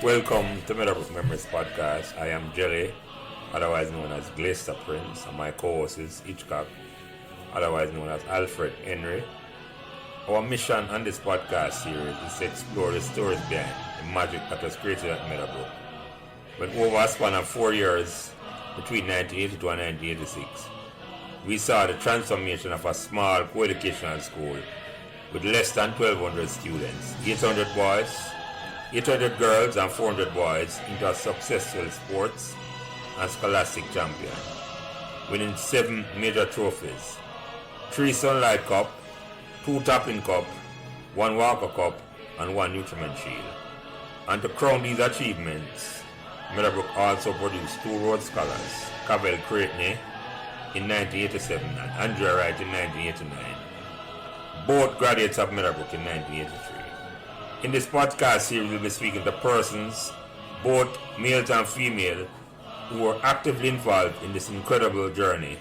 Welcome to Meadowbrook Memories podcast. I am Jelly, otherwise known as Glacier Prince, and my co-host is Hitchcock, otherwise known as Alfred Henry. Our mission on this podcast series is to explore the stories behind the magic that was created at Meadowbrook. When over a span of 4 years, between 1982 and 1986, we saw the transformation of a small co-educational school with less than 1,200 students, 800 boys, 800 girls and 400 boys into a successful sports and scholastic champion, winning 7 major trophies, 3 Sunlight Cup, 2 Tappin Cup, 1 Walker Cup, and 1 Nutriment Shield. And to crown these achievements, Meadowbrook also produced 2 Rhodes Scholars, Cavell Creighton in 1987 and Andrea Wright in 1989, both graduates of Meadowbrook in 1983. In this podcast series, we'll be speaking to persons, both males and female, who were actively involved in this incredible journey,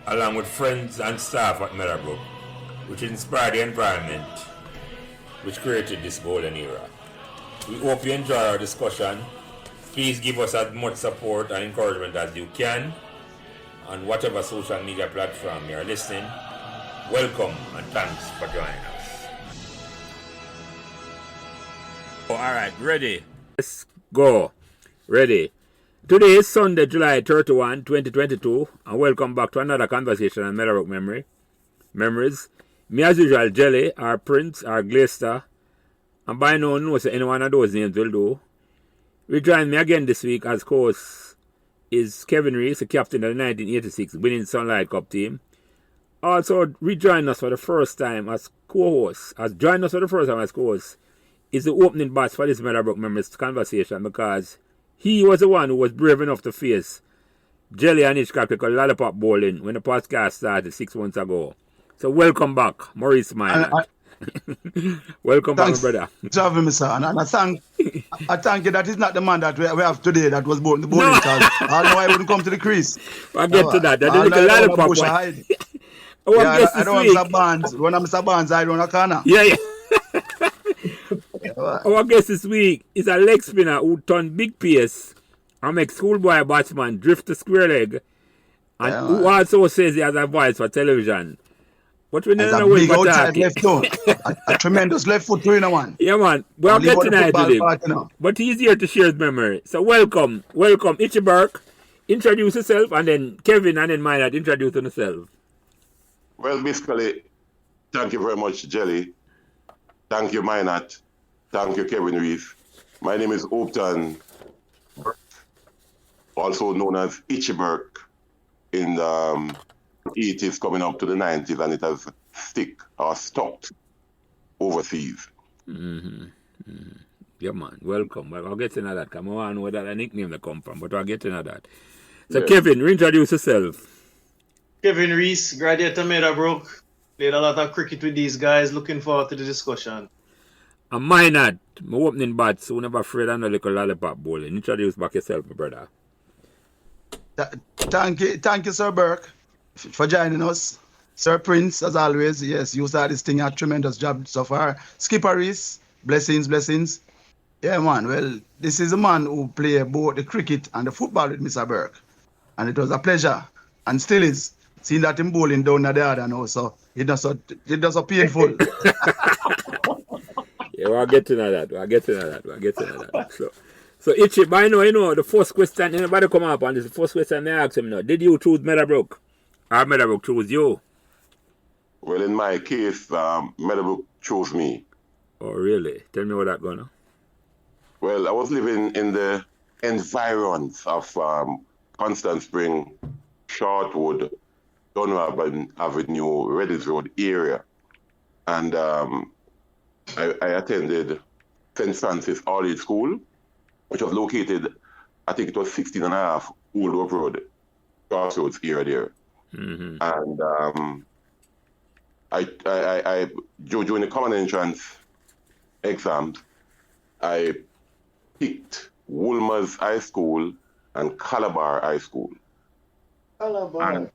along with friends and staff at Meadowbrook, which inspired the environment which created this golden era. We hope you enjoy our discussion. Please give us as much support and encouragement as you can on whatever social media platform you are listening. Welcome and thanks for joining us. All right, ready? Let's go. Ready. Today is Sunday, July 31, 2022, and welcome back to another conversation on Meadowbrook Memories. Me as usual, Jelly, our Prince, our Glacier, and by now knows any one of those names will do. Rejoining me again this week as co-host is Kevin Reese, the captain of the 1986 winning Sunlight Cup team. Also rejoining us for the first time as co-host, is the opening batch for this Meadowbrook Memories conversation, because he was the one who was brave enough to face Jelly and Hitchcock with lollipop bowling when the podcast started 6 months ago. So welcome back, Maurice Minor. Welcome back, my brother. Thanks for having me, sir. And I thank you that is not the man that we have today that was born in the bowling. No. I know I wouldn't come to the crease. I'll get to that. I little lollipop one. I don't have some bands. When I'm some bands, I run a corner. Yeah. Our guest this week is a leg spinner who turned big pace and make schoolboy batsman drift to square leg, and who also says he has a voice for television. But we never know where to talk. Left foot. a tremendous left foot three in one. Yeah, man. We'll get tonight with him. But he's here to share his memory. So welcome, Hitchy Burke. Introduce yourself, and then Kevin and then Minot introduce himself. Well, basically, thank you very much, Jelly. Thank you, Minot. Thank you, Kevin Reese. My name is Hopeton Burke, also known as Hitchy Burke in the 80s coming up to the 90s, and it has stuck overseas. Mm-hmm. Mm-hmm. Yeah, man. Welcome. Well, I'll get to know that. Come on, where that nickname that come from, but I'll get to know that. So, yeah. Kevin, reintroduce yourself. Kevin Reese, graduate of Meadowbrook. Played a lot of cricket with these guys. Looking forward to the discussion. And Minot, my opening bat, so never afraid of no little lollipop bowling. Introduce back yourself, my brother. Thank you, Sir Burke, for joining us. Sir Prince, as always, yes, you started this thing, a tremendous job so far. Skipper Reese, blessings. Yeah, man, well, this is a man who played both the cricket and the football with Mr. Burke. And it was a pleasure, and still is, seeing that him bowling down the other now, so it does so painful. Yeah, we'll get to know that. So Hitchy, by now, the first question, anybody come up, and this is the first question I ask him now. Did you choose Meadowbrook? Or Meadowbrook chose you? Well, in my case, Meadowbrook chose me. Oh, really? Tell me what that's going on. Well, I was living in the environs of Constant Spring, Shortwood, Dunraven Avenue, Redditch Road area. And I attended St. Francis All-Age School, which was located, I think it was 16 and a half Old Hope Road, Crossroads area there. Mm-hmm. And I during the common entrance exams, I picked Wolmer's High School and Calabar High School. Calabar.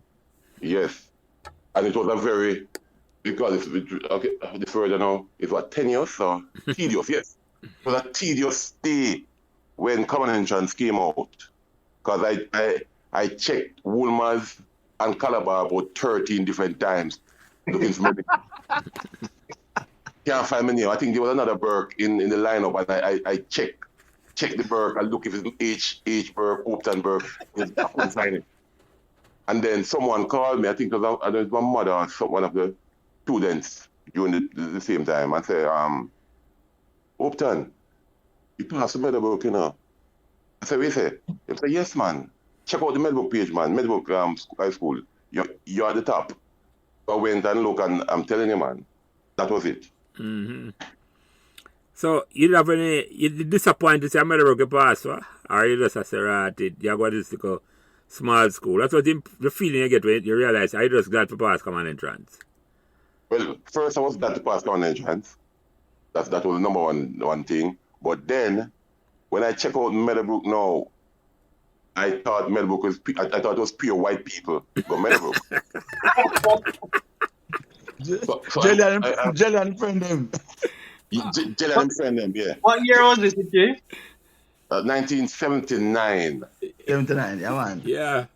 Yes. And it was a very, because this word I know is what, tenuous or tedious, yes. It was a tedious stay when common entrance came out, because I checked Woolmer's and Calabar about 13 different times looking for me. Can't find my name. I think there was another Burke in the lineup, and I check the Burke and look if it's H Burke, Hopeton Burke. I couldn't find it. And then someone called me, I think it was my mother or one of the students during the same time, and say, Hopeton, you passed the Meadowbrook, you know. I said, what you say? He said, yes, man. Check out the Meadowbrook page, man. Meadowbrook High School. You're at the top. So I went and looked, and I'm telling you, man, that was it. Mm-hmm. So you disappointed to see a Meadowbrook pass, or you just say, right, you're going to go small school. That's what the feeling you get when you realize I just glad to pass common entrance. Well, first I was glad to pass common entrance. That was the number one thing. But then, when I check out Meadowbrook now, I thought it was pure white people. But Meadowbrook. Jelly and friend them. Jelly and friend them, yeah. What year was this, Jay? 1979. 79, yeah, man. Yeah.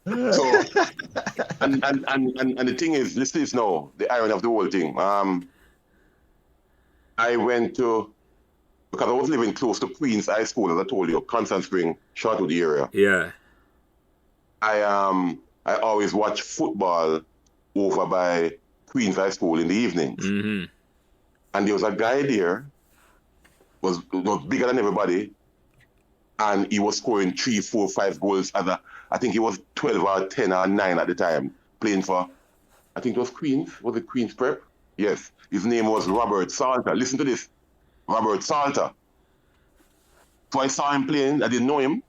So, and the thing is, listen to this now, the irony of the whole thing. I went to, because I was living close to Queen's High School, as I told you, Constant Spring, Shortwood area. Yeah. I always watch football over by Queen's High School in the evenings. Mm-hmm. And there was a guy there, was bigger than everybody, and he was scoring 3, 4, 5 goals I think he was 12 or 10 or 9 at the time, playing for, I think it was Queen's. Was it Queen's Prep? Yes. His name was Robert Salter. Listen to this. Robert Salter. So I saw him playing. I didn't know him.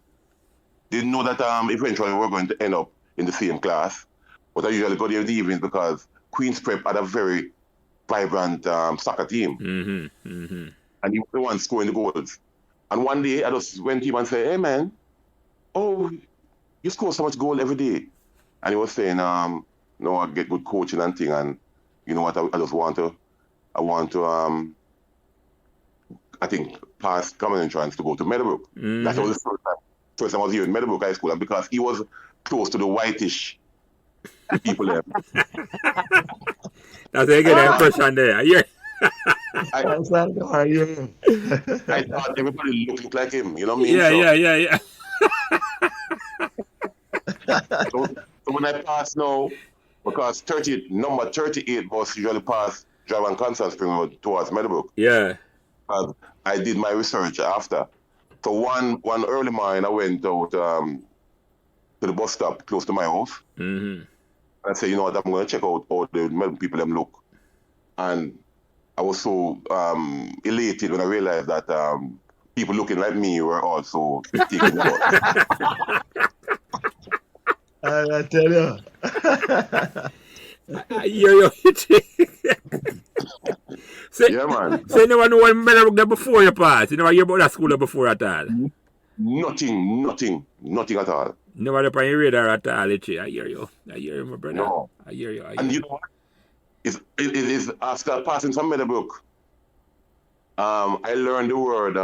Didn't know that eventually we were going to end up in the same class. But I usually go there in the evenings because Queen's Prep had a very vibrant soccer team. Mm-hmm. Mm-hmm. And he was the one scoring the goals. And one day I just went to him and said, hey man, you score so much goal every day. And he was saying, no, I get good coaching and thing, and you know what, I just want to I think pass common entrance to go to Meadowbrook. Mm-hmm. That was the first time I was here in Meadowbrook High School, and because he was close to the whitish people there. That's a good impression there. Yeah. I thought everybody looked like him, you know what I mean? Yeah. So when I pass now, because number 38 bus usually pass Drive and Constant Spring Road towards Meadowbrook. Yeah. I did my research after. So one early morning I went out to the bus stop close to my house. Mm-hmm. I said, you know what, I'm going to check out all the Meadowbrook people them look. And I was so elated when I realized that people looking like me were also taking the bus. I tell you. Yeah, man. So you never know when Meadowbrook there before you pass? You never hear about that school there before at all? Nothing at all. Never up on your radar at all, Itchy. I hear you, my brother. No. I hear you. And you know what? It is after passing from Meadowbrook, I learned the word,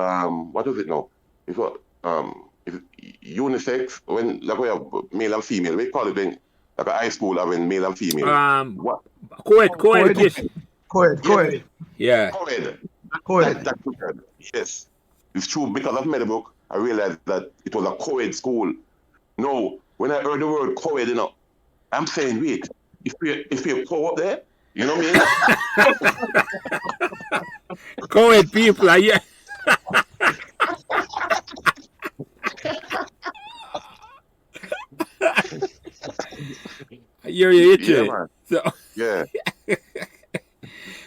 what was it now? It's what, is it unisex, when, like we have male and female, we call it when, like a high school having male and female. What? Co-ed. Yeah. Co-ed. That's good. Yes. It's true, because of Meadowbrook, I realized that it was a co-ed school. No, when I heard the word co-ed, you know, I'm saying, wait, if you're co-op there, you know what I mean? Co-ed people, yeah. I hear you, Itchy. Yeah, man. So, yeah.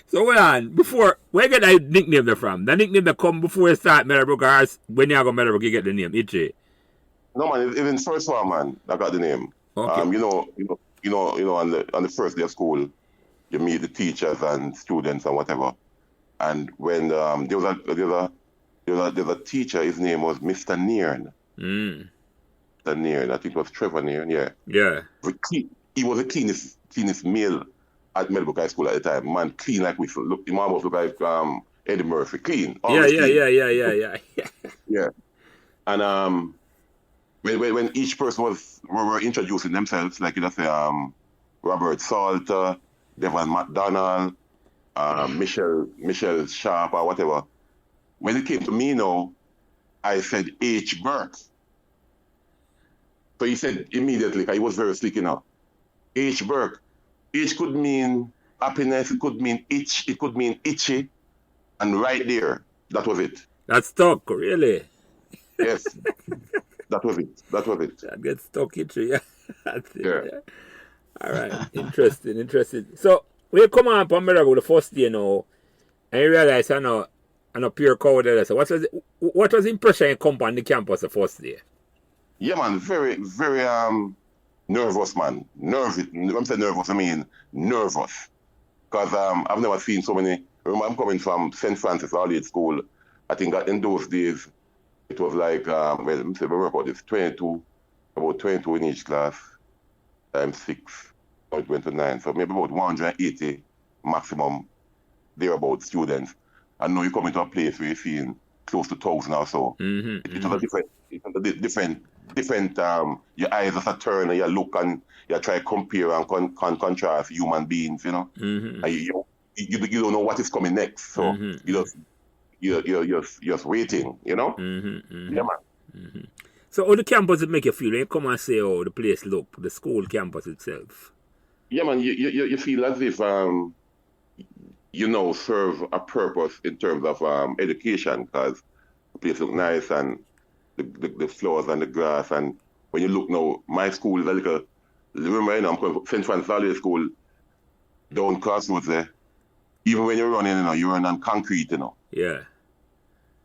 So hold on, where get that nickname there from? That nickname that come before you start Meadowbrook, or when you go Meadowbrook you get the name, Itchy? No man, even first one man, I got the name. Okay. You know, on the first day of school, you meet the teachers and students and whatever. And when there was a teacher, his name was Mr. Nairn. Mm. Mr. Nairn, I think it was Trevor Nairn, yeah. Yeah. He was the cleanest male at Meadowbrook High School at the time. Man, clean like whistle. Look, he almost looked like Eddie Murphy. Clean. Yeah. Yeah. And when each person were introducing themselves, like you just say Robert Salter, Devon McDonald, Michelle Sharp or whatever. When it came to me now, I said H. Burke. So he said immediately, because he was very slick enough. H. Burke. H could mean happiness, it could mean itch, it could mean itchy. And right there, that was it. That stuck, really? Yes. That was it. That gets stuck itchy, yeah. That's it, Yeah. yeah. All right. Interesting. So, when you come on Meadowbrook the first day now, and you realize I know pure coward there. So what was the impression you come on the campus the first day? Yeah, man, very, very nervous, man. When I say nervous, I mean nervous. Because I've never seen so many. Remember, I'm coming from St. Francis All-Age School. I think in those days, it was like, well, let me say, we work about this, about 22 in each class, times 6, or 29. So maybe about 180 maximum, thereabout students. I know you come into a place where you're seeing close to 1,000 or so. It was a different, your eyes just a turn and you look and you try to compare and contrast human beings, you know. And you don't know what is coming next. So you're just waiting, you know. Yeah, man. So how the campus would make you feel when you come and say, oh, the place look, the school campus itself? Yeah, man, you feel as if you know, serve a purpose in terms of education, because the place look nice and the flowers and the grass. And when you look now, my school is a little, remember, you know, I'm coming from St. Francis All-Age School, down Crossroads there. Even when you're running, you know, you run on concrete, you know. Yeah.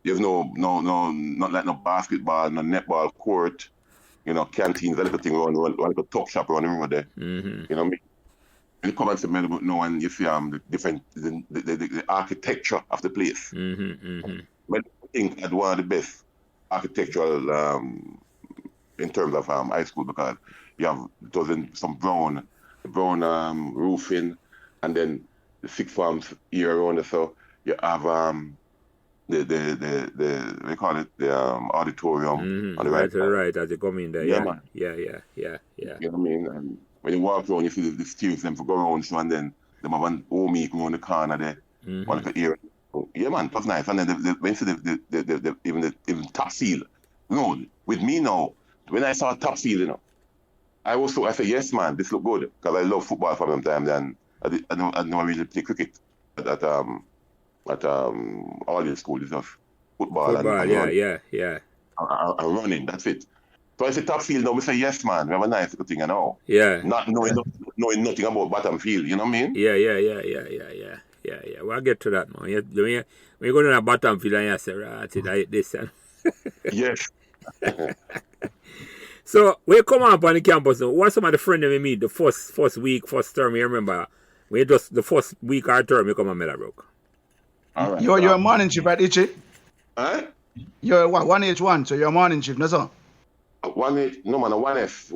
There's not like no basketball, no netball court, you know, canteens, a little thing around, like a top shop around the river there. You know what I mean? When you come and see Meadowbrook now and you see the architecture of the place. I think that's one of the best architectural in terms of high school, because you have some brown roofing, and then the sixth forms here around it. So you have the we call it the auditorium on the right. Right, as you come in there. Yeah, Yeah, man. Yeah. You know what I mean? And when you walk around, you see the stairs them for go around, so, and then they have an home meet around the corner there. One like area. Yeah, man, that's nice. And then when you see even top seal. No, with me now, when I saw top seal, you know, I said, yes, man, this look good, because I love football from them time. Then I don't really play cricket at all the school. It's just football and yeah. and running. That's it. So I said top field. Now we say yes, man. We have a nice little thing, you know. Yeah. Not knowing nothing about bottom field. You know what I mean? Yeah. Well, I'll get to that now. When you go to the bottom field and you say, right, I hit this. Yes. So when you come up on the campus, what's some of the friends we meet the first week, first term? You remember when you just the first week or term you come on Meadowbrook? All right. You're a morning shift at Itchy? Huh? You're what, 1H1, so you're a morning shift, no sir? 1H, no man, 1S.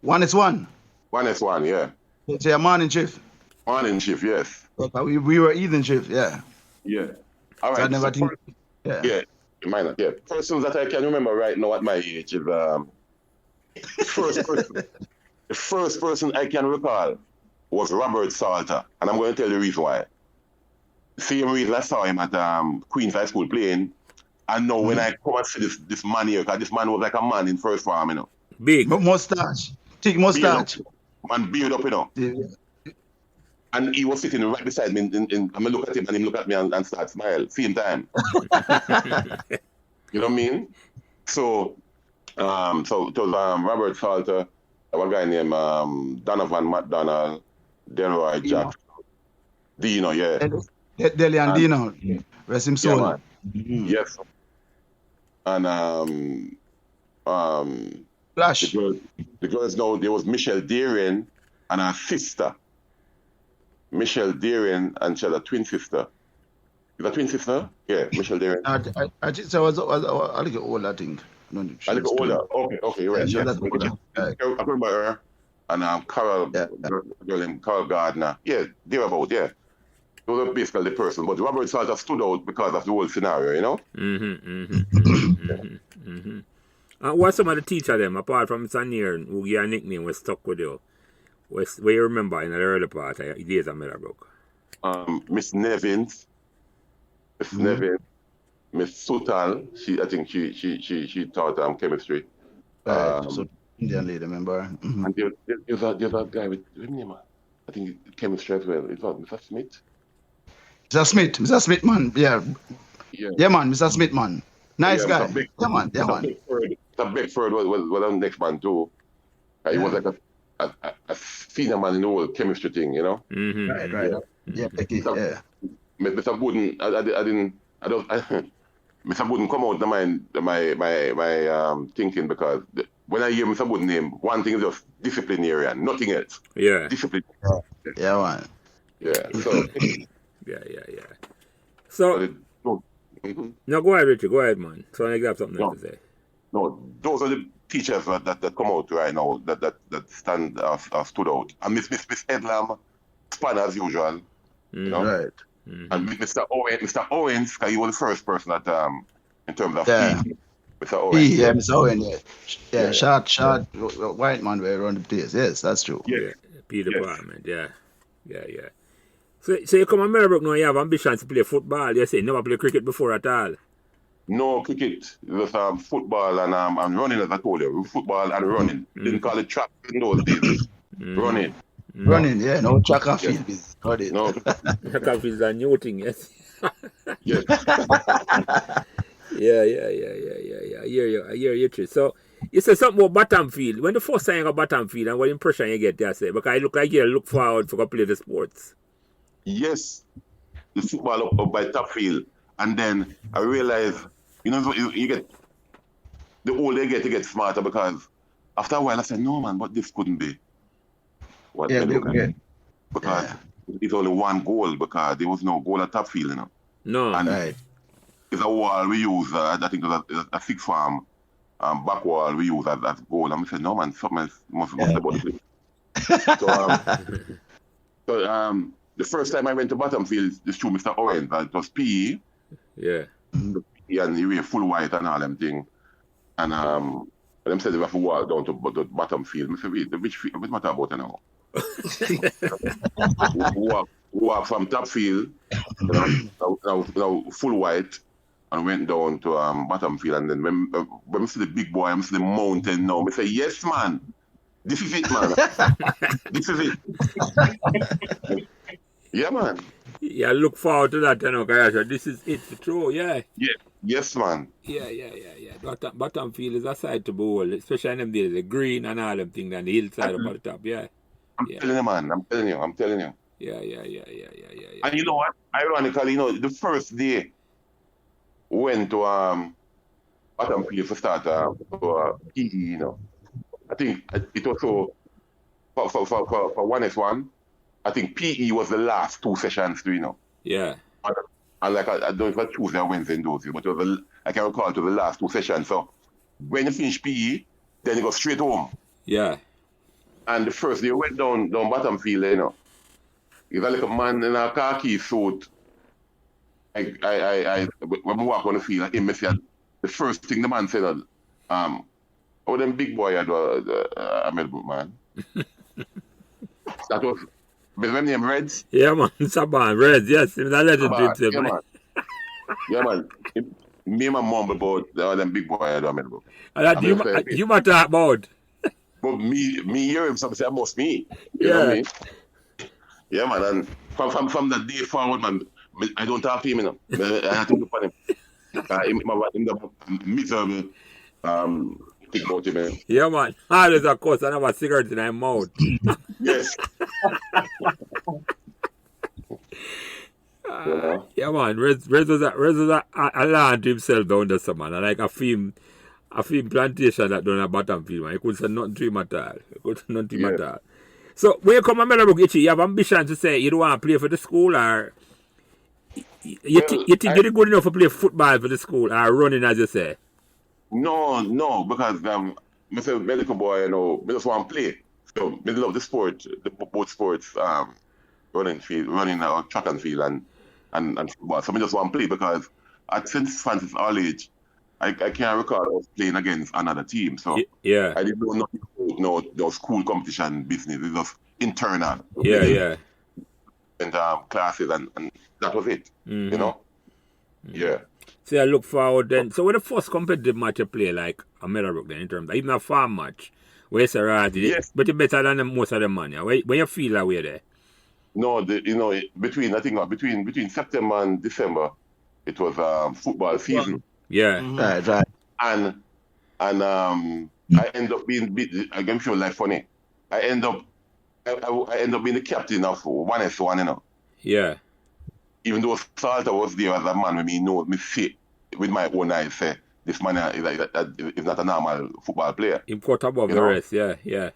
1S1? 1S1, yeah. So you're a morning shift? Morning shift, yes. Okay, we were evening shift, yeah. Yeah. All right. So I never think, Yeah, minor, yeah. Persons that I can remember right now at my age is the first person I can recall was Robert Salter, and I'm going to tell you the reason why. Same reason I saw him at Queens High School playing, and now when I come and see this man here, because this man was like a man in first form, you know. Big. Mustache. Thick mustache. Man, beard up, you know. Yeah. And he was sitting right beside me, and I look at him, and he look at me and start smile, same time. You know what I mean? So it was Robert Salter, one guy named Donovan McDonald, Delroy Jackson, Dino, yeah. Deli and Dino. Rest him soul. Yeah, yes. And Flash. the girls know there was Michelle Darien and her sister. Michelle Darien, and she had a twin sister. Is that twin sister? Yeah, Michelle Darien. I just I was a little older, I think. No, A little older. Okay, you're right. Yeah, Yes. that's older. I remember her. And Carol, Yeah. girl named Carol Gardner. Yeah, they're about, yeah. was basically the person. But Robert sort of stood out because of the whole scenario, you know? What's some of the teacher them, apart from Sanier, who your nickname was stuck with you? Where you remember in the early part of your days at Meadowbrook? Miss Nevins. Miss Sutal, I think she taught chemistry. Right. So Indian lady, remember? And there's a guy with name, I think chemistry as well. It's Mr. Smith. Mr. Smith, man. Yeah, man, Mr. Smith, man. Nice guy. Yeah, man. Mr. Beckford was the next man too. He was like a senior man in the whole chemistry thing, you know. Right. Yeah, Becky. Yeah. Mr. Wooden, Mr. Wooden come out of my thinking because when I hear Mr. Wooden name, one thing is just disciplinarian, nothing else. Yeah. Discipline. Yeah, man. Yeah. So. Yeah. So. No, go ahead, Richard. Go ahead, man. So I got something to say. No, those are the teachers that come out right now that stand stood out. And Miss Edlam span as usual. You know? Right. And Mr. Owens, because he was the first person that in terms of Mr. Owens. Yeah, Mr. Owens, yeah. Short white man were around the place. Yes, that's true. Yeah. P department, yeah. So you come to Meadowbrook now, you have ambitions to play football. You say you never play cricket before at all. No cricket. It was football and running, as I told you. Football and running. Didn't call it track in those days. Running. Running, yeah. No track and field is running. No. Track and field is a new thing, yes. Yes. Yeah. I hear you, Trish. So you said something about Bottomfield. When the first time you got Bottomfield and what impression you get there, say? Because I look like you look forward to go play the sports. Yes, the football up by Topfield, and then I realized, you get the older you get smarter because after a while I said, no man, but this couldn't be what they look at. Because it's only one goal because there was no goal at Topfield, you know. No, and right. It's a wall we use. I think it was a six farm back wall we use as goal. And I said, no man, something else must be about the place. So the first time I went to Bottomfield, this through Mr. Owens, it was PE. Yeah. And he wear full white and all them thing. And them said they have to walk down to Bottomfield. I said, wait, which field? What matter about it now? walk from Topfield, now full white, and went down to Bottomfield. And then when I see the big boy, I see the mountain now. I say, yes, man. This is it, man. This is it. Yeah, man. Yeah, look forward to that, guys. This is it for true, yeah. Yeah. Yes, man. Yeah. Bottomfield is a side to bowl, especially in them days, the green and all them things, and the hillside up at the top, yeah. I'm telling you, man. I'm telling you. Yeah. And you know what? Ironically, the first day went to Bottomfield to start PE, I think it was so for 1S1. I think PE was the last two sessions, Yeah. And like I don't know if I Tuesday or Wednesday in those, but I can recall to the last two sessions. So when you finish PE, then you go straight home. Yeah. And the first day you went down Bottomfield, he's like a man in a khaki suit. When we walk on the field, him said the first thing the man said, oh, them big boy had a Meadowbrook, man. That was, remember name Reds? Yeah, man, Saban, Reds, yes. It's a legendary Yeah, man. Me and my mum about them big boy had a Meadowbrook. You might talk about. But me hear him something say, must me. You know what I mean? Yeah, man. And from that day forward, man, I don't talk to him, I have to look for him. Him the miserable think about him, man. Yeah, man. Always, of course, I have a cigarette in my mouth. Yes. Yeah, man. Rez was a land to himself down there, some man. Like a film plantation that done a Bottomfield, man. You couldn't say nothing to him at all. So when you come to Meadowbrook Hitchy, you have ambition to say you don't want to play for the school, or you think you're good enough to play football for the school, or running, as you say? No, because myself, medical boy, I just want to play. So I love the sport, both sports, running track and field and football. So I just want to play because at St. Francis all age, I can't recall us playing against another team. So yeah, I didn't know no school competition business. It was internal. yeah. And classes and that was it. Mm-hmm. You know? Yeah. So I look forward then. So what the first competitive match you play like a Meadowbrook then in terms of even a farm match where you say right, Yes. but you're better than most of them man, yeah. When you feel that way there? No, between September and December, it was football season. Yeah. Right, right. And I end up being I'm sure like funny. I end up being the captain of 1S1, you know. Yeah. Even though Salter was there as a man with me see with my own eyes say this man is not a normal football player. Him cut above You the know? rest, yeah. Yeah,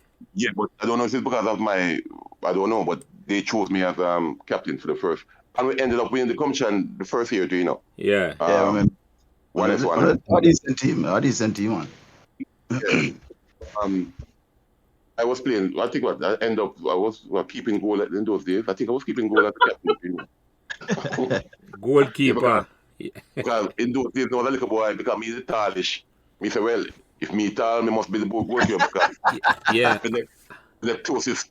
but I don't know if it's because of I don't know, but they chose me as captain for the first. And we ended up winning the competition the first year too, you know. Yeah. I mean, 1S1. a decent team, man. Yeah. I was playing. I think I was keeping goal in those days. I think I was keeping goal as a captain. You know. Goalkeeper. Because in those days, I was a little boy because me is tallish. Me say, well, if me tall, me must be the goalkeeper because Yeah. the closest.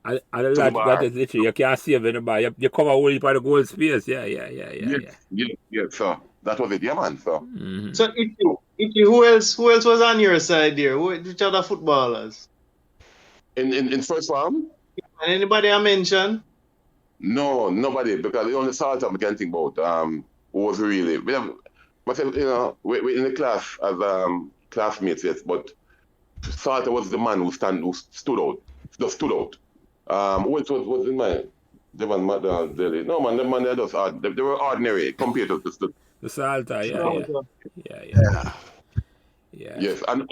And that is literally you can't save anybody. You cover all heap of the goal space. Yeah. Yeah. So that was it, yeah, man. So. Mm-hmm. So who else was on your side there? Which other footballers? In first round? And anybody I mentioned? No, nobody, because the only sort I can think about was really myself, you know, we in the class as classmates, yes, but Salter was the man who stood out. Who else was in my Devon Daily? No man, the man they just they were ordinary compared to the Salter, yeah. Yes, and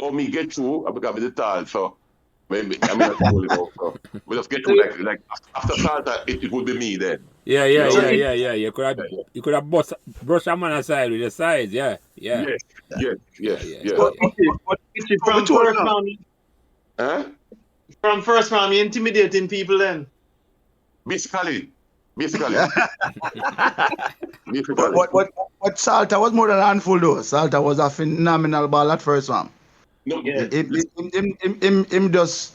how me get through because the tall, so maybe I mean so we just get through like after Salter it would be me then. Yeah. You could have brushed a man aside with the sides, yeah. Yes. From first round, you intimidating people then? Basically. But Salter was more than a handful though. Salter was a phenomenal ball at first one. No, Him just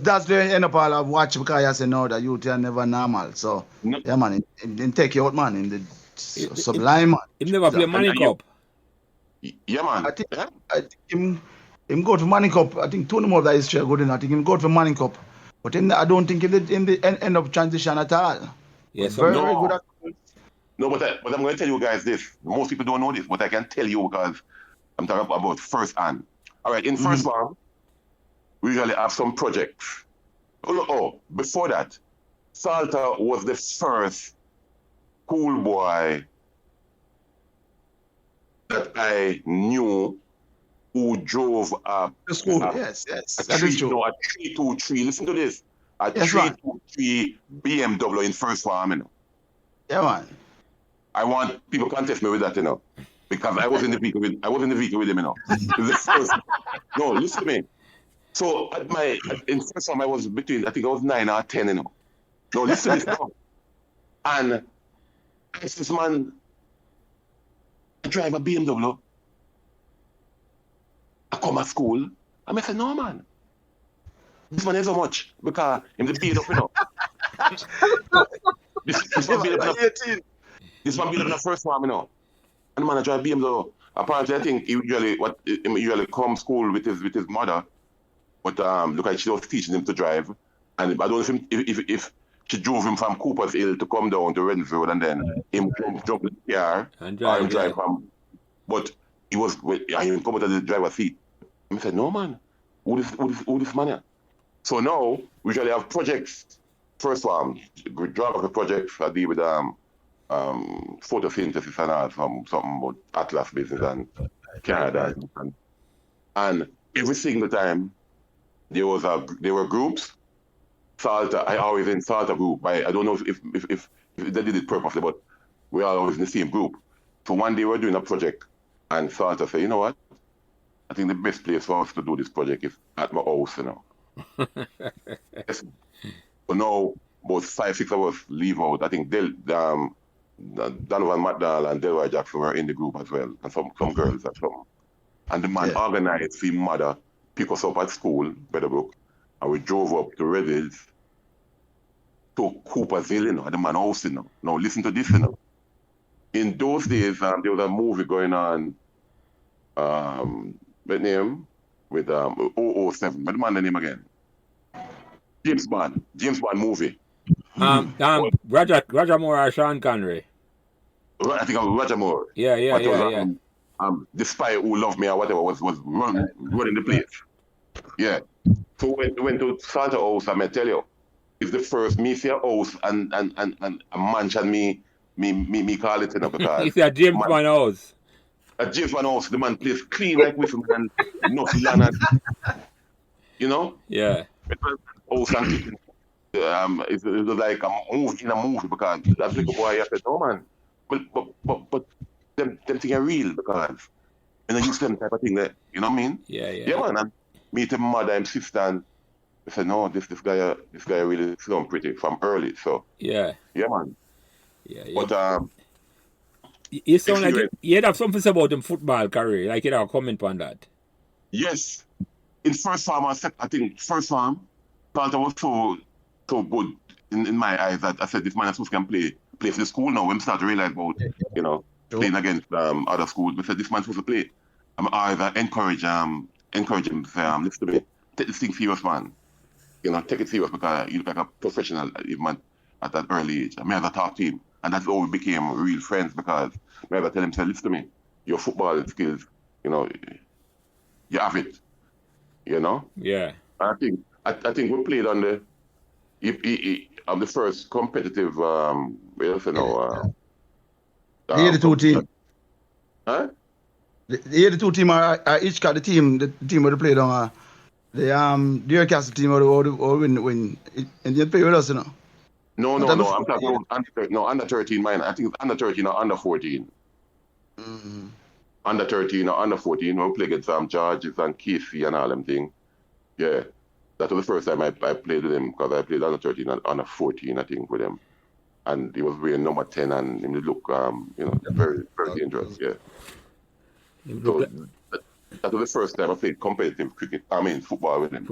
that's the end up all of watch because I say no that you are never normal. So yeah man, him take you out man in the sublime man. Him never play Money Cup. Yeah man. I think him go to Money Cup. I think two more of that history good enough. I think him go to Money Cup. But I don't think in the end of transition at all. Yes, very good at no, but I'm going to tell you guys this. Most people don't know this, but I can tell you because I'm talking about first hand. All right, in first round, we usually have some projects. Before that, Salter was the first cool boy that I knew who drove a school. Yes. That is true. No, a 323. Listen to this. A 323 BMW in first round, you know. Yeah, man. I want people to contest me with that, you know, because I was in the vehicle with him, you know. No, listen to me. So in first round I was between, I think I was 9 or 10, you know. No, listen to this now. And this man drive a BMW. I come to school. And I said, no man. This man is so much because him the beat up, you know. This man beat up in the first one, you know. And the man I drive BMW. Apparently I think he usually come school with his mother. But look like she was teaching him to drive. And I don't know if she drove him from Cooper's Hill to come down to Redlands Road and then him jump in the car and drive from. But he come out of the driver's seat. And I said, no man, who this man here? So now we usually have projects. First one, we draw up a project I deal with photosynthesis and all, something about Atlas business and Canada and every single time there were groups. Salter, I always in Salter group. I don't know if they did it purposely, but we are always in the same group. So one day we're doing a project and Salter said, you know what? I think the best place for us to do this project is at my house, you know. Yes. So now about 5-6 of us leave out. I think Donovan McDonald and Delroy Jackson were in the group as well, and some girls and some. And the man organized for his mother, pick us up at school, Meadowbrook, and we drove up to Red Hills to Cooper's Hill, you know, and the man house, you know. Now listen to this, you know. In those days, there was a movie going on, with name, with 007. What the man the name again? James Bond movie. Roger Moore or Sean Connery. I think it was Roger Moore. Yeah. The spy who loved me or whatever was running the place. Yeah. So when we went to Santa House, I may tell you, it's the first me see a house and a mansion me call it, you know, because it's a James Bond house. A James Bond house, the man plays clean like whistle and nothing and you know? Yeah. House and kitchen. It was like a movie in a movie because that's like a boy I said, oh man. But them things are real because you know, use them type of thing there. You know what I mean? Yeah, man. And meet him mother and sister and they said, no, this guy really slow and pretty from early. So yeah, man. Yeah. But you sound like you'd have something to say about him football career, like you'd have a comment on that. Yes. In first farm, I think first farm, Carlton was so good in my eyes that I said this man can play for the school now. When I start to realize about, you know, playing against other schools, we said this man's supposed to play. I either encourage him to say, listen to me, take this thing serious, man. You know, take it serious because you look like a professional even at that early age. I may have to talk to him. And that's how we became real friends because I have to tell him, say, listen to me, your football skills, you know, you have it. You know? Yeah. I think we played on the first competitive the 82 team. Huh? The 82 team are each got the team where they played on the Castle team or win and they play with us, you know. No, I'm talking about under 13 mine. I think it's under 13 or under 14. Mm-hmm. Under 13 or under 14, when we play against Georges and Casey and all them things. Yeah. That was the first time I played with him because I played under 13 and under 14, I think, with him. And he was wearing number 10 and he looked, very, very dangerous, yeah. So that was the first time I played competitive football with him.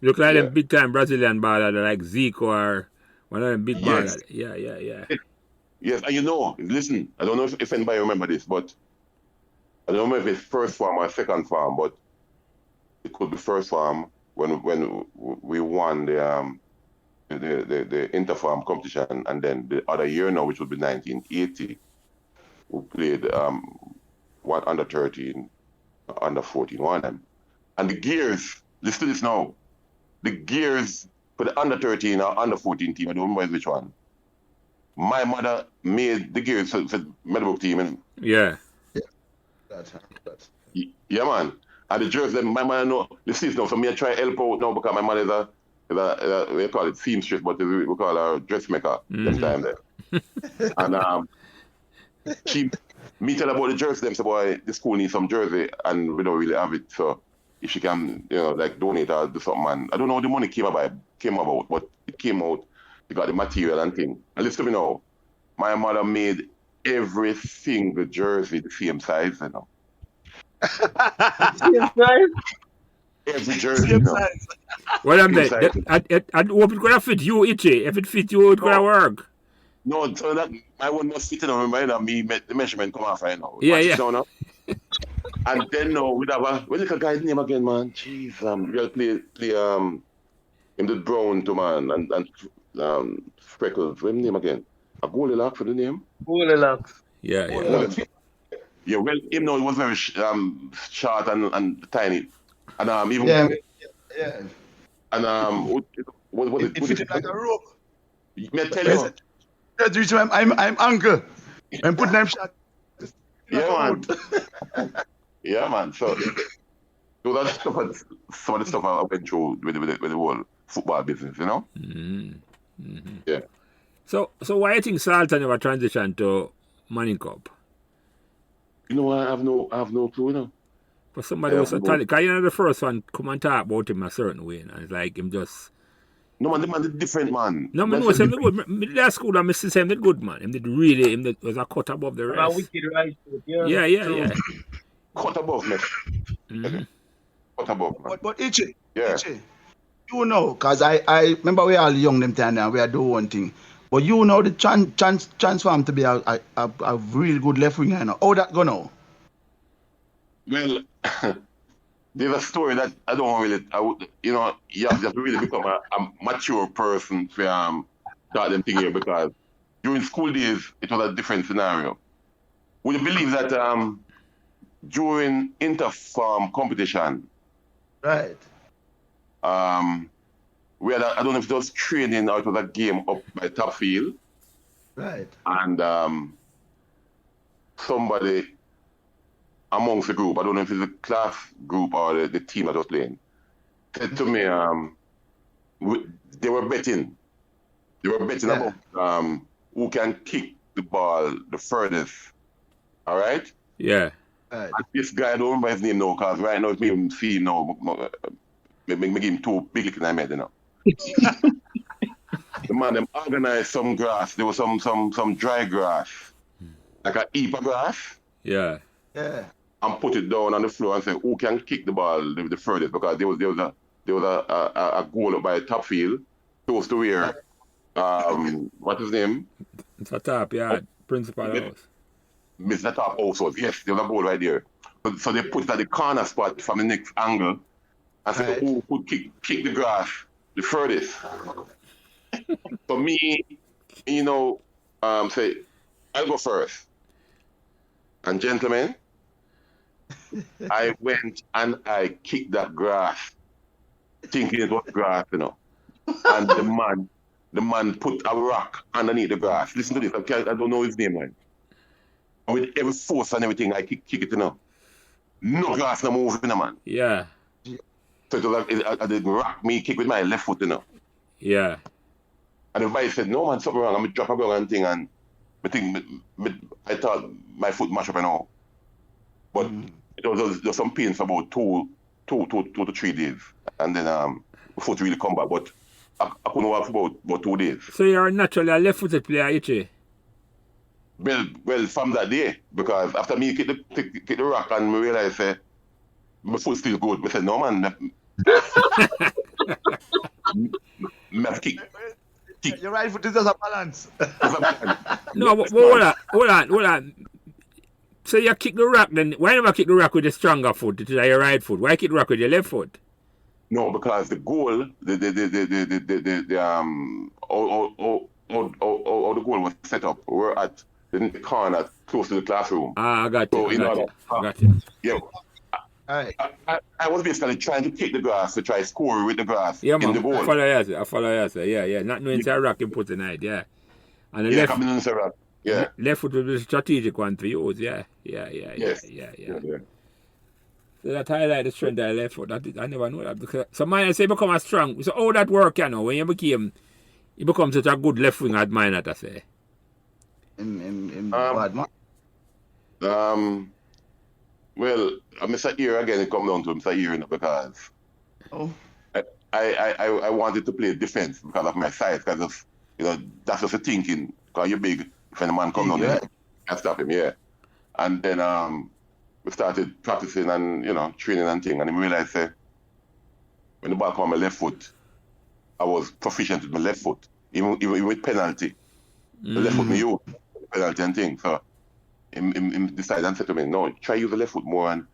You look like them big time Brazilian ballers like Zico or one of them big ballers. Yeah. Yes, and you know, listen, I don't know if anybody remember this, but I don't know if it's first farm or second farm, but it could be first farm when we won the inter-farm competition, and then the other year now, which would be 1980, we played one under 13, under 14, one of them. And the gears, listen to this now, the gears for the under 13 or under 14 team, I don't remember which one. My mother made the gears for the Meadowbrook team. And yeah. Yeah, man. And the jersey, my mother know the season now, so me I try help out now because my mother is a we call it seamstress, but we call her dressmaker this time there. And me tell her about the jersey, them say, boy, the school needs some jersey and we don't really have it, so if she can, like donate or do something, man. I don't know how the money came about, but it came out. They got the material and thing. And listen to me now. My mother made every single jersey the same size, you know. Same size? Every jersey, same size. Well, I hope it's gonna fit you, Itchy. If it fits you, it's gonna work. No, so that I would not fit in on me the measurement come off right now. Yeah. Now. And then we'd have what's the guy's name again, man? Jeez, we'll play in the brown to man and Freckles. What's his name again? A Goldilocks for the name? Goldilocks. Yeah. Yeah, well, him now, it was very short and tiny. And even... Yeah. And what it fitted like a rope. May I tell you? I'm uncle. I'm putting them shot. Yeah, man. Yeah, man. So that's some of the stuff I went through with the whole football business, you know? Mm-hmm. Yeah. So why do you think Salta never transitioned to Manning Cup? You know, I have no clue, you know. But somebody was so talented. Because the first one come and talk about him a certain way, and it's like him just No man, the man is different man. No, man, no, him good. That school, I miss him did good, man. Him did really, him did, was a cut above the About rest. wicked right foot. Yeah. Cut above, man. Mhm. Cut above, man. But Itchy, Yeah. Itchy, you know, cause I remember we all young them time and we are doing one thing. But you know the chance for him to be a real good left winger, you know. How that go now? Well, there's a story that I don't really, you have to really become a mature person to start them thing here, because during school days, it was a different scenario. Would you believe that during inter-farm competition, Right. we had, I don't know if it was training or it was a game up by top field, Right. and somebody amongst the group, I don't know if it's the class group or the team that was playing, said to me, they were betting. They were betting about who can kick the ball the furthest. All right? Yeah. Right. And this guy, I don't remember his name now, because right now it's me see now, me give him two big lick in my head, you know. The man, them organized some grass. There was some dry grass, like a heap of grass. Yeah. Yeah. And put it down on the floor and say who can kick the ball the furthest, because there was a goal up by the top field close to where what's his name? It's a top, yeah. Principal house. Mr. Top also. Yes, there was a goal right there. So they put it at the corner spot from the next angle and said who could kick the grass the furthest. So me, say I'll go first. And gentlemen, I went and I kicked that grass, thinking it was grass, you know. And the man put a rock underneath the grass. Listen to this, I don't know his name, man. And with every force and everything, I kick it, you know. No grass, no moving, man. Yeah. So it was like, I did rock me, kick with my left foot, you know. Yeah. And the vice said, no, man, something wrong. I'm going to drop a ball and thing, and I thought my foot mashed up and all. But there was some pain for about two to 3 days. And then the foot really come back. But I couldn't walk for about 2 days. So you're naturally a left-footed player, Itchy? Well, from that day, because after me kick the rock and me realize my foot still good. I said, no, man. Me have kick. Your right foot is just a balance. No, but hold on. So you kick the rock, then why never kick the rock with the stronger foot, to your right foot? Why kick the rock with your left foot? No, because the goal, how the goal was set up, we're at the corner close to the classroom. I got you. So I got you. Yeah. I was basically trying to kick the grass to try score with the grass in the goal. I follow you. Yeah. Not knowing it's a rock you put tonight, yeah. And the coming in the rock. Yeah. Left foot will be a strategic one to use, yeah. Yes. Yeah. So that highlight the strength of the left foot. I never know that. Because so mine say become a strong. So how that work, you know, when you become such a good left winger, admire that, I say. Bad man. Well, Mr. Ear again, it comes down to Mr. Ear, because I wanted to play defense because of my size, because that's just a thinking, because you're big, if any man come down there, I stop him, yeah. And then we started practicing and, training and thing, and I realized when the ball came on my left foot, I was proficient with my left foot, even with penalty. The left foot me use penalty and thing, so he decided and said to me, no, try use the left foot more, and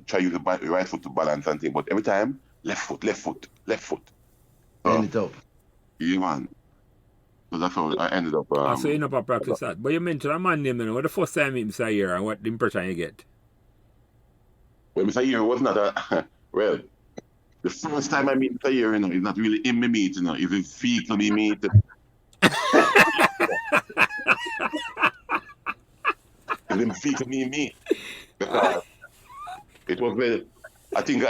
try use the right foot to balance and thing. But every time, left foot. End it up. Yeah, man. So that's how I ended up. So you never practice that. But you mentioned a man named, what the first time you meet Mr. Ear and what the impression you get? Well, Mr. Ear was not well, the first time I meet Mr. Ear, he's not really in me meet, he's his feet to me meet. Them feet to me. Because it was well. I think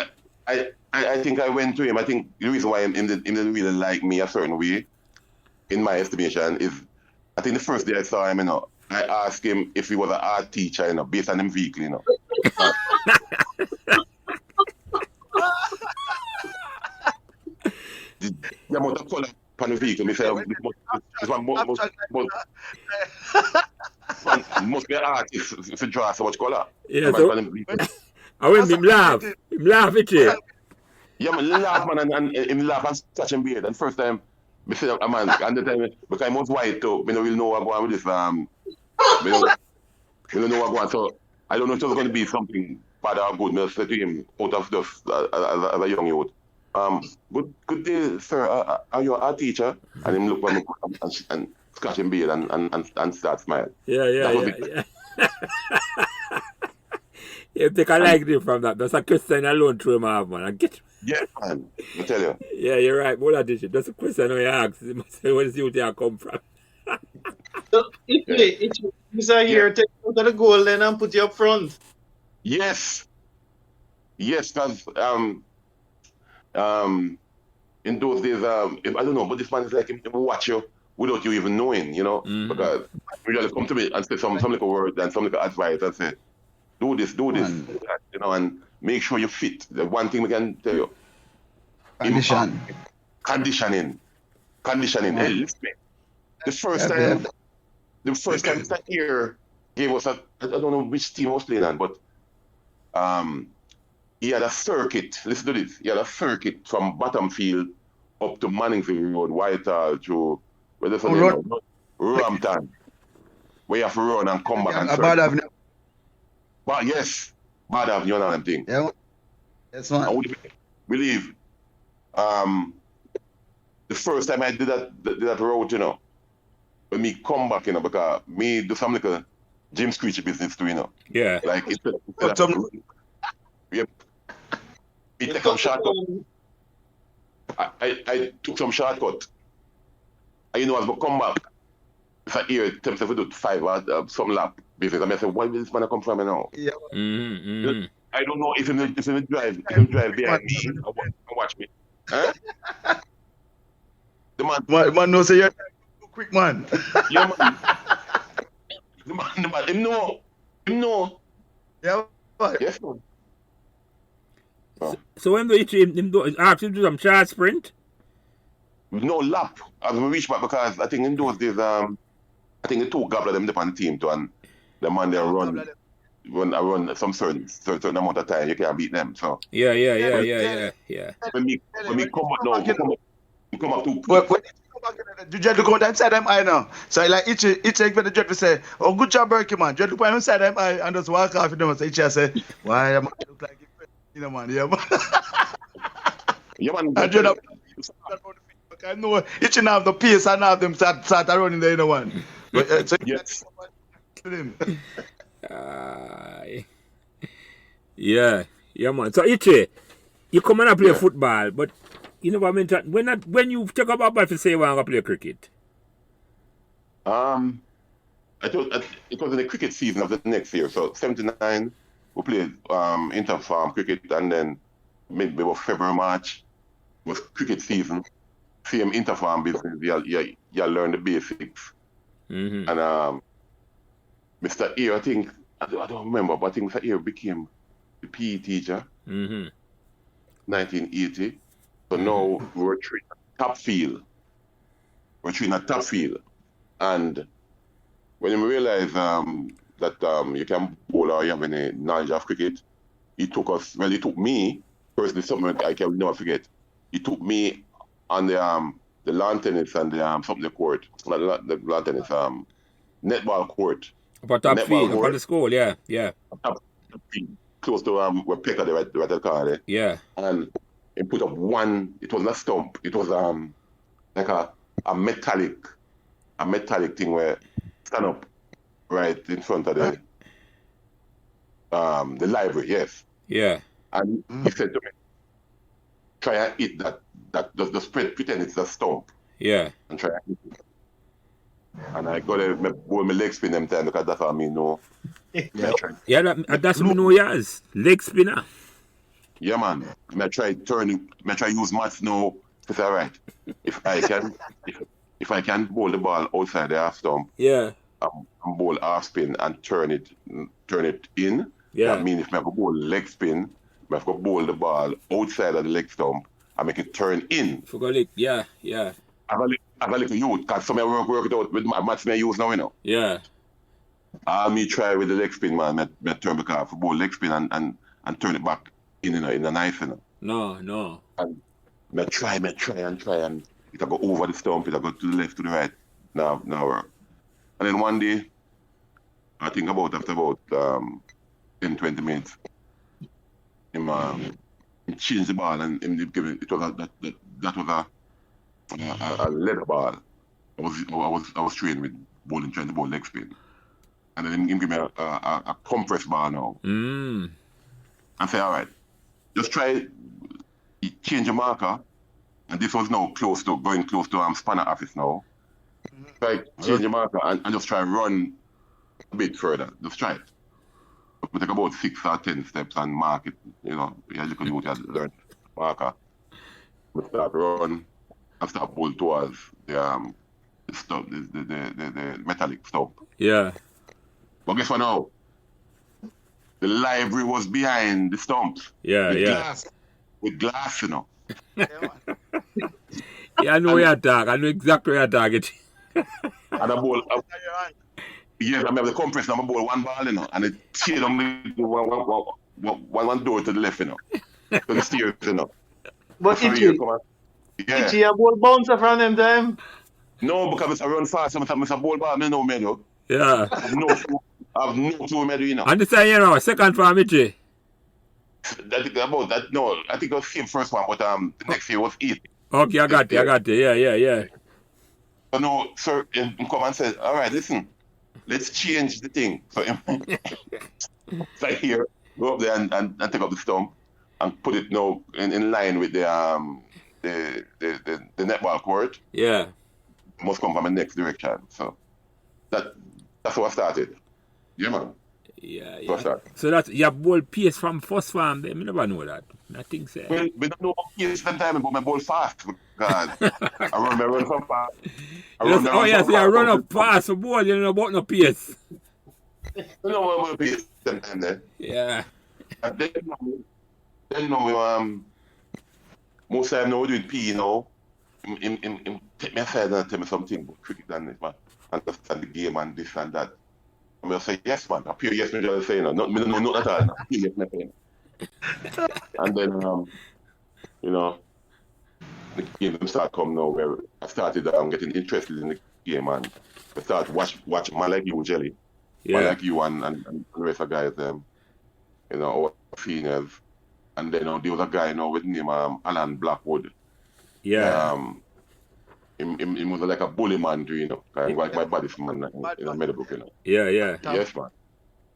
I went to him. I think the reason why him didn't really like me a certain way, in my estimation, is I think the first day I saw him, I asked him if he was an art teacher, based on him vehicle, The amount of color on the vehicle. Me say, this man must be an artist if you draw so much color. Yeah, so I when him laugh. Him laugh at you. Yeah, man, laugh, man, and him laugh and touch him beard. And first time, me say, man, and the time, because I was white too, me don't really know what going with this, we don't know what going on. So I don't know if it's going to be something bad or good. Me say to him out of stuff as a young youth. Good day, sir. Are you a teacher? And him look at me and scratch him beard and start smile. Yeah. You take a like him from that. That's a question alone through him off, man. And get. Yeah, man. I tell you. Yeah, you're right. More than this. That's a question you ask. You must say, where does you come from? So, if you are here, take out of the goal then and put you up front. Yes, because in those days, I don't know, but this man is like him watch you without you even knowing, you know, because he really come to me and say some little word and some little advice and say, do this, you know, and make sure you fit. The one thing we can tell you, conditioning. Hey, listen, the first time Mr. Ear gave us I don't know which team was playing on, but he had a circuit. Listen to this. He had a circuit from Bottomfield up to Manningfield Road, Whitehall, to Rampton, where you have to run and come back and circle. But yes, Bad Avenue and all them thing. Yeah. Yes, man. We leave. The first time I did that route, you know, when me come back, you know, because me do some little Jim Screechy business too, you know. Yeah. Like he took some shortcut. I took some shortcut. And you know, as we come back, if I hear attempts to do 5 or some lap business, I say, where will this man come from now? Yeah. I don't know if he drive behind me and watch me. Huh? The man knows you're too quick, man. Yeah, man. The man, him know. Yeah, man. Yes, man. So when we him ask him to do some short sprint? No lap as we reach back, because I think in those days, I think the 2 gobbler them on the team too, and the man they run some certain amount of time, you can't beat them. So yeah. When we come back now, we come up to. You just look on that side of them eye now. So like each when the judge will say, "Oh, good job, Burke, man." Just look on the side of them eye and just walk off. And each say, "Why am I look like you know, man? Yeah, man." Yeah, man. I know each and have the pace and have them start running there, you know, one. But so yes. Yeah, man. So Ichi, you come and play football, but you know what I mean? When you take up about to say you want to play cricket? I thought it was in the cricket season of the next year. So 79, we played inter-farm cricket, and then maybe February, March was cricket season. Same inter-farm business, you learn the basics. And Mr. Ear, I think, I don't remember, but I think Mr. Ear became the PE teacher 1980. So now we're training at top field. And when we realized that you can bowl or you have any knowledge of cricket, he took me, personally, something I can never forget. He took me on the lawn tennis and the court, not the lawn tennis, netball court. Up top field, up on the school, yeah. Top field, close to where Pekka, the right car there. Yeah. And he put up one. It wasn't a stump. It was like a metallic thing where stand up right in front of the library. Yes. Yeah. And he said to me, "Try and hit that. Just pretend it's a stump." Yeah. And try and hit it. And I got to hold my leg spin them time, because that's how I mean no. Yeah, that's what we know yours. Leg spinner. Yeah, man. I try use maths now. It's all right. If I can bowl the ball outside the half stump, yeah, and bowl half spin and turn it in. Yeah. That means if I have to bowl leg spin, I have to bowl the ball outside of the leg stump and make it turn in. Forgot it. Yeah. I've a little youth, because some of work it out with maths I use now, you know. Yeah. Me try with the leg spin, man. Me turn the car for both leg spin and turn it back in, you know, in a knife, you know. No. And me try, and it'll go over the stump, it'll go to the left, to the right. Now work. And then one day, I think after about 10-20 minutes, him changed the ball and him give it was a leather ball. I was trained with bowling, trying to bowl leg spin. And then him give me a compress ball now. And say, all right, just try change your marker. And this was now going close to spanner office now. Try change your marker and just try run a bit further. Just try it. We take about 6 or 10 steps and mark it. You know, you can learn marker. We start run and start pull towards the metallic stop. Yeah. But guess what now? The library was behind the stumps. With glass, you know. Yeah, I know your dog. I know exactly where your target. And I bowl. I remember the compress, and I bowl one ball, you know, and it chilled on me one door to the left, you know. To the stairs, you know. But Hitchy, a ball bouncer from them time? No, because I run fast, I'm a ball ball, I know medal. Yeah. I have no clue medal, you know. And this time, you know, second for Hitchy. About that, no, I think it was him first one, but the next year was 8. Okay, I got it. Yeah. So no, sir, him come and said, all right, listen, let's change the thing. So like here, go up there and take up the stump and put it now in line with the netball court. Yeah. Must come from the next direction. So that's how I started. Yeah, man. Yeah. So that's your ball pace from first farm. They never know that. Nothing said. Well, we don't know about pace sometimes, but my ball fast. God, I run so fast. So you run up fast for ball. You don't know about no pace. You know about pace sometimes then. Yeah. And then most time now we doing PE now. Him take me aside and tell me something about cricket and this, man. Understand the game and this and that. I'm going to say, yes, man. I pure yes, me just say, no, not at all. Yes, me and then, you know, the game start come now where I started getting interested in the game and I start watch man like you, Jelly. Yeah. Man like you and the rest of guys, you know, our seniors. And then there was a guy now with the name Alan Blackwood. Yeah. He was like a bully man, you know, like my buddy from in Meadowbrook, you know. Yeah. Yes, man.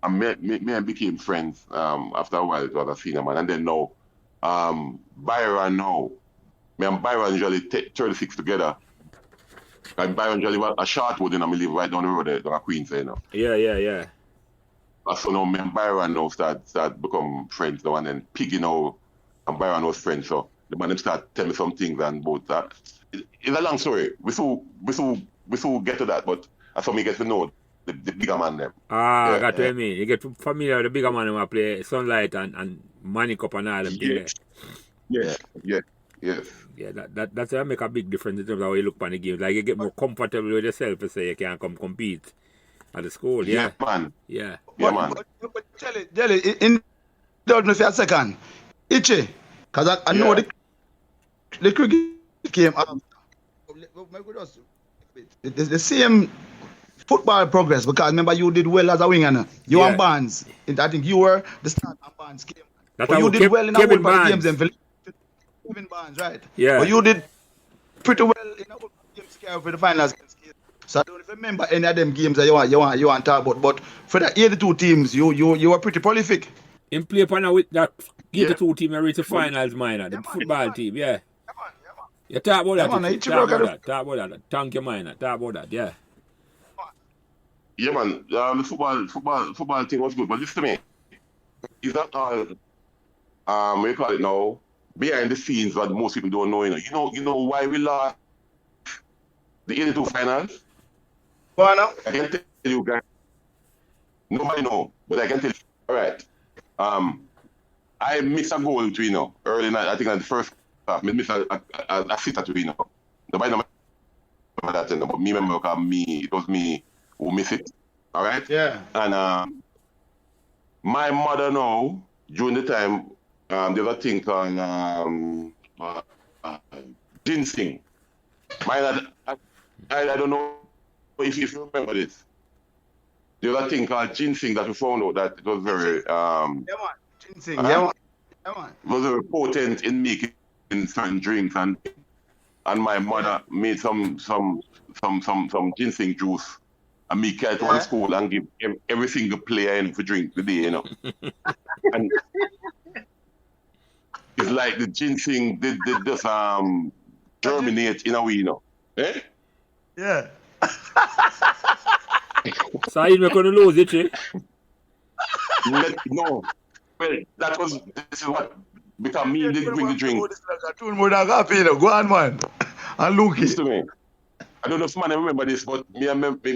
And me and became friends. After a while, it was a senior man, and then now, Byron now, me and Byron usually 36 together. And Byron usually was a short wood, and I live right down the road there, down Queens, you know. Yeah. So now me and Byron now start become friends now, and then Piggy now and Byron was friends. So the man them start telling me some things and about that. It's a long story. We still get to that, but that's how me get to know the bigger man them. I got what you mean. You get familiar with the bigger man who play Sunlight and Manic Up and all them things. Yes. Yeah, that's why make a big difference in terms of how you look on the game. Like you get more comfortable with yourself to say you can come compete at the school. Yeah, man. Yeah, man. But Jelly, indulge me for a second. Hitchy, because I know the cricket game. The same football progress, because remember you did well as a winger. You and Barnes. I think you were the start and Barnes came. But you did well in a whole bunch of games. Kevin Barnes, right? Yeah. But you did pretty well in a whole games for the finals. So I don't remember any of them games that you want to talk about. But for the 82 teams, you were pretty prolific. In play partner with that 82 team and reach the finals, minor, the football team, yeah. You talk about that. Talk about that. Thank you, minor. Talk about that, yeah. Yeah, man. The football thing was good, but listen to me. Is that all? What do you call it now? Behind the scenes, what most people don't know. You know why we lost the 82 finals? Why now? I can tell you guys. Nobody know, but I can tell you. All right. I missed a goal, early night. I think at the first half, I missed a sitter, Nobody know that, you know, but me remember because it was me who missed it. All right? Yeah. And my mother now, during the time, there was a thing called ginseng. I don't know if you remember this. There was a thing called ginseng that we found out that it was very Yeah, man. Ginseng. Yeah, man. Yeah, man. it was very potent in making certain drinks, and my mother made some ginseng juice and me carry it to school and give every single player for drink today, you know. And it's like the ginseng did just germinate in a way, you know. Eh? Yeah. So you're going to lose it, eh? No. Well, this is what, because me did bring the drink. Two more than happy, you know. Go on, man. And look Listen it. to me. I don't know if man remember this, but me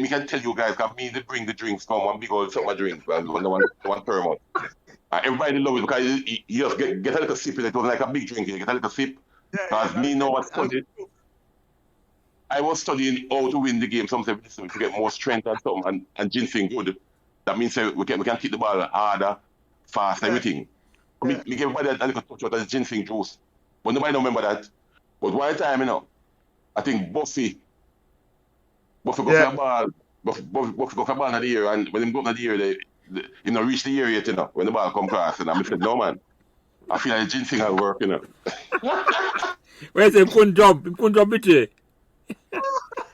can tell you guys, because me did bring the drinks from one big old summer drink, and one thermos. Everybody love it because you just get a little sip in it. It was like a big drink. You get a little sip. Because me know what studied. I was studying how to win the game. Some say to get more strength and something, and ginseng good. That means we can keep the ball harder, fast, everything. Me give everybody a little touch of that ginseng juice. But nobody don't remember that. But one time, you know, I think Buffy go for a ball. Buffy go for a ball in the air, and when they go in the air, they reach the air yet, you know, when the ball come across. And I said, no, man. I feel like ginseng will work, you know. Where's him? Couldn't jump with you.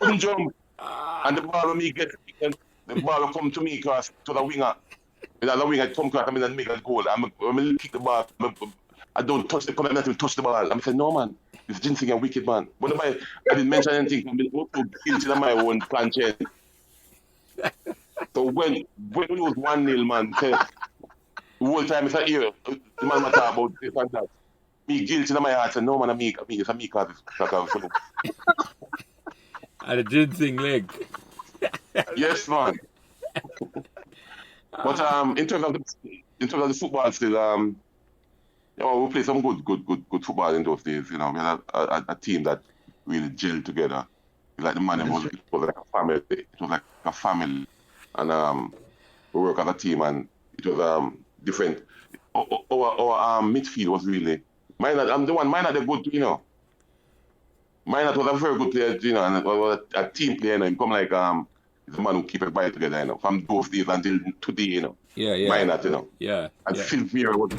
Couldn't jump. And the ball when me get, the ball will come to me across to the winger. And the winger come across, and make a goal. When I kick the ball, I don't touch the corner, not even touch the ball. I'm saying, no, man. This ginseng a wicked, man. But I didn't mention anything. I'm also guilty of my own planche. So when we lose 1-0, man, the whole time it's like, here, the man matter about this and that. Me guilty in my heart, and no, man, it's a me cause it's And a ginseng leg. Yes, man. But in terms of the football still, we play some good football in those days. You know, we had a team that really gelled together. Like the man, it was like a family. It was like a family, and we work as a team, and it was different. Our midfield was really. I'm the one. Minor, they're good, you know. Minor was a very good player, you know, and was a team player. You know, he come like he's the man who keep everybody together, you know, from those days until today, you know. Yeah. Minor, you know. Yeah. And Phil Pierre was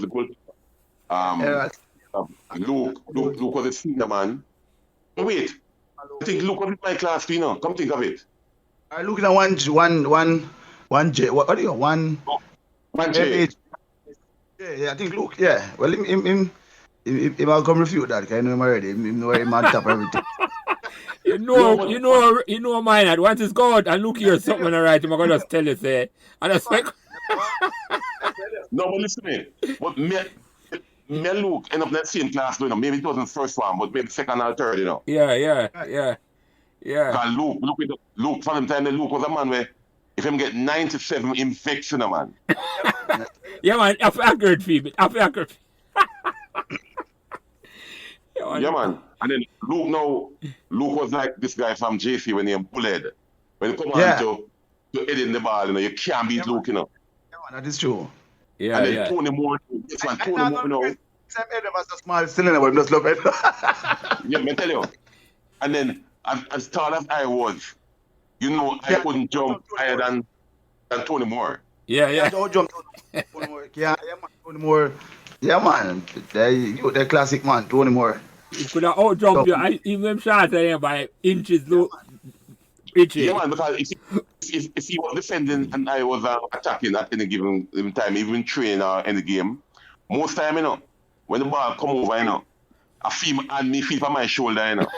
the goal. Luke was a senior man. But wait, I think Luke was in my class, you know. Come think of it. I look at one J. What do you one? One J. Yeah, I think Luke. Yeah, well, him I'll come refute that. Cause I know him already. Him know him on top of everything. You know mine. Once it's gone, and look here, something alright. I'm gonna just tell you, say, and I like. No, but listen to me. But me and Luke end up in that same class, you know. Maybe it wasn't first one, but maybe second or third, you know. Yeah. Because Luke, for them time, Luke was a man where if him get 97 infection, man. Yeah, man. After accurate feedback. Yeah, man. And then Luke was like this guy from JC when he bullied. When he come on to head in the ball, you know, you can't beat Luke, you know. Yeah, man, that is true. Yeah, and then Tony Moore, this one, Tony Moore, you know. Same head of us a small cylinder, but just love it. Yeah, me tell you. And then, as tall as I was, you know, I couldn't jump higher than Tony Moore. Yeah. Don't jump Tony Moore. Yeah, man, Tony Moore. Yeah, man. The classic man, Tony Moore. You could have out-jumped you, even shorter by inches low. Yeah, man, because if he was defending and I was attacking at any given time, even training or any game, most time, you know, when the ball come over, you know, I feel and me feel on my shoulder, you know.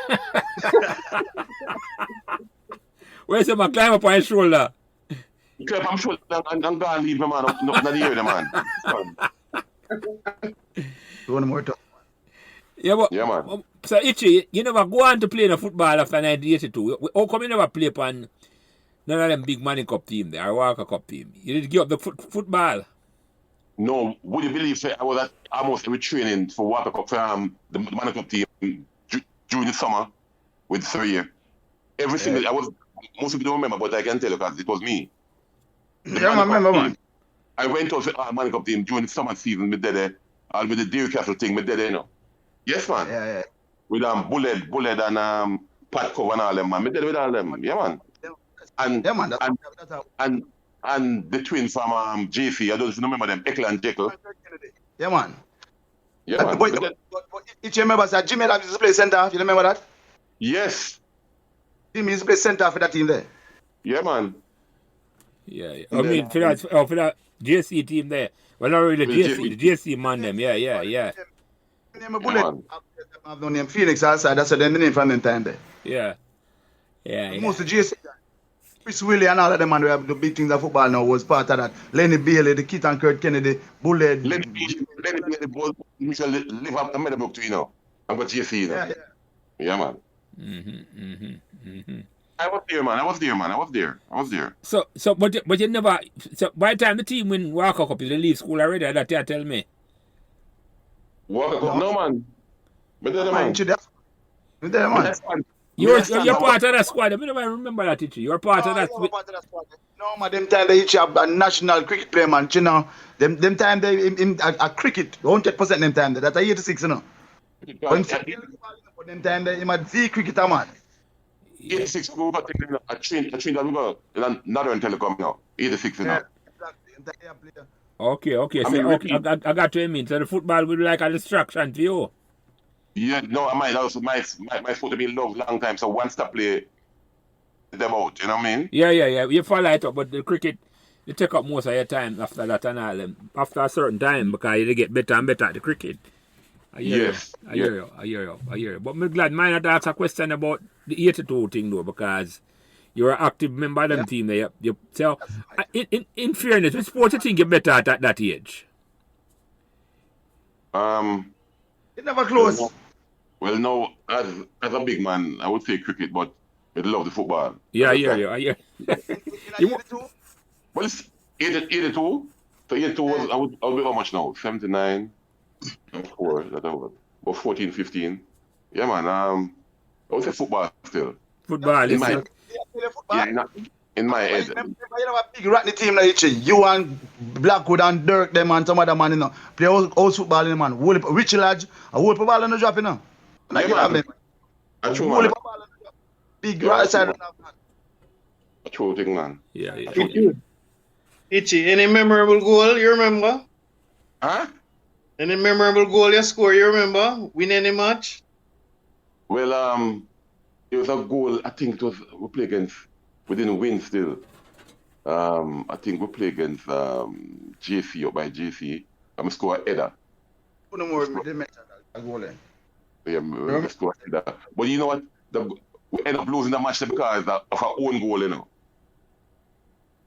Where's the man climb up on his shoulder? Climb up my shoulder and go and leave the man up in the air, the man. Tony Moore tough. Yeah, but yeah, man. So Hitchy, you never go on to play in a football after 1982. How come you never play upon none of them big Manning Cup team there, or Walker Cup team? You did give up the football? No, would you believe I was at almost every training for Walker Cup, the Manning Cup team during the summer with 3 years. Every single, most people don't remember, but I can tell you because it was me. Yeah, man, remember, man. I went out to the Manic Cup team during the summer season, with the Dairy Castle thing, with you know. Yes, man. Yeah. With Bullet and Pat Cover and all them, man. Me did with all them. Yeah, man. And Yeah, man. and the twins from JC, I don't remember them, Eckler and Jekyll. Yeah, man. Yeah, man. But if you remember that Jimmy used to play centre half, you remember that? Yes. Jimmy used to play centre half for that team there. Yeah, man. Yeah. I mean, for that JC team there. Well, not really the JC man them. Yeah. Name a Bullet. I've known him Phoenix outside. That's the name from them time there. Yeah. Most of the GSC, Chris Willie and all of them, man, we have the big things of football now was part of that. Lenny Bailey, the Kit and Kurt Kennedy, Bullet. Lenny Bailey, both live up the Meadowbrook too, you know. I'm got GSC, you know. Yeah, man. I was there. So, but you never. So, by the time the team win Walker Cup, you leave school already. That you tell me. Walker Cup, no, man. But then, man. You're part of that squad. I mean, I remember that, teacher. You're part of that. No, man, them time they each have a national cricket player, man. You know, them time they in cricket, 100% them time. That's 86, you know. But them time they in a Z cricketer, man. 86, we got a train that we got in Northern Telecom now. 86, you know. Exactly. Okay. I got to mean. So the football would be like a distraction to you. Yeah, no, I that was my foot have been loved long time. So once I play them out, you know what I mean? Yeah. You follow it up, but the cricket, you take up most of your time after that and all. After a certain time, because you get better and better at the cricket. I hear you. But I'm glad mine had to ask a question about the 82 thing though, because you're an active member of them team there. So, in fairness, which sport you think you're better at that age? It never close. Well, no, as a big man, I would say cricket, but I love the football. Yeah, I hear you. Well, it's 82. So 82 was, I would be how much now? 79, 4, that over. About 14, 15. Yeah, man. I would say football still. Football, in my head. You have a big ratty team like you and Blackwood and Dirk, them and some other man, you know. Play old football, you know, man. Richie Lodge, a whole football on the drop, you know. A true man. Big right side of that, man. A true thing, man. Yeah. Hitchy, any memorable goal you remember? Huh? Any memorable goal you score you remember? Win any match? Well, it was a goal, I think it was, we played against, we didn't win still. I think we played against JC, up by JC. I'm score a header. No more, they make a goal then. Yeah, we score a header. But you know what? We end up losing the match because of our own goal, you know.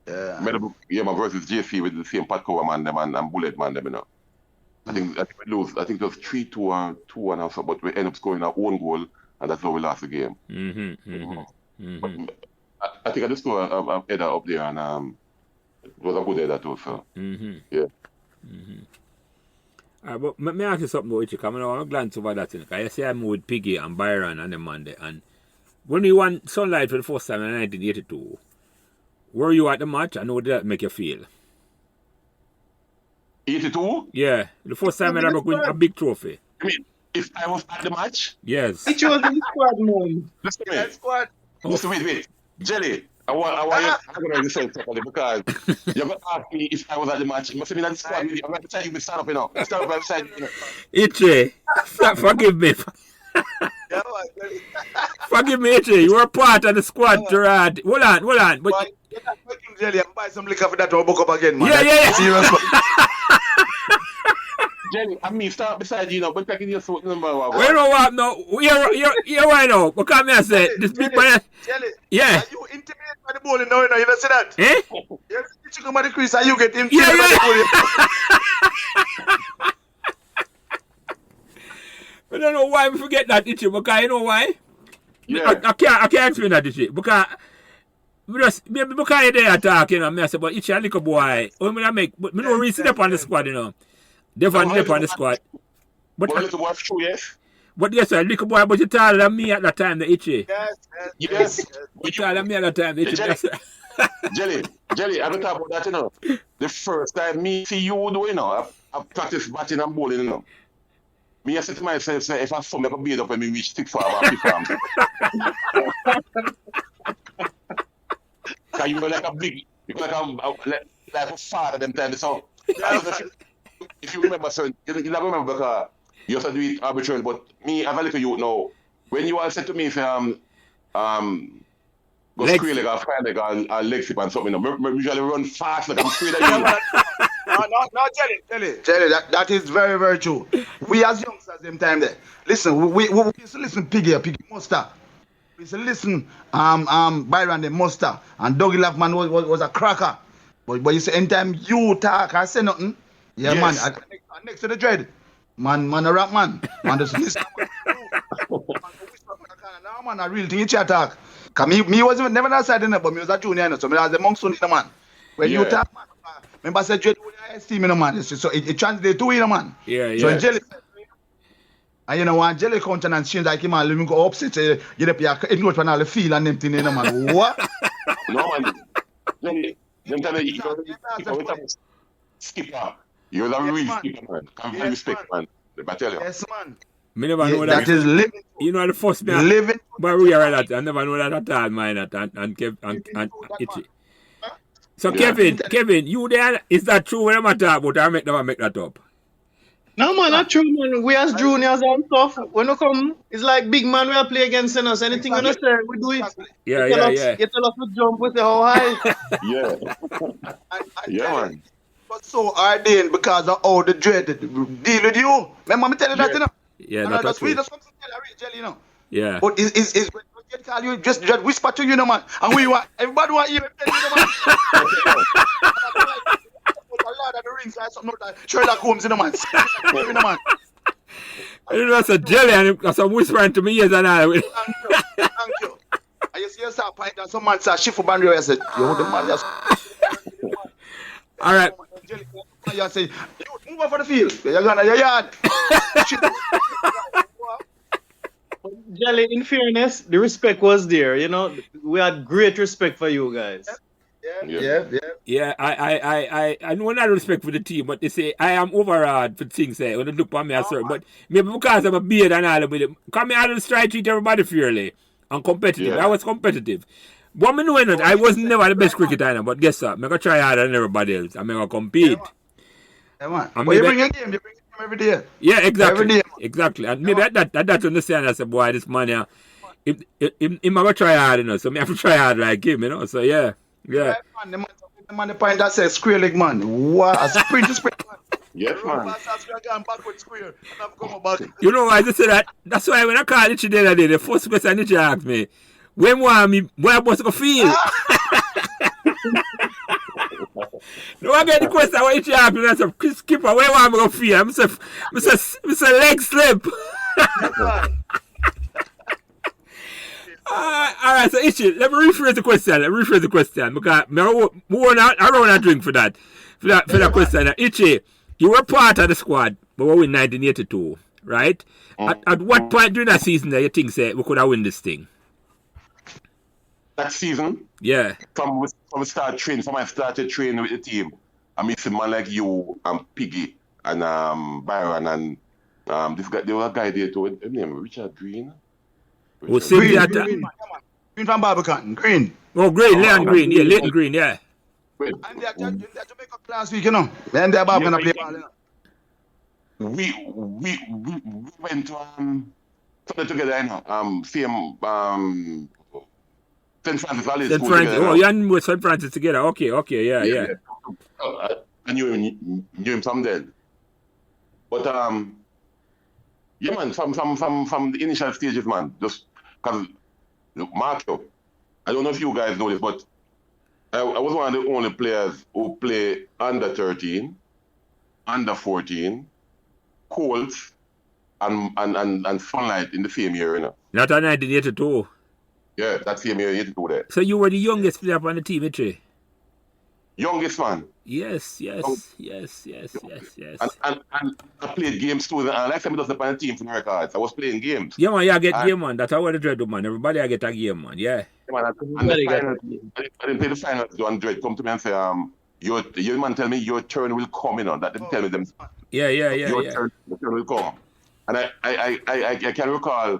Yeah. Meadowbrook, versus JC with the same Pat Cover man them and Bullet man them, you know. I think we lose. I think it was 3-2 or 2-1 or so, but we end up scoring our own goal, and that's how we lost the game. But I think I just scored a header up there, and it was a good header too. So yeah. But let me ask you something about it. I'm glad over that thing. I see I'm with Piggy and Byron and them on there, and when we won Sunlight for the first time in 1982, were you at the match? I know that make you feel. 82? Yeah, the first time I ever win a big trophy. I mean, if I was at the match? Yes. It was in the squad, man. Listen to me. Squad. Listen, wait. Jelly, I want you to say something because you're going to ask me if I was at the match. You must have been at the squad. I'm going to tell you to stand up, you know. Stand up outside, you know. Itchy, forgive me. Forgive me, Itchy. You were part of the squad, Gerard. Hold on. But Jelly, I buy some liquor for that to book up again, man. Yeah. Serious. Jelly, I mean, stand beside you, but packing your foot number. We don't want no. You're right now. Because I said this big man. Jelly, yeah. Are you intimidated by the bowling now? You don't see that? Eh? You come at the crease and you get intimidated by the bowling. I don't know why we forget that, Itchy, because you know why? Yeah. I can't explain that, Itchy, because because you're there talking, you know, I say, but Itchy, a little boy, but me no really sit up on the squad, you know. Definitely up on the squad. But a little boy true, yes? But yes, sir, little boy, but you taller than me at that time, the Itchy. Yes. You taller than me at that time, the Itchy. Jelly. Yes, sir. Jelly, I don't talk about that, you know. The first time me see you do, you know, I practice batting and bowling, you know. Me, I said to myself, say, if I saw me, I could beat up when me reach 6 farm or 5 farm. Because you were like a big, you were like a father them time. So, I don't know if you remember, sir, you don't remember because you used to do it arbitrarily, but me, as a little youth now, when you all said to me, say, go square leg or fire leg or leg flip and something, you know, I usually run fast like I'm straight at you. No, Jelly, that is very, very true. We as youngsters them time there. Listen, we used to listen Piggy Muster. We used to listen Byron the Muster and Dougie Laugman was a cracker. But you say anytime you talk I say nothing, yeah yes. Man, next to the dread. Man a rap man. Man just listen. Now man a real thing you talk. Cause me was never outside in but me was a junior, you know, so me was a monk soon in the man. When you talk man. Remember I said dread esteemed in the man. So it translates to you man. Yeah. So Jelly. And you know when Jelly countenance change like him and let me go upset you up here ignore when all the feel and them thing in the man. What? No man. Them time you skipper. You're a real skipper man. Come yes, respect man. I tell you. Yes man. Me never know that is living. You know the first man living but we are that I never know that at all mine and Itchy. So Kevin, you there? Is that true when I'm talk about? I never make that up. No man, not true man. We as juniors and stuff. When we come, it's like big man we play against us. Anything you say, we do it. Yeah. You tell us to jump, we say how high. Yeah. Yeah man. But so ordained because of how the dread deal with you. Remember me tell you that you know? Yeah, that's we just come to tell you Jelly, you know. Yeah. But is when you call you just whisper to you know man. And we want everybody want you to tell you know man. Lord of the Rings like something like Sherlock Holmes in the man. You know that's a Jelly and that's a whispering to me ears and all. Thank you. And you see yourself point and some man say shift for boundary I said, yo the man just all right. You say, move on for the field. You're gonna your yard. Jelly, in fairness, the respect was there. You know, we had great respect for you guys. Yeah. I know not respect for the team, but they say I am overawed for things. Say when they look at me as certain, but maybe because I'm a beard and all of it, come here and try to treat everybody fairly and competitive. I was competitive. But me know that I was never the best cricketer, but guess what? I'm gonna try harder than everybody else. I'm gonna compete. But you bring a game every day. Yeah, exactly. Every day. Exactly. And maybe that understand I said, boy, this man here, him gonna try hard, you know. So me have to try hard like him, you know. So yeah. The man the point that says square leg man. What a sprint man. Yes man. You know why I just say that? That's why when I called Itchy the other day, the first question Itchy asked me, when want me, where I'm supposed to feel? No, I get the question what Itchy asked me, I said, Skipper, where want me to feel? I said, leg slip. All right, so Itchy, let me rephrase the question. Because I don't want to drink for that question. Itchy, you were part of the squad, but we were in 1982, right? At what point during that season that you think say we could have win this thing? That season? Yeah. From I started training with the team, I meet some man like you and Piggy and Byron and this guy. There was a guy there too. His name Richard Green. Green from Barbican. Green. Oh, Green, Leon Green. Yeah, Leighton Green, yeah. And they are Jamaica last week, you know. Then they're about to play ball, you know. We went to something together, you know. Same St. Francis Valley School together. Oh, you and with St. Francis together. Okay, yeah. I knew him from then. But yeah, man, from the initial stages, man, just because Mark, I don't know if you guys know this, but I was one of the only players who play under 13, under 14, Colts, and Sunlight in the same year, you know. Not in 1982. Yeah, that same year, 82 there. So you were the youngest player on the team, Itchy? Youngest man. Yes. And I played games too. And like I said, I was on the team for the records. I was playing games. Yeah, man, you get game, man. That's how the dread do, man. Everybody I get a game, man. Yeah. Man, and the final, I didn't play the final. John Dredd come to me and say, your man tell me your turn will come, you know. That didn't tell me them. Your turn will come. And I can recall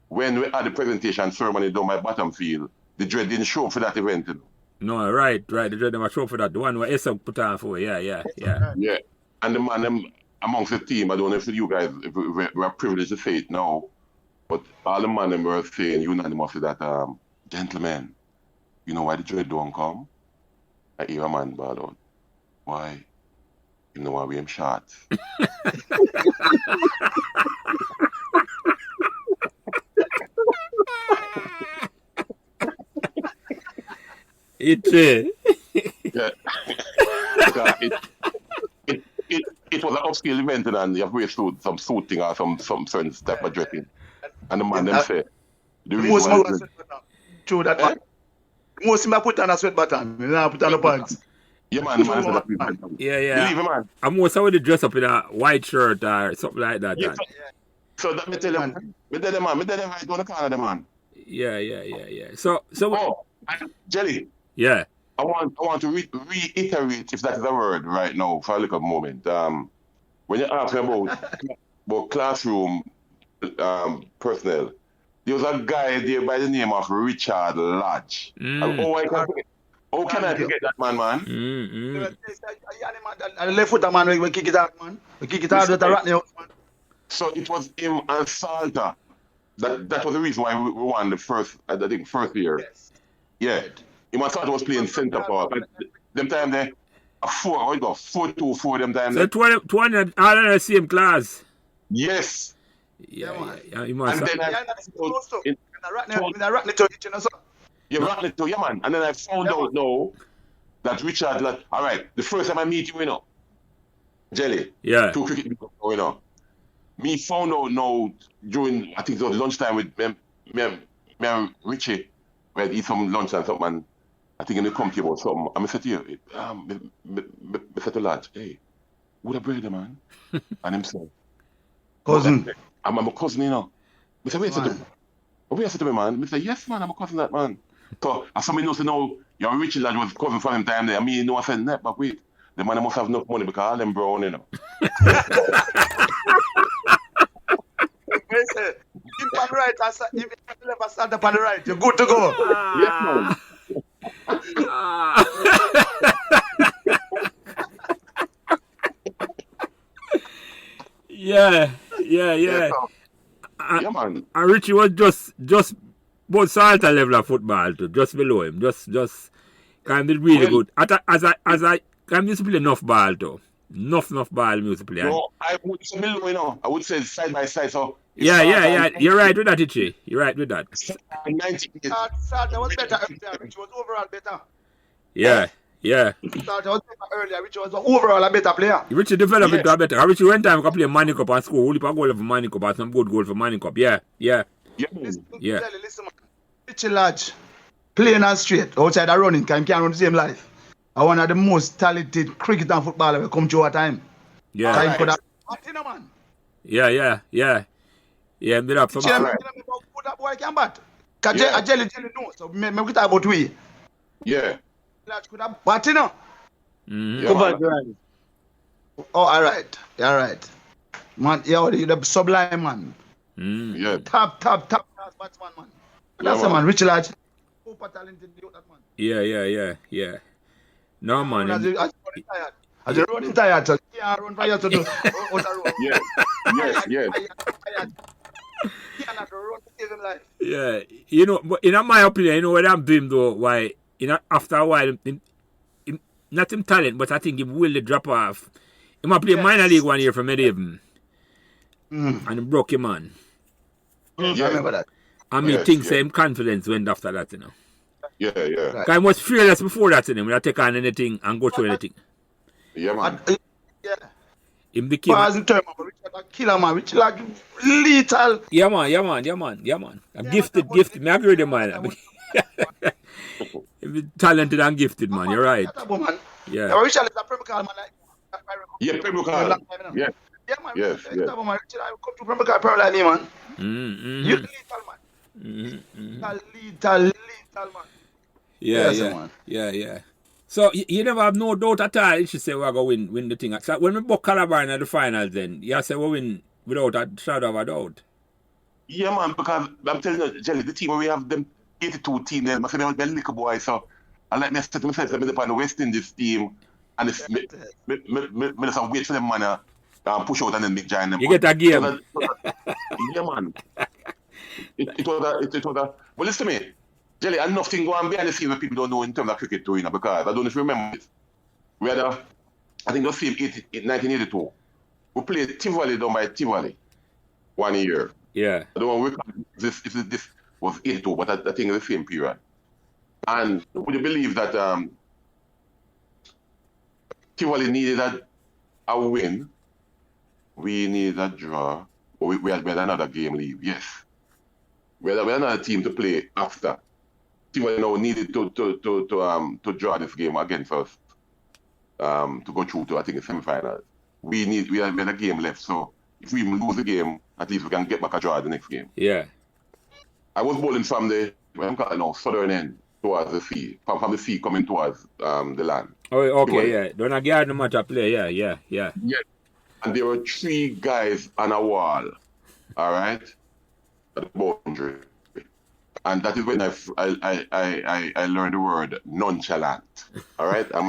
when we had the presentation ceremony down my bottom field, the Dredd didn't show up for that event. You know? No, right. The Dredd never show up for that. The one where Esa put on for. Yeah. And the man them amongst the team, I don't know if you guys if we're privileged to say it now, but all the man them were saying unanimously that gentlemen, you know why the Dredd don't come? I hear a man ball out. Why? You know why we am short. It was an upscale event and you have to wear some suiting or some certain type of dressing. And the man them say the most true that man. Most of them put on a sweat button, you know, put on the pants. Yeah, man. Yeah. Believe it, man. I'm most of the dress up in a white shirt or something like that. Yeah. So that me tell them, me tell them right down the corner, the man. Yeah. So Jelly. Yeah. I want to reiterate, if that is a word right now, for a little moment. When you ask me about classroom personnel, there was a guy there by the name of Richard Lodge. How can I forget that man? And left foot man, we kick it out, man. We kick it out with the Ratney house, man. So it was him and Salter. That was the reason why we won the first year. Yes. Yeah. Him and Salter was playing centre park. Them time there, 4-2-4 them time there. So 20 all in the same class. Yes. Yeah. And then Ratney to each other. Yeah, Ratney to, yeah, man. And then I found out now that Richard, like, all right, the first time I meet you, you know, Jelly, yeah, 2 cricket, you know, me found out now during, I think it was lunchtime with me and Richie, we had eat some lunch and something, and I think in the company about something. And I said to you, I said to lad, hey, who the brother, man? And him said, cousin. I'm a cousin, you know. I said, wait a second, man. I said, yes, man, I'm a cousin, that man. So, as somebody knows to know, your Richie lad was cousin for him time there. I mean, you know, I said, nah, but wait, the man must have enough money because all them brown, you know. Keep on right, if you never stand up on the right, you're good to go. Yes, man. Yeah. Yeah, man. And Richie was just about Salter level of football too, just below him. Just kind of really good. As I can used to play enough ball too. Enough ball used to play. No, I would say below, you know. I would say side by side. So yeah. You're right with that, Richie. You're right with that. 90 Salter was better earlier, which was overall better. Yeah. Salter was better earlier, which was overall a better player. Richie developed into a better. Richie went time to play Manning Cup and score. Only a goal for Manning Cup and some good goal for Manning Cup. Yeah. Listen, man. Richie Lodge, plain and straight, outside the running, can't run the same life. I one of the most talented cricket and footballer will come to our time. Yeah. Time for that. Man. Yeah. Made up for that boy can bat. Cause I jelly no. So me talk about we. Yeah. Lodge could have bat, you know. Mm-hmm. Oh, all right. Man, the sublime man. Yeah. Top class batsman, man. That's the man, Richie Lodge. Super talented, that man. Yeah. No, man. As you running tired, so you can't run for you to do. Yes. You cannot run to save him life. Yeah. You know, but in my opinion, you know what I'm doing though, why, you know, after a while, not him talent, but I think he will drop off. He might play minor league 1 year for Meadowbrook. And he broke him, man. I remember that. I mean, things him confidence went after that, you know. Yeah. Because I was fearless before that, you know, when I take on anything and go through anything. Yeah, man. Him became... in terms of Richard, a killer, man. Richard, like, lethal. Yeah, man. I'm gifted. Me agree with the man. Talented and gifted, man. You're right. Man. Yeah. Richard is a Premier man. Yeah, Premier Carl. Yeah. Yeah, man. Yes, Richard, yes. I come to Premier Carl like me, man. Mm-hmm. You lethal, man. Lethal, man. Yeah, Yes, yeah. man. Yeah. So you never have no doubt at all. You should say we're going to win the thing. So when we book Calabar in the finals, then you say we win without a shadow of a doubt. Yeah, man, because I'm telling you, Jelly, the team where we have them 82 team there, I say they're little boy, so I let me set myself up on the West Indies team, and it's me just wait for them man push out and then make giant them. You get a game. Yeah, man. It was a. Well, listen to me, Jelly, and nothing go on behind the scenes where people don't know in terms of cricket too, because I don't know if you remember it. We had I think the same 1982. We played Tivoli down by Tivoli 1 year. Yeah. I don't want to this was 82, but I think it's the same period. And would you believe that Tivoli needed a win, we needed a draw, or we had another game leave, yes. We had another team to play after. Tivoli now needed to draw this game against us to go through to, I think, the semi-finals. We had a game left, so if we lose the game, at least we can get back a draw the next game. Yeah. I was bowling from the southern end towards the sea, from the sea coming towards the land. Oh, okay, yeah. Don't get no matter play, yeah. Yeah. And there were 3 guys on a wall, all right, at the boundary. And that is when I learned the word nonchalant, all right? I'm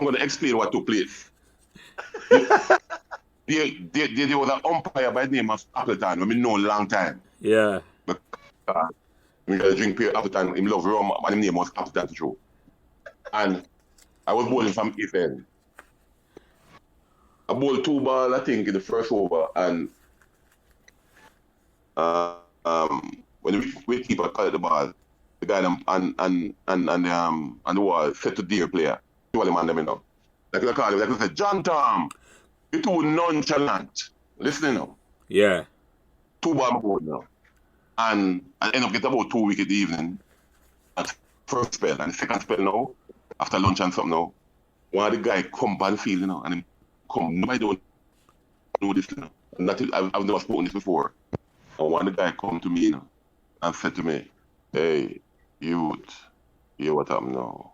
going to explain what took place. There was an umpire by the name of Hopeton, we know a long time. Yeah. We got to drink beer Hopeton, him love rum, and his name was Hopeton too. And I was bowling from East End. I bowled 2 balls, I think, in the first over, and when the wicketkeeper caught the ball, the guy on the wall said to dear player, you want the man them enough. Like I call him, like I said, John Tom, you're too nonchalant. Listen now. Yeah. 2 balls board now. And I end up getting about 2 wickets the evening. At first spell. And the second spell now, after lunch and something now, one of the guys come on the field, and him come, nobody don't know this, And that is, I've never spoken this before. And one of the guys come to me, and said to me, hey, youth, hear what happened now.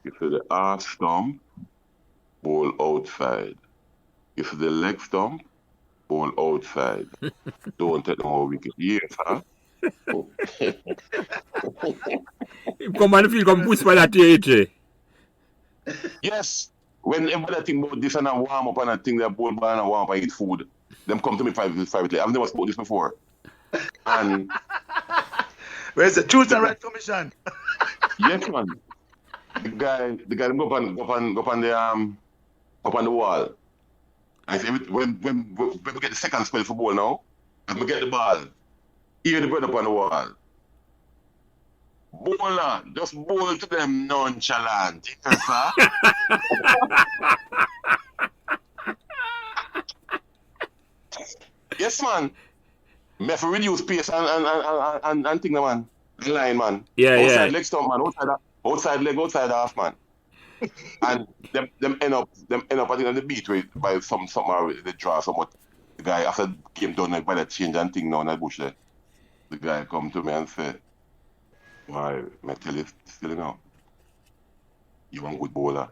You see the arse stump, ball outside. You see the leg stump, ball outside. Don't take no more wicket. Yes, huh? Come on the field, come push for that THA. Yes. Whenever I think about this and I warm up and I think that ball and I warm up and eat food, them come to me privately. I've never spoken this before. And where's the Truth and Right Commission? yes, man. The guy go up on the wall. I say when we get the second spell for ball now, and we get the ball, hear the bird up on the wall. Bowler, just bowl to them nonchalant. Yes, sir. Yes, man. Me have to reduce pace and thing, man. Line, man. Yeah, outside leg stump, man. Outside leg, outside half, man. And them end up I think on the beat with by somehow they draw somewhat. The guy after the game done by the change and thing now in the bush there. The guy come to me and say, why, I tell you still now. You want good bowler.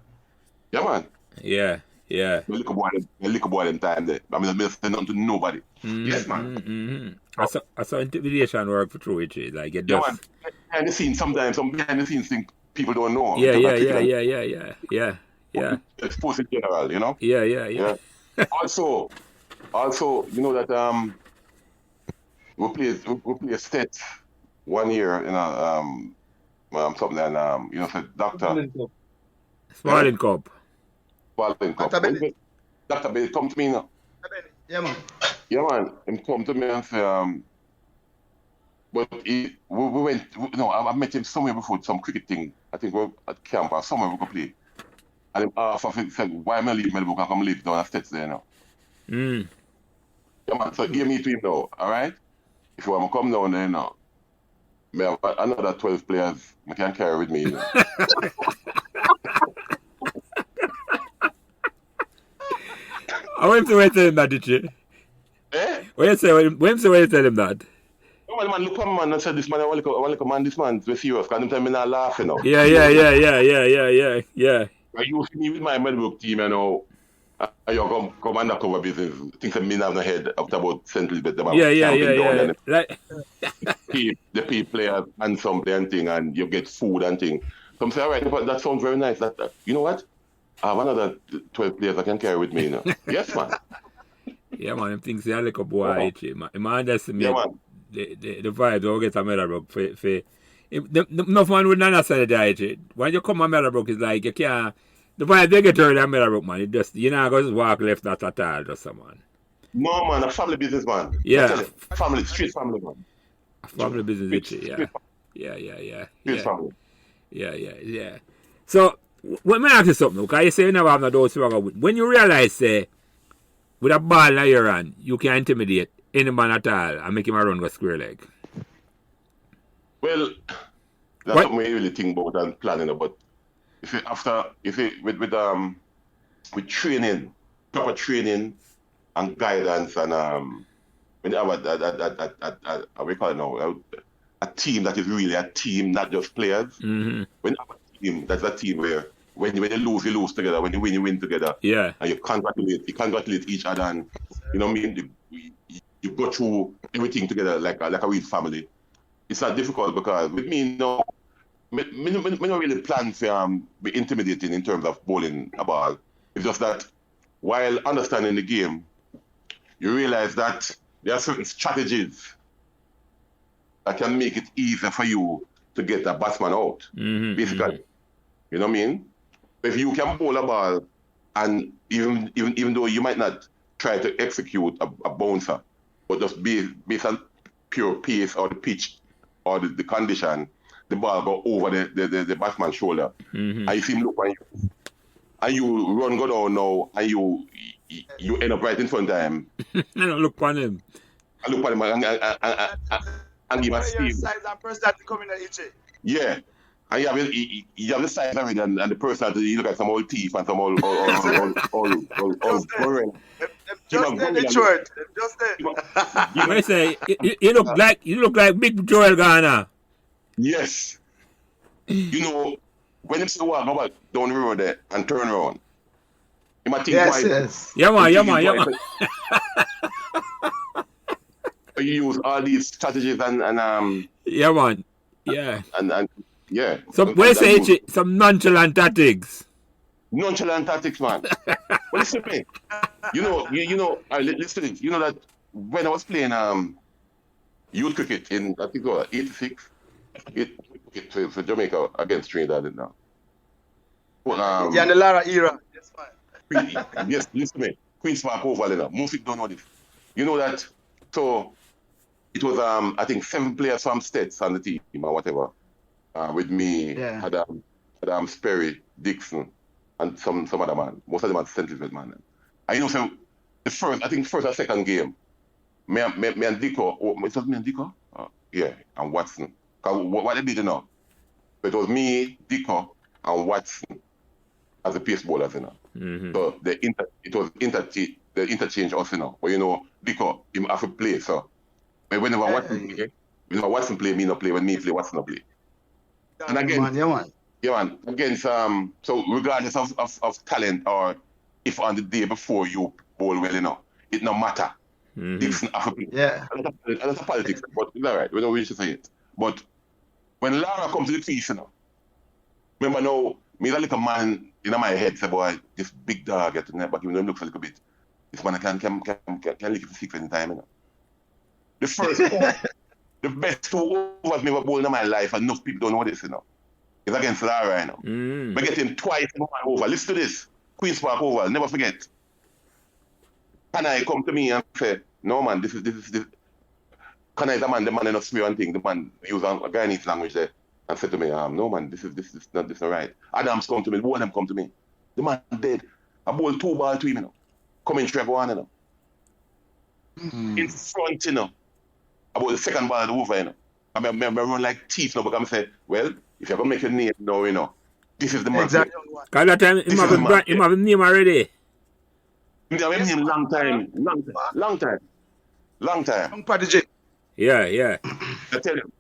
Yeah, man. Yeah. You look a boy in time there. I mean, I say nothing to nobody. Yes, man. Mm-hmm. I saw intimidation work for true, it. Like it Yeah, does. man. Behind the scenes, sometimes some behind the scenes things people don't know. Yeah. Exposed in general, you know? Yeah. Also, you know that we play a state 1 year in something and you know said Doctor Smiling Cup. Dr. Bennett come to me now. Yeah, man. Yeah, man. Him come to me and say but we went. I met him somewhere before some cricket thing. I think we're at camp or somewhere we could play. And him said, why am I leave Meadowbrook and come live down the States there now? Yeah, man. So give me to him now, all right? If you want to come down there now, Me have another 12 players I can carry with me. You know. I went to tell him that, did you? Eh? When you tell him that? No, man, look at man and said this man, I want to man, this man, we're serious, because them time me not laughing now. Yeah. I used to me with my Meadowbrook team, you know, you come undercover business. Things that me have no head after about St. Elizabeth. Yeah. Like, the pay players and something and thing, and you get food and thing. So I'm saying, all right, but that sounds very nice. You know what? I have another 12 players I can carry with me, you know. Yes, man. Yeah, man, them things are like a boy, man. I underestimate the vibe don't get a Meadowbrook for enough man would not understand the when you come to Meadowbrook, it's like you can't. The vibe they get heard at Meadowbrook, man. It just you know, just walk left, not at all, just man. No, man, a family business, man. Yeah, family, street family, man. A family business, yeah. Street family. Yeah. So, let me ask you something, because you say you never have no those struggle with. When you realize, say, with a ball in your hand, you can intimidate any man at all and make him a run go square leg. Well, that's something we really think about and planning about. With training, proper training and guidance and when you have we call it now, a team that is really a team, not just players. Mm-hmm. When you have a team, that's a team where when you lose, you lose together. When you win, you win together. Yeah. And you congratulate each other, and you know what I mean. You go through everything together like a real family. It's not difficult because with me, you know, me don't really plan to be intimidating in terms of bowling a ball. It's just that while understanding the game, you realize that there are certain strategies that can make it easier for you to get a batsman out. Mm-hmm. Basically, you know what I mean? If you can bowl a ball, and even though you might not try to execute a bouncer, but just based on pure pace or the pitch or the condition, the ball go over the batsman's shoulder. Mm-hmm. And you see him look at you. And you run go down now, and you end up right in front of him. I don't look on him. I look at him and give a steam. Size and personality coming at each. Yeah. And you have the size already, and the personality, you look at some old teeth and some old Just then the short. Just then. I say you look like Big Joel Garner. Yes. You know, when him say go back down the road there and turn around. You might think yes. Yeah man. You use all these strategies and yeah man. Yeah. And yeah. Some some nonchalant tactics. Nonchalant tactics, man. Well, listen to me. You know, listen to this. You know that when I was playing youth cricket in I think it was 86, for Jamaica against Trinidad now. Well, yeah, the Lara era. That's fine. Yes, listen to me. Queen's Park Oval, you know. Most people don't know this. You know that. So it was I think 7 players from states on the team or whatever. With me, had Sperry, Dixon, and some other man. Most of them are St. Elizabeth man. And you know, so the first or second game, me and Dico, it was me and Dico? And Watson. Cause what they did, you know, it was me, Dico, and Watson as the pace bowlers, you know. Mm-hmm. So the interchange us, you know. But you know, Dico, him have to play, so whenever Watson play, me no play. When me play, Watson no play. And again, yeah, man. Against so regardless of talent or if on the day before you bowl well, you know, it no matter. Mm-hmm. Dixon have to play. Yeah. That's a politics, but it's all right. We don't wish to say it. But when Lara comes to the crease, you know, remember now, me a little man in my head say, boy, this big dog at the net, but even though he looks a little bit, this man can lick it for 6 any time, you know. The first the best 2 overs me ever bowled in my life, and enough people don't know this, you know. It's against Lara, you know. Mm. I get him twice in my over. Listen to this. Queen's Park Oval, never forget. Can I come to me and say, no man, this is Can I the man in a swear and thing, the man use a Guyanese language there and said to me, no man, this is not right. Adams come to me, one of them come to me. The man dead. I bowled 2 balls to him, you know. Coming straight one, you know. In front, you know. I bowled the second ball over, you know. I'm run like thief now, but I'm saying, well, if you're going to make your name now, you know, this is the man. Exactly. Cause that time him have a name already. Him have him name long time. Young prodigy. Yeah. I tell you,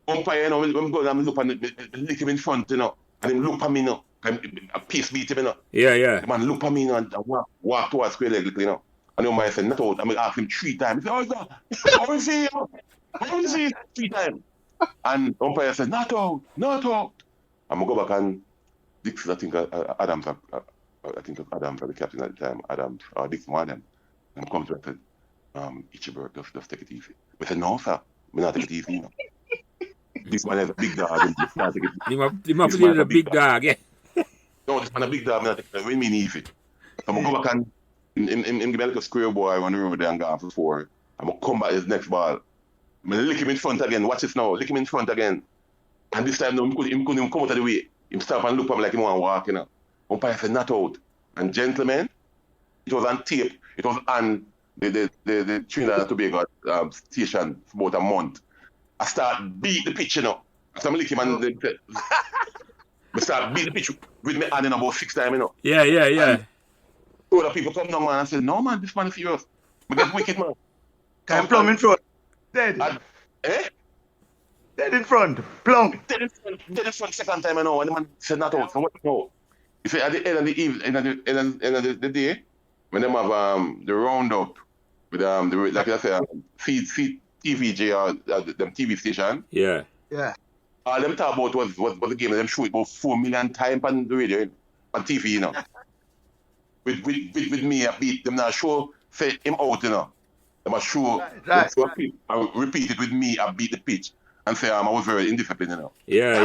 umpire, you know, when go and look and lick him in front, you know, and him look at me, you know, a piece beat him, you know. Yeah. The man look at me, you know, and walk towards square leg, you know. And the umpire said, not out. I mean, ask him 3 times. He said, oh, is that? How is he? How is he? 3 times. And umpire said, not out. I'm going to go back and Dixon, I think Adams, Adams was the captain at the time, Adams, or Dixon, one of them. And I come to him and said, Hitchy Burke, just take it easy. I said, no, sir, we not take it easy, you know. This man is a big dog, and this man take it He must be a big dog, yeah. No, this man a big dog, me not take it, we mean easy. So I'm going to go back and, him give me like a square boy on the river there and go for 4. I'm going to come back his next ball. I'm going to lick him in front again, watch this now, lick him in front again. And this time, no, him couldn't come out of the way. Him stop and look at me like he want to walk, you know. Umpire said, not out. And gentlemen, it was on tape. It was on the Trinidad and Tobago station for about a month. I start beat the pitch, you know. So I lick him and I start beat the pitch with me hand in about 6 times, you know. Yeah. And other people come down, man, and say, no, man, this man is serious. We get wicked, man. Can plumb in front. Dead. Dead in front. Plumb. Dead in front second time, you know, and the man said not out. So what no? You say at the end of the evening, end of the day, when them have the roundup with the like I say TVJ or them TV station. Yeah. All them talk about was the game. Them show it about 4 million times on the radio, on TV, you know. with me, I beat them now. Show say him out, you know. Them a show. Right. I repeat it with me. I beat the pitch. And say I was very indisciplined, you know. Yeah.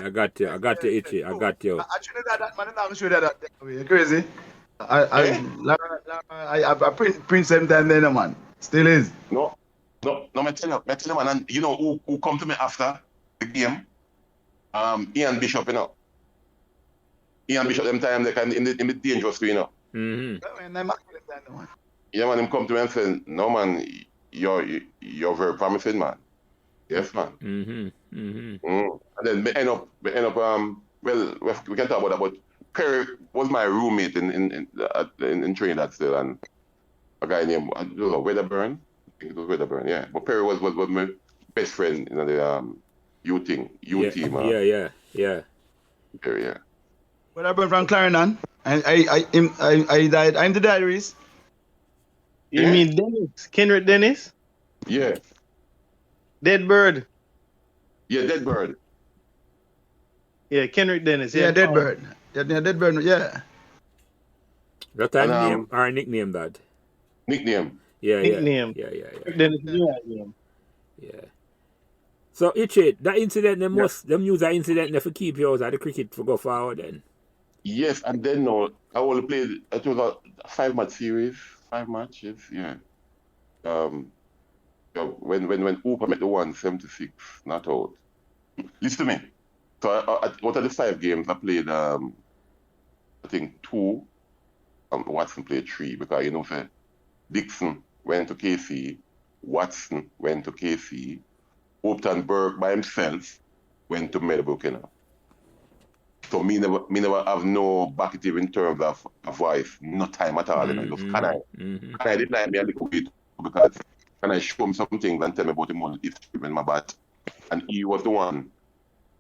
I got you, Itchy. I got you. Actually, that man is not sure that you're crazy. I print same time then, man. Still is. No, me tell you, man. And you know who come to me after the game? Ian Bishop, you know. Ian Bishop, them time they can in the dangerous screen, you know. Mm-hmm. Yeah, man. Him come to me and say, no, man, you're very promising, man. Yes, man. And then we end up. Well, we can talk about that. But Perry was my roommate in Trinidad still, and a guy named Wedderburn. I think it was Wedderburn. Yeah. But Perry was my best friend in the U team. Yeah. Perry, yeah. Wedderburn from Clarendon. I died. I'm the diaries. You mean Dennis? Kendrick Dennis? Yeah. Dead Bird. Yeah, Dead Bird. Yeah, Kendrick Dennis. Yeah, Dead Bird. Yeah, Dead Bird. Yeah. That time name or nickname that? Nickname. Yeah. Nickname. Yeah. Dennis. Yeah. So Itchy, that incident them use that incident for keep you out of the cricket for go forward then. Yes, and then no, I only played. It was a 5-match series. 5 matches. Yeah. When Hooper met the 176, not out. Listen to me. So out of the 5 games I played, I think 2. Watson played 3 because you know, say Dixon went to KC, Watson went to KC, Hopeton Burke by himself went to Meadowbrook, you know. So me never have no backative in terms of voice, no time at all, you know. Just can I did like me a little bit because can I show him some things and tell me about him on history in my bat. And he was the one.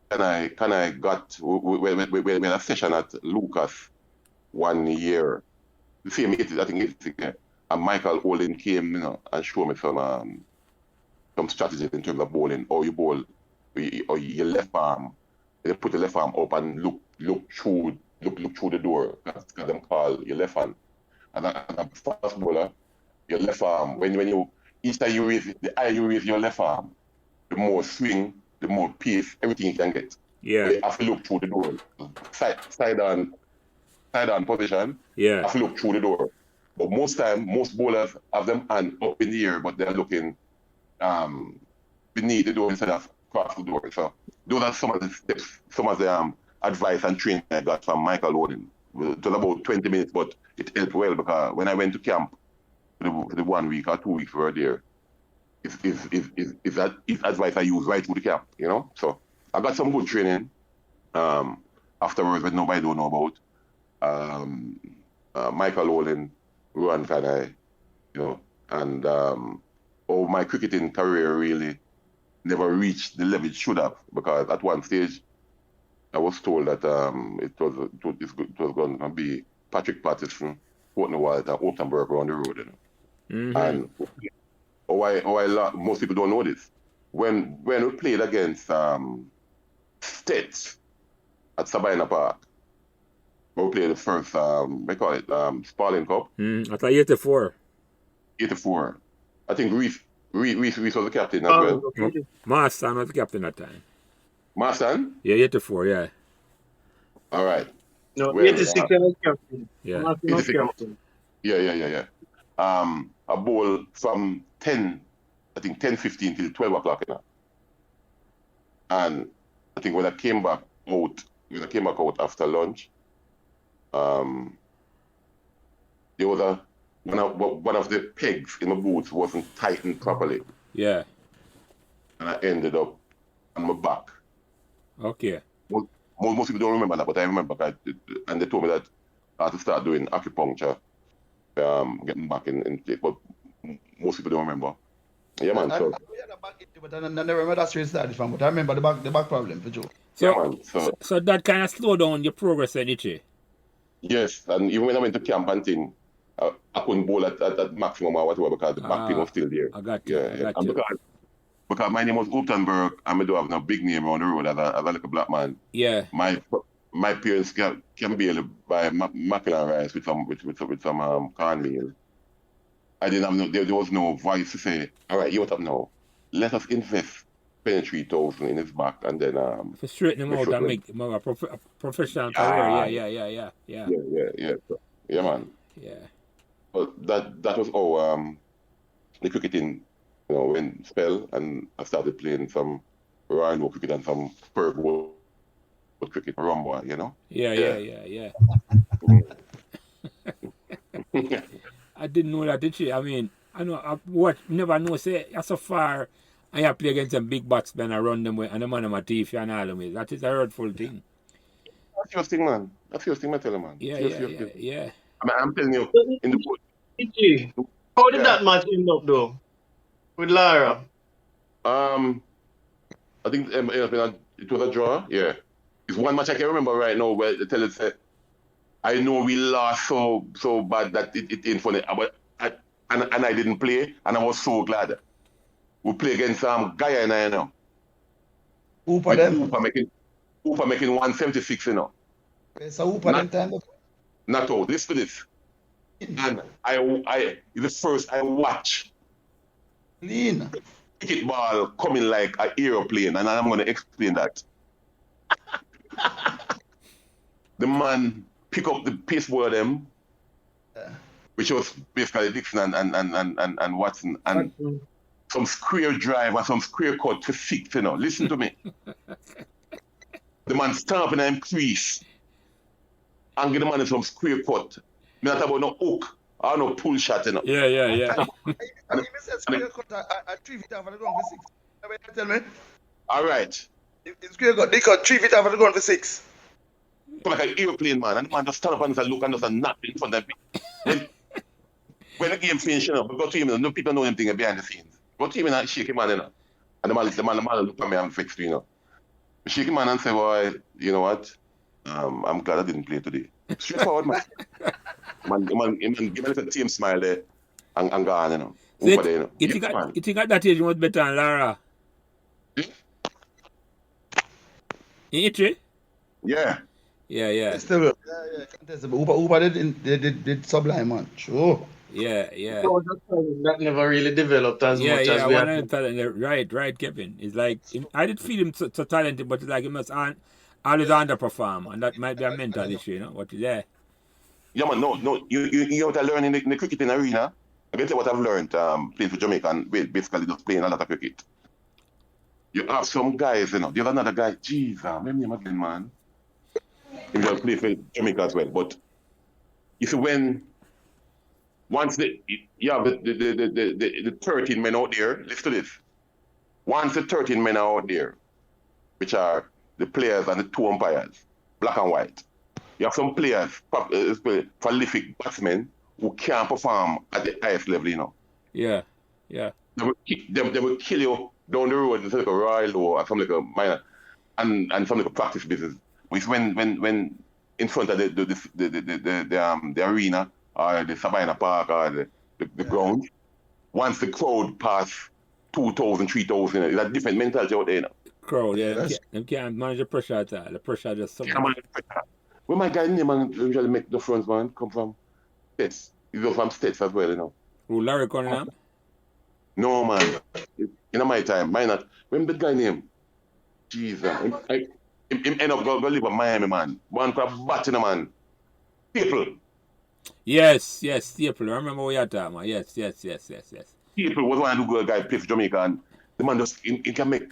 Can I got we had a session at Lucas 1 year. The same I think it's and Michael Olin came, you know, and showed me some strategies in terms of bowling. Or you bowl or your left arm. You put the left arm up and look through the door. That's them call your left hand. And a fast bowler, your left arm, when you each time you raise the higher you raise your left arm, the more swing, the more pace, everything you can get. Yeah. You have to look through the door. Side on position. Yeah. You have to look through the door. But most bowlers have them hand up in the air, but they're looking beneath the door instead of across the door. So those are some of the steps, some of the advice and training I got from Michael Odin. It was about 20 minutes, but it helped well because when I went to camp, the 1 week or 2 weeks we were there, is advice I use right through the camp, you know. So I got some good training. Afterwards, that nobody don't know about. Michael Olin, Ruan Kanai, you know, and my cricketing career really never reached the level it should have, because at one stage I was told that it was going to be Patrick Patterson, Hopeton Wild, and Hopeton Burke around the road, you know. And most people don't know this. When we played against States at Sabina Park, we played the first, we call it Tappin Cup. I thought 84. 84. I think Reese was the captain as well. Marston was the captain at that time. Marston? Yeah, 84, yeah. All right. No, 86 I was captain. Yeah. Marston was captain. Yeah. A bowl from 10:15 till 12 o'clock, you know. And I think when I came back out after lunch, there was one of the pegs in my boots wasn't tightened properly. Yeah. And I ended up on my back. Okay. Most people don't remember that, but I remember that. And they told me that I had to start doing acupuncture, getting back in shape. But most people don't remember. Yeah, man. So. But I never remember that's where it started from. But I remember the back problem for Joe. So that kind of slowed down your progress, Hitchy? Yes, and even when I went to camp and thing, I couldn't bowl at maximum or whatever because the back pain was still there. I got you. And because my name was Hopeton Burke, and I do have no big name on the road as a little black man. Yeah. My parents can barely buy mackerel rice with some cornmeal. I didn't have there was no voice to say, all right, you what up now? Let us invest 23,000 in his back and then to straighten him out and make him a professional career. Yeah. Yeah, man. Yeah. But that was how the cricketing, you know, went spell, and I started playing some Royal cricket and some Perth cricket, rumba, you know. Yeah. I didn't know that, did you? I mean, I know never know. Say so far, I have play against some big batsmen. I run them with, and the man on my teeth and all of me. That is a hurtful thing. That's your thing, man. That's your thing, I tell you, man. Yeah. I mean, I'm telling you, in the boat. How did that match end up, though, with Lara? I think it was a draw. Yeah, it's one match I can remember right now where the teller said, "I know we lost so bad that it ain't funny, but and I didn't play, and I was so glad." We play against Guyana, you know. Hooper them. Hooper making 176, you know. So Hooper them time. Not out. Listen to this. And I the first I watch Clean. cricket ball coming like an aeroplane, and I'm going to explain that. The man pick up the pace ball them, which was basically Dixon and Watson, and some square drive and some square cut to six, you know. Listen to me. The man stamping and crease and get the man in some square cut. Me not about no hook or no pull shot, you know. Yeah. And even said square cut at 3 feet over the ground for 6. Tell me. All right. In square cut, they cut 3 feet over the ground for 6. So like an airplane, man, and the man just stand up and just look and just nap in front of me. When the game finished, you know, we go to him, no people know anything behind the scenes. Go to him and shake him, man, you know. And the man look at me and fix you know. Shake him and say, well, you know what? I'm glad I didn't play today. Straightforward, man. Man, give me a little team smile there and go on, you know. You think at that age you was better than Lara? Yeah. Yeah. Still, Hooper did sublime, man. Sure. Yeah. So that never really developed as much as we had. Right, Kevin. It's like I did feel him so talented, but it's like he must always underperform, and that might be a mental issue, you know. What is there? Yeah, man. No. You have to learn in the cricketing arena. I can tell what I've learned playing for Jamaica and basically just playing a lot of cricket. You have some guys, you know. There's another guy. Jeez, remember him again, man. He will play for Jamaica as well. But you see, when once you have the 13 men out there, listen to this. Once the 13 men are out there, which are the players and the 2 umpires, black and white, you have some players, prolific batsmen, who can't perform at the highest level, you know. Yeah. They will kill you down the road in some like a royal or some like a minor and some like a practice business. Which when in front of the arena or the Sabina Park or the ground, once the crowd pass 2,000, 3,000, it's a different mentality out there, you know. Crowd, yeah. They can't manage the pressure at all. The pressure just so much. Where my guy name man usually make the friends man come from States. He go from States as well, you know. Who, Larry Cunningham? No man. In my time, mine not. Remember the guy name? Jesus. Him end up go live in Miami, man. One crap batting, man. People. Yes, Staple. I remember what you're talking about. Yes. People was one who guy play for Jamaica, and the man just he can make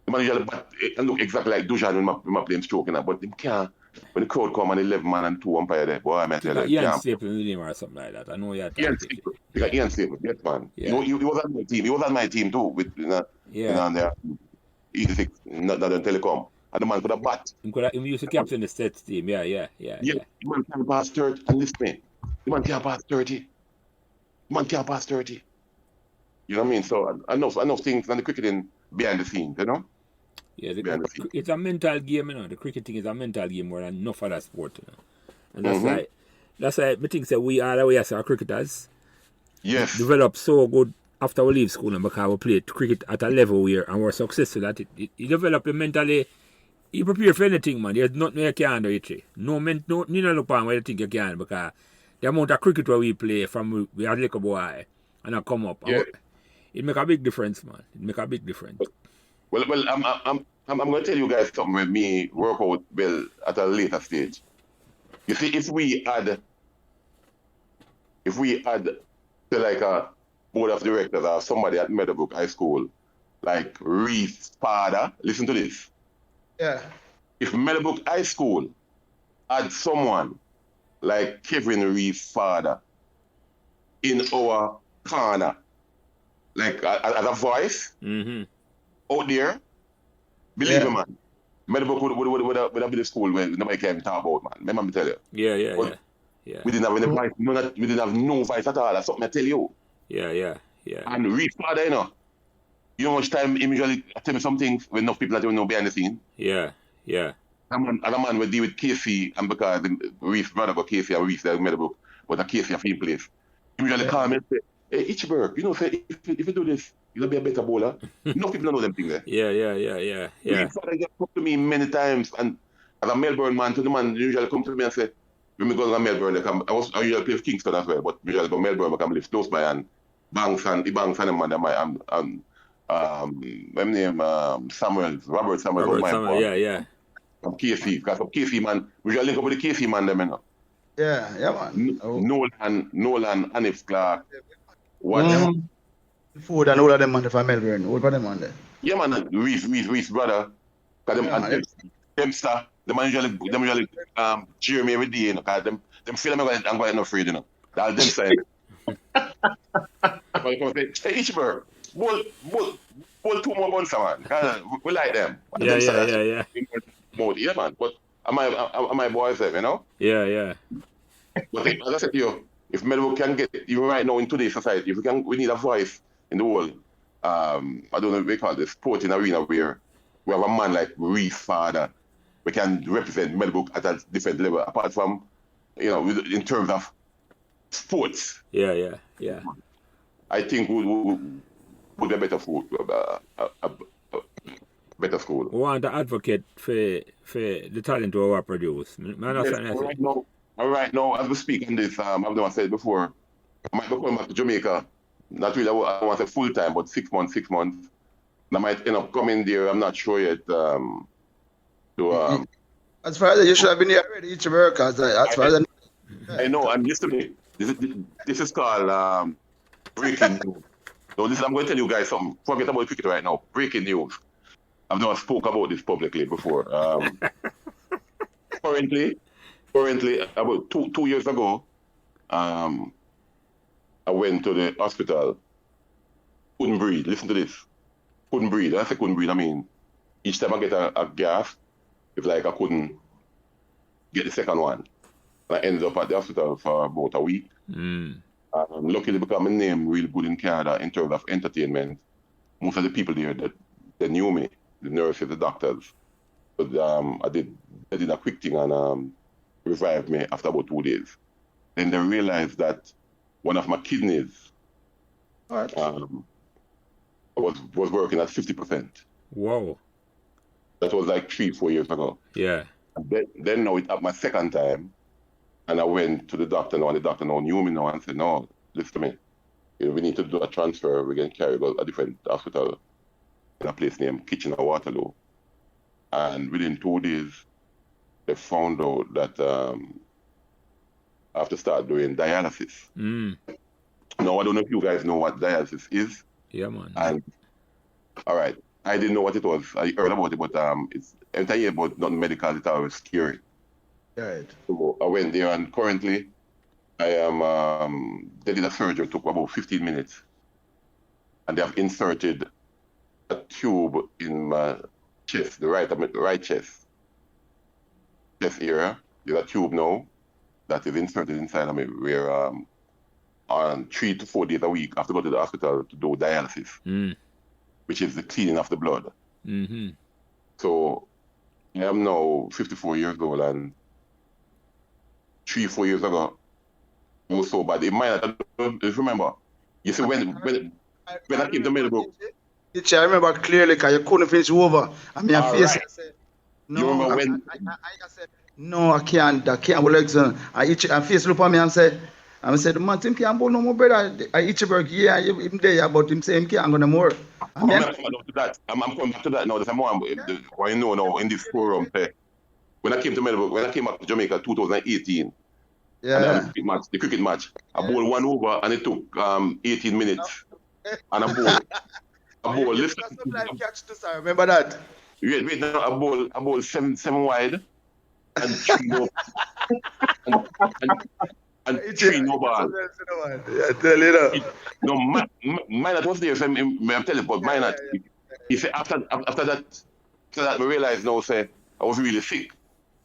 the man usually bat and look exactly like Dujan when I play him stroking that, but him can't. When the crowd come and 11 man and 2 umpire there, boy, I mean, Ian Staple in the name or something like that. I know you're talking about. Ian Staple, yes, man. Yeah. You know, he was on my team. He was on my team too with there. 86, not telecom. And the man could have bat. He used to captain the States team. Yeah. The man can't pass 30. And listen me, the man can't pass 30. You know what I mean? So enough things and the cricketing behind the scenes, you know? Yeah, it's a mental game, you know. The cricketing is a mental game more than enough other sport, you know. And that's why I think that we are the way as our cricketers. Yes. Develop so good after we leave school and because we play cricket at a level where and we're successful at it. You develop mentally, you prepare for anything, man. There's nothing you can do, it. No, you don't look upon where you think you can because the amount of cricket where we play from we are like a boy and I come up. Yeah. It make a big difference, man. It make a big difference. Well, I'm going to tell you guys something with me work out well at a later stage. You see, if we add to like a board of directors or somebody at Meadowbrook High School, like Reef's father, listen to this. Yeah. If Meadowbrook High School had someone like Kevin Reef's father in our corner, like as a voice out there, believe me, man, Meadowbrook would have been the school where nobody can even talk about, man. Remember me tell you. Yeah. We didn't have any voice. We didn't have no voice at all. That's something I tell you. Yeah. And Reef's father, you know how much time he usually tell me some things when enough people that don't know behind the scene. Yeah. Other man will deal with Casey, and because Reef's brother got Casey and Reef's there Meadowbrook, but a Casey a field place. He usually call me and say, hey, Hitchy Burke, you know, say, if you do this, you'll be a better bowler. Enough people don't know them things there. Yeah. Reef's father just come to me many times, and as a Melbourne man, to the man usually come to me and say, when we go to Melbourne, I usually play for Kingston as well, but usually go to Melbourne, I can live close by, and Banks and them, my name Robert Samuel. Yeah. From KC, because from KC man, we usually link up with the KC man, them, you know. Yeah, man. Nolan, Anif Clark. Food and all of them man from Melbourne. All of them on there. Yeah, man, Reese brother. Because them star, them usually cheer me every day, you know, because them feel I'm going no afraid, you know. That's them side. But you come say, hey, Hitchy Burke, bowl 2 more buns, man. We like them. Yeah. Yeah, man. But am I boys there, you know? Yeah. But as I said to you, if Meadowbrook can get, even right now in today's society, we need a voice in the world. I don't know what we call this, sporting arena where we have a man like Reef's father. We can represent Meadowbrook at a different level, apart from, you know, in terms of sports. Yeah. I think would be a better food, a better school. We want to advocate for the talent we produce. Right now, as we speak on this, I've never said before, I might be coming back to Jamaica. Not really, I want to say full time, but 6 months. And I might end up coming there, I'm not sure yet. As far as you should have been here already, Hitchy Burke, as far as I know, and listen to me. This is called breaking news. So listen, I'm going to tell you guys something. Forget about cricket right now. Breaking news. I've never spoke about this publicly before. Currently, about two years ago, I went to the hospital. Couldn't breathe. Listen to this. Couldn't breathe. When I say couldn't breathe, I mean, each time I get a gas, it's like I couldn't get the second one. And I ended up at the hospital for about a week. Luckily, because my name really good in Canada in terms of entertainment, most of the people there that they knew me, the nurses, the doctors. But I did a quick thing and revived me after about 2 days. Then they realized that one of my kidneys was working at 50%. Whoa. That was like 3-4 years ago. Yeah. Then now it happened my second time, and I went to the doctor now, and the doctor now knew me now and said, no, listen to me. We need to do a transfer. We're going to carry go to a different hospital in a place named Kitchener-Waterloo. And within 2 days, they found out that I have to start doing dialysis. Now, I don't know if you guys know what dialysis is. Yeah, man. And, all right, I didn't know what it was. I heard about it, but it's entirely about not medical. It's always scary. Right. So I went there, and currently, I am. They did a surgery. It took about 15 minutes, and they have inserted a tube in my chest, the right chest area. There's a tube now that is inserted inside of me, where on 3 to 4 days a week, I have to go to the hospital to do dialysis, which is the cleaning of the blood. So I am now 54 years old, and 3-4 years ago, it was so bad. It might not, just remember, you see, when I came to Meadowbrook, I remember clearly because you couldn't finish over. I mean, I face it. No, you remember when? I said, no, I can't. Well, I face look at me and say, I said, the man, him can't go no more, brother. Hitchy Burke, yeah, him there, but him say him can't go no more. I'm coming back to that now. There's more what I know now in this forum. When I came to Meadowbrook, when I came back to Jamaica 2018, yeah, the cricket match, I bowled one over and it took 18 minutes. And I bowled, listen. I remember that. Wait, now I bowled seven wide and 3 over. and 3 no ball. Yeah, tell you that. No, mine was there. So I'm telling you, but mine. He said after that, I realized now, say I was really sick.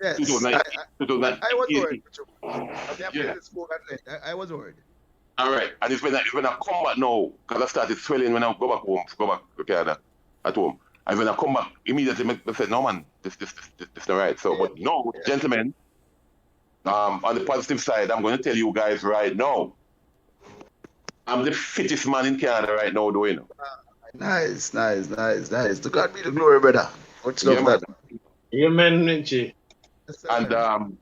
Yes, 2009. I was worried. Yeah. I was worried. All right, and it's when I come back now, because I started swelling when I go back to Canada at home. And when I come back, immediately I said, no man, this not right. So, but no, gentlemen, on the positive side, I'm going to tell you guys right now, I'm the fittest man in Canada right now, doing. Nice. To God be the glory, brother. What's that? Amen, Mitchie. And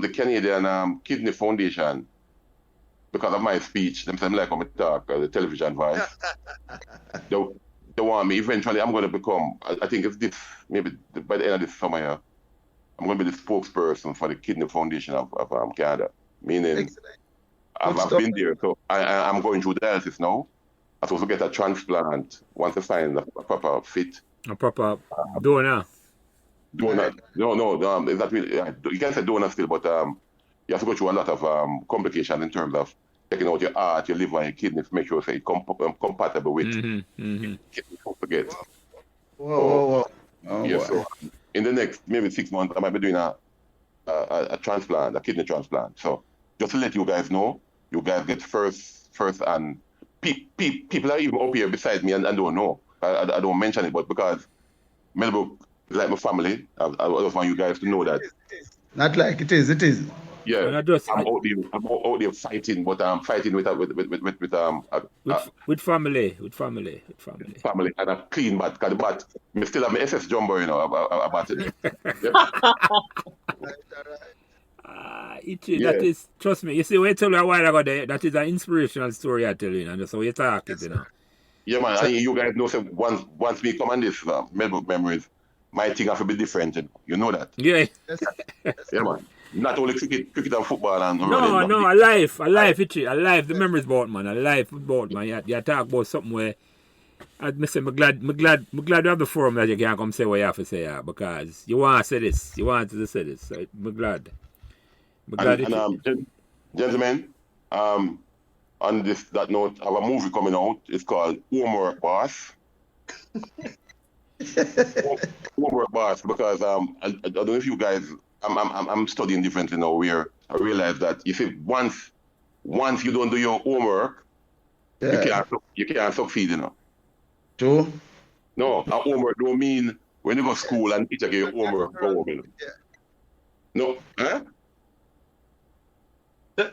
the Canadian Kidney Foundation, because of my speech, them say like I'm talk, the television voice. They want me. Eventually, I'm going to become. I think it's this. Maybe by the end of this summer here, I'm going to be the spokesperson for the Kidney Foundation of Canada. Meaning, I've been there, so I'm going through dialysis now. I'm supposed to get a transplant once I find a proper fit. A proper donor. Donor. No, it's not really. You can say donor still, but you have to go through a lot of complications in terms of checking out your heart, your liver, and your kidneys to make sure it's compatible with kidney forget. Whoa. So in the next maybe 6 months, I might be doing a transplant, a kidney transplant. So just to let you guys know, you guys get first, and people are even up here beside me and don't know. I don't mention it, but because Meadowbrook is like my family, I just want you guys to know that. Not like it is. Yeah, I'm out there fighting, but I'm fighting with family. Family and a clean bat. Cause the bat, I still have my SS Jumbo, about it. That is, trust me. You see, when I told you a while ago, that is an inspirational story I tell you, and that's how you talk it, Yeah, man. And you guys know, so once we come on this Meadowbrook Memories, my thing have to be different. You know that. Yeah. Yeah, man. Not only cricket and football and running. No, alive, Hitchy. Alive. The memories about, man. Alive about, man. You talk about something where, as I say, I'm glad you have the forum that you can come say what you have to say, because you want to say this. You want to say this. So I'm glad. And, gentlemen, on that note, I have a movie coming out. It's called Homework Boss. Homework Boss, because I don't know if you guys, I'm studying differently now, where I realize that if it once you don't do your homework, Yeah. you can't succeed, you know. True. No, our homework don't mean when you go to school and teacher give you homework, go home, you know. Yeah. No, huh?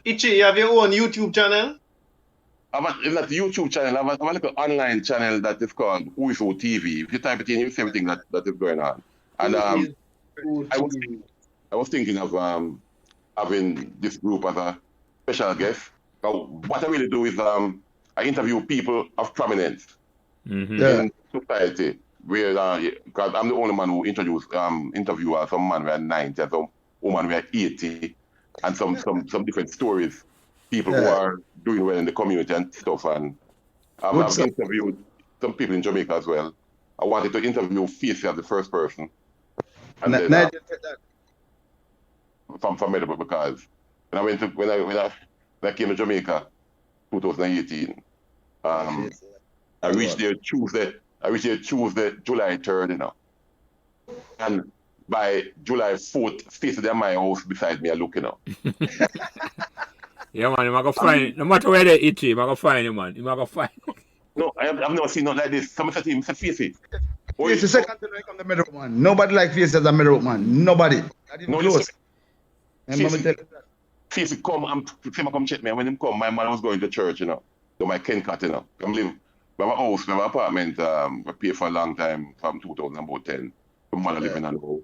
Itchy, you have your own YouTube channel? It's not a YouTube channel. I have a little online channel that is called Who Is Who TV. If you type it in, you see everything that is going on. And I was thinking of having this group as a special guest. Now, what I really do is I interview people of prominence in society. Because I'm the only man who interview some man who are 90 and some woman who are 80, and some different stories. People who are doing well in the community and stuff. And I've interviewed some people in Jamaica as well. I wanted to interview Facey as the first person. And then, from Meadowbrook, because when I came to Jamaica 2018, I reached there Tuesday, July 3rd, you know. And by July 4th, Facey at my house beside me, I look, you know. Yeah, man, I'm going to find it. No matter where they itchy, I'm going to find it, man. I'm going to find it. No, I've never seen nothing like this. Someone said to him, Facey. It's the second time I come to Meadowbrook, man. Nobody like Facey as a Meadowbrook, man. Nobody. I didn't close. Facey come check me. When him come, my man was going to church, you know. To my Kencat, you know. I live by my house, by my apartment. I paid for a long time from 2010. My mother living on the road.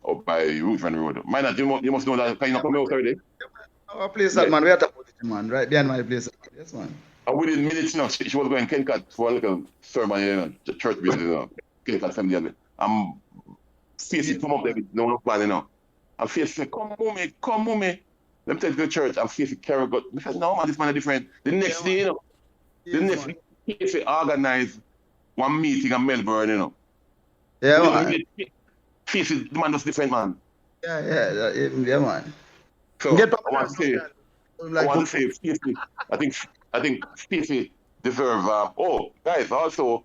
Up by Ruthven Road. Man, you must know that. Can you not come out already? Our place, man. We are at man. Right behind my place. Yes, man. And within minutes, you know, she was going Kencat for a little sermon, you know, the church building, you know. Kencat family. I'm Facey come up there with no plan, you know. And Facey said, come, mommy. Let me take you to the church. And Facey carry got. I said, no, man, this man is different. The next day, you know, Facey organized one meeting in Melbourne, you know. Yeah, man. Facey, the man was different, man. Yeah, man. So I want to say, Facey, I think Facey deserves. Guys, also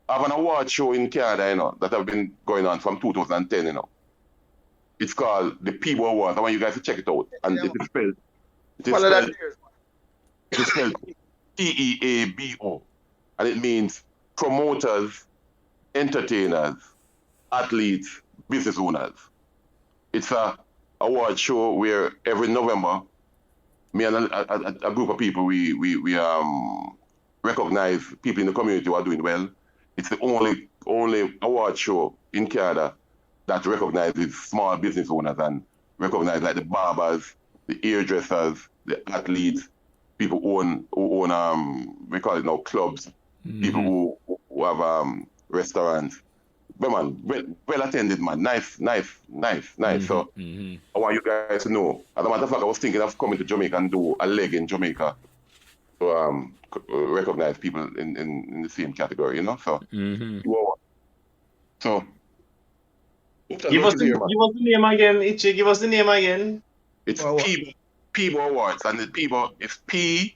I have an award show in Canada, you know, that have been going on from 2010, you know. It's called the Peabo Awards. I want you guys to check it out. And it is spelled Teabo. And it means promoters, entertainers, athletes, business owners. It's a award show where every November, me and a group of people, we recognize people in the community who are doing well. It's the only award show in Canada that recognizes small business owners and recognize like the barbers, the hairdressers, the athletes, people who own we call it now clubs, people who have restaurants. But man, well attended, man. Nice. So I want you guys to know. As a matter of fact, I was thinking of coming to Jamaica and do a leg in Jamaica to recognize people in the same category, you know. So, so give us the name again, Itchy. Give us the name again. It's Peabo Awards, and the Peabo is Peabo.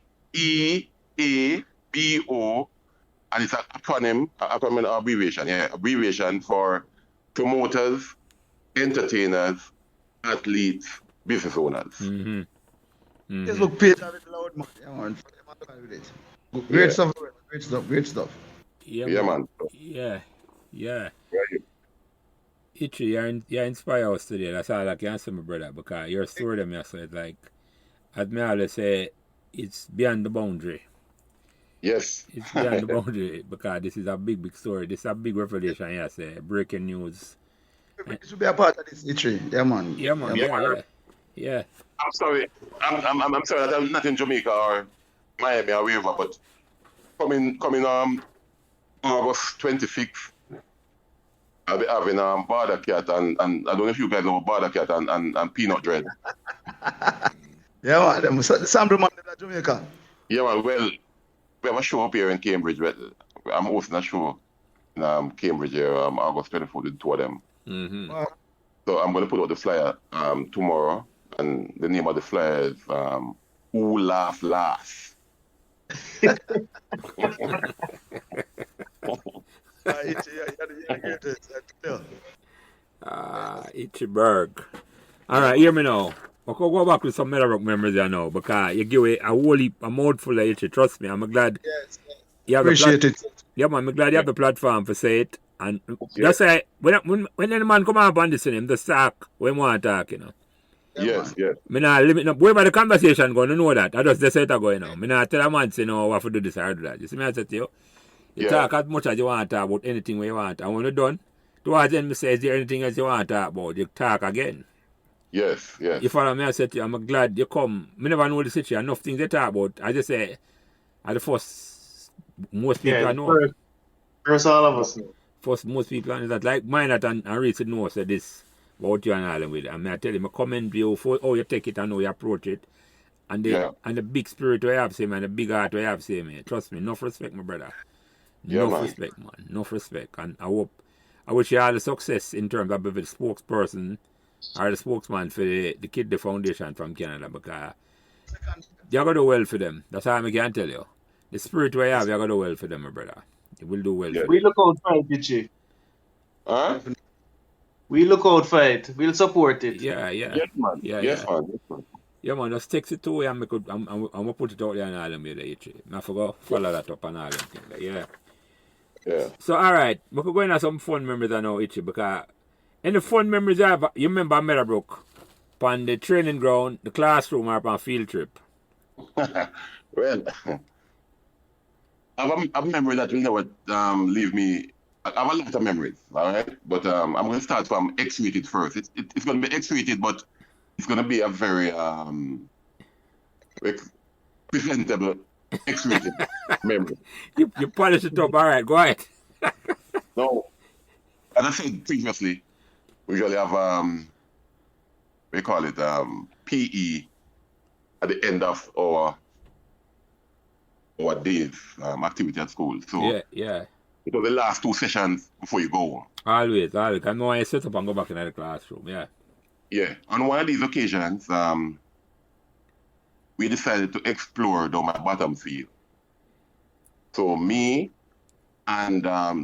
And it's an acronym abbreviation for promoters, entertainers, athletes, business owners. Just look page of it loud, man. Yeah, man. Great stuff. Yeah, man. Yeah. Itchy, you inspire us today. That's all I can say, my brother, because your story to me, so it's like, as me always say, it's beyond the boundary. Yes. It's beyond the boundary, because this is a big story. This is a big revelation, yeah, say, breaking news. You should be a part of this history. Yeah, man. Yeah. I'm sorry. I'm sorry that I'm not in Jamaica or Miami or wherever, but coming August 26th, I'll be having Barda Cat and I don't know if you guys know Barda Cat and Peanut Dread. Yeah, man. The sample man in Jamaica. Yeah, man. Well, we have a show up here in Cambridge. I'm hosting a show in Cambridge here, August 24th, with two of them. So I'm going to put out the flyer tomorrow, and the name of the flyer is Who who laugh last. Hitchy Burke. All right, hear me now. I could go back to some Meadowbrook memories there now because you give away a whole heap, a mouthful of Hitchy. Trust me, I'm glad. Yes. You have Appreciate it. Yeah, man, I'm glad you have the platform for say it. And that's why when any man come up on this in him, just talk when he want to talk, you know. Yes. Me not limit up. Wherever the conversation going, you know that. I just say it going now. Me not tell a man say no, what to do this or do that. You see me I say to you? You talk as much as you want to talk about anything where you want. And when you're done, towards the end, me say, is there anything else you want to talk about? You talk again. Yes. You follow me, I said to you, I'm glad you come. Me never know the situation. Enough things they talk about. I just say, at the first, most people I know. First all of us know. First, most people I know that, like mine that and Reese know, say this about you and all them with it. And I tell him, I comment you for how you take it and how you approach it. And the big spirit we have, say, man, the big heart we have, say, man. Trust me, enough respect, my brother. Enough respect, man. Enough respect. And I wish you all the success in terms of being the spokesperson or the spokesman for the Kid the Foundation from Canada, because you're going to do well for them. That's all I can tell you. The spirit we have, you're going to do well for them, my brother. You will do well for them. We look out for it, Hitchy. Huh? We look out for it. We'll support it. Yeah. Yes, man. Yeah, man, just text it to you and I'm going to put it out there and all them with the I forgot follow that up and all them things. Yeah. So, all right, we could go into some fun memories I know, Itchy, because in the fun memories I have, you remember Meadowbrook, on the training ground, the classroom, or on field trip? Well, I have a memory that will never leave me. I have a lot of memories, all right? But I'm going to start from X-rated first. It's going to be X-rated, but it's going to be a very presentable X-rated memory. You polish it up, all right, go ahead. No, as I said previously, we usually have, we call it PE at the end of our days activity at school. So yeah. It was the last 2 sessions before you go. Always. I know I set up and go back in the classroom, yeah. Yeah, on one of these occasions, we decided to explore down my bottom field. So me and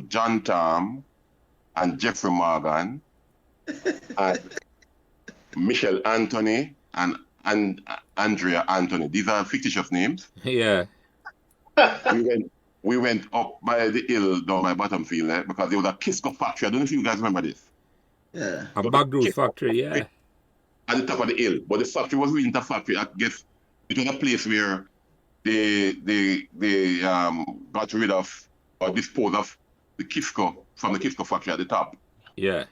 John Tom and Jeffrey Morgan and Michelle Anthony and Andrea Anthony. These are fictitious names. Yeah. We went up by the hill down my bottom field because there was a Kisco factory. I don't know if you guys remember this. Yeah. A Bagdoo's factory, yeah. At the top of the hill. But the factory was really a factory. I guess it was a place where they got rid of or disposed of the Kisco from the Kisco factory at the top. Yeah.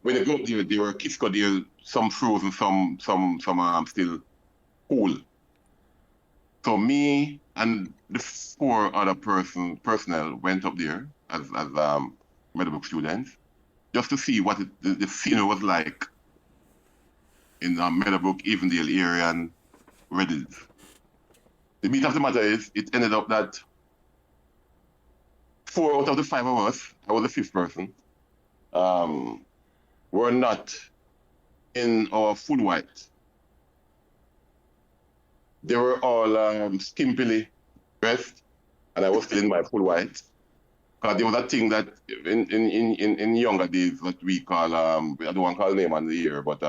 When they go up there were Kisco there, some frozen, some still cool. So me and the 4 other personnel went up there as Meadowbrook students just to see what the scenery was like in Meadowbrook, Avondale area and Redditch. The meat of the matter is, it ended up that 4 out of the 5 of us, I was the 5th person, were not in our full white. They were all skimpily dressed, and I was still in my full white. Because there was a thing that in younger days that we call, I don't want to call the name on the year, but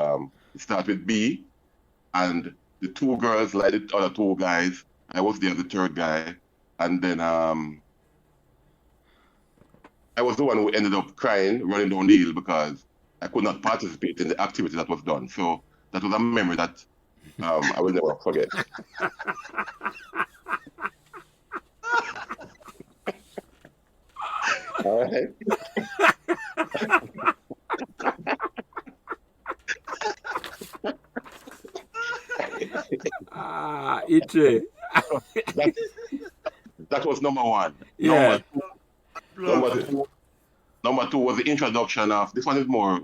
it starts with B, and the 2 girls like the other 2 guys. I was there, the 3rd guy, and then I was the one who ended up crying, running down the hill because I could not participate in the activity that was done. So that was a memory that I will never forget. All right. Itchy. That was number 1. Yeah. Number two was the introduction of, this one is more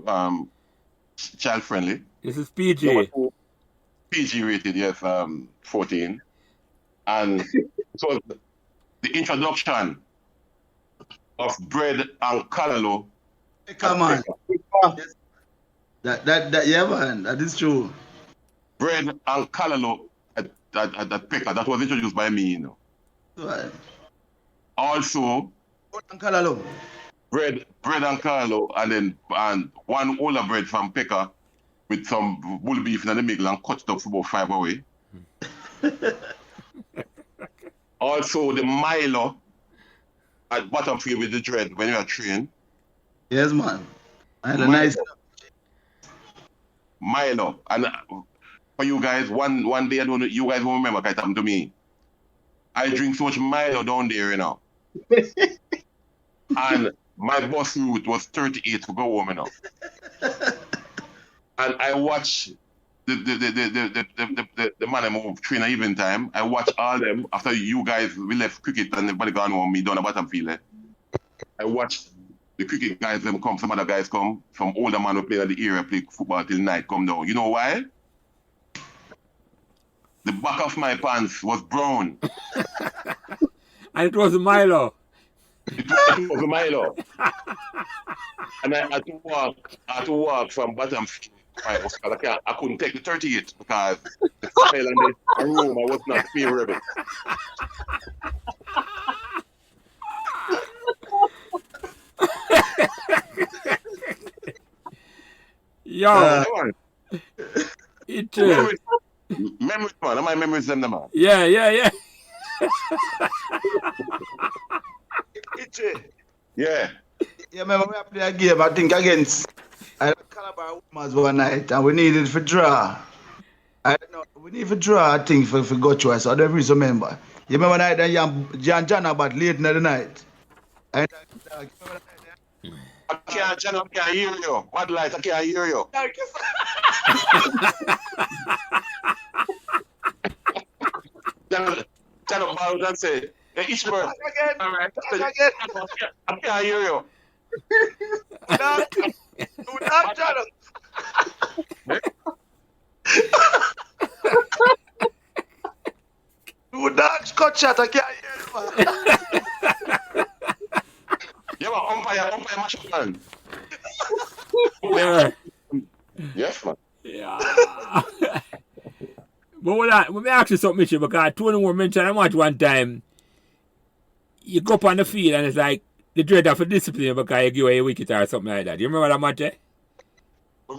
child friendly. This is PG. Number 2, PG rated, yes, 14. And so the introduction of bread and callaloo. Come on. That yeah, man, that is true. Bread and callaloo at at Pekka. That was introduced by me, you know. Right. Also, bread and Carlo, and one older bread from Pekka with some bull beef in the middle and cut it up for about 5 away. Also, the Milo at Bottomfield with the dread when you are trained. Yes, man. And a nice. Milo. And for you guys, one day, I don't know, you guys won't remember what happened to me. I drink so much Milo down there, you know. And my bus route was 38 to go home, you know. And I watch the man move train at evening time. I watch all them after you guys we left cricket and everybody gone home, me down the Bottomfield. I watched the cricket guys them come, some other guys come, some older man who play at the area play football till night come down. You know why? The back of my pants was brown. And it was Milo. It was a Milo. And I had to walk from Bottomfield. I couldn't take the 38 because the smell and the aroma was not favorable. Yo, it Memories, man. Am I memories them, man? yeah. Yeah. Yeah, remember we played a game, I think, against Calabar Women's one night, and we needed for draw. I don't know, we need for draw, I think, for go choice. I don't really remember. You remember that night, John about late in the night? I can't hear you. Bad light, I can't hear you. John about and say, hey, Ishmael. All right. I can't hear you. Do not, John. Do not, Scott shot, I can't hear you. Yeah, but umpire match up, man. Yeah. Yes, man. Yeah. But let me ask you something, Mitchell, because Tony Moore mentioned I watch one time. You go up on the field and it's like the dread of a discipline because you give away a wicket or something like that. You remember that match, eh? I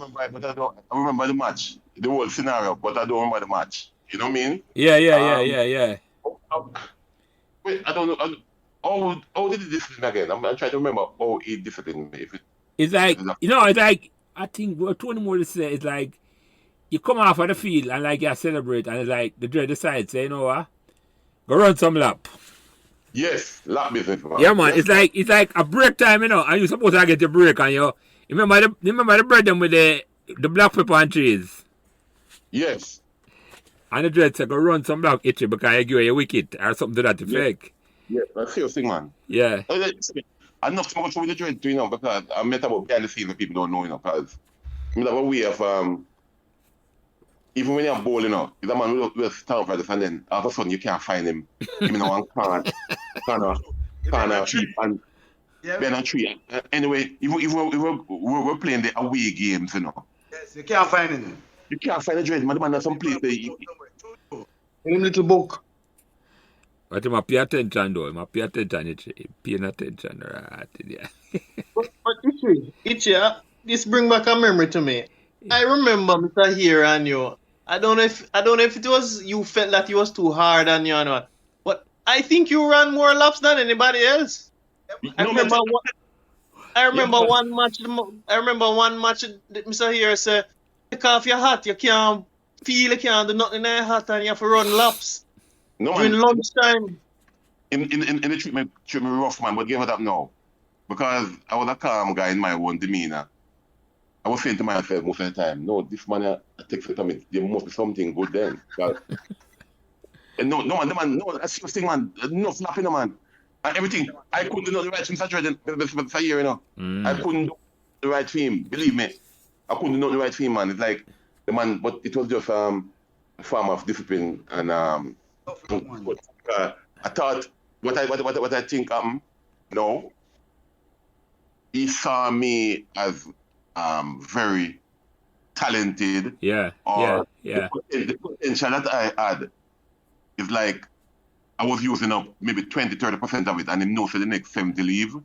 remember the match, the whole scenario, but I don't remember the match. You know what I mean? Yeah. Wait, I don't know. How did he discipline again? I'm trying to remember how he disciplined me. It's like, it's like, I think what Tony Moore said is like, you come off of the field and like you celebrate and it's like the dread decides, say, you know what? Go run some lap. Yes, lap business, man. Yeah, man. Yes. It's like a break time, and you're supposed to get a break and you remember the bread them with the black pepper and cheese. Yes. And the dread said go run some black itchy because you give away a wicket or something to that effect. Yeah, that's the thing, man. Yeah. I'm not so much with the dread, you know, because I met about behind the scenes that people don't know, you know, because I have a way of even when you're bowling, you know, if a man will stand for this and then all of a sudden you can't find him. Him in one corner and behind a tree. Anyway, if we're playing the away games, you know. Yes, you can't find him. You can't find a dread, man. The man has some place there. In a little book. But you must pay attention though. You must pay attention. Paying attention, right? Yeah. But Itchy, this bring back a memory to me. I remember Mr. Here and you. I don't know if it was you felt that he was too hard on you or not. But I think you ran more laps than anybody else. I remember one match. Mr. Here said, take off your hat. You can't feel, you can't do nothing in your hat, and you have to run laps during lunchtime. In the treatment rough, man, but give it up now. Because I was a calm guy in my own demeanor. I was saying to myself most of the time, no, this man takes it to me. There must be something good then. No, that's the thing, man. No snapping, man. And everything. I couldn't do the right thing for a year, you know. I couldn't do the right thing. Believe me. I couldn't do the right thing, man. It's like the man, but it was just a form of discipline. And I thought what I think no. He saw me as very talented. Yeah. The potential that I had it's like I was using up maybe 20-30% of it, and him know for the next 70 leave,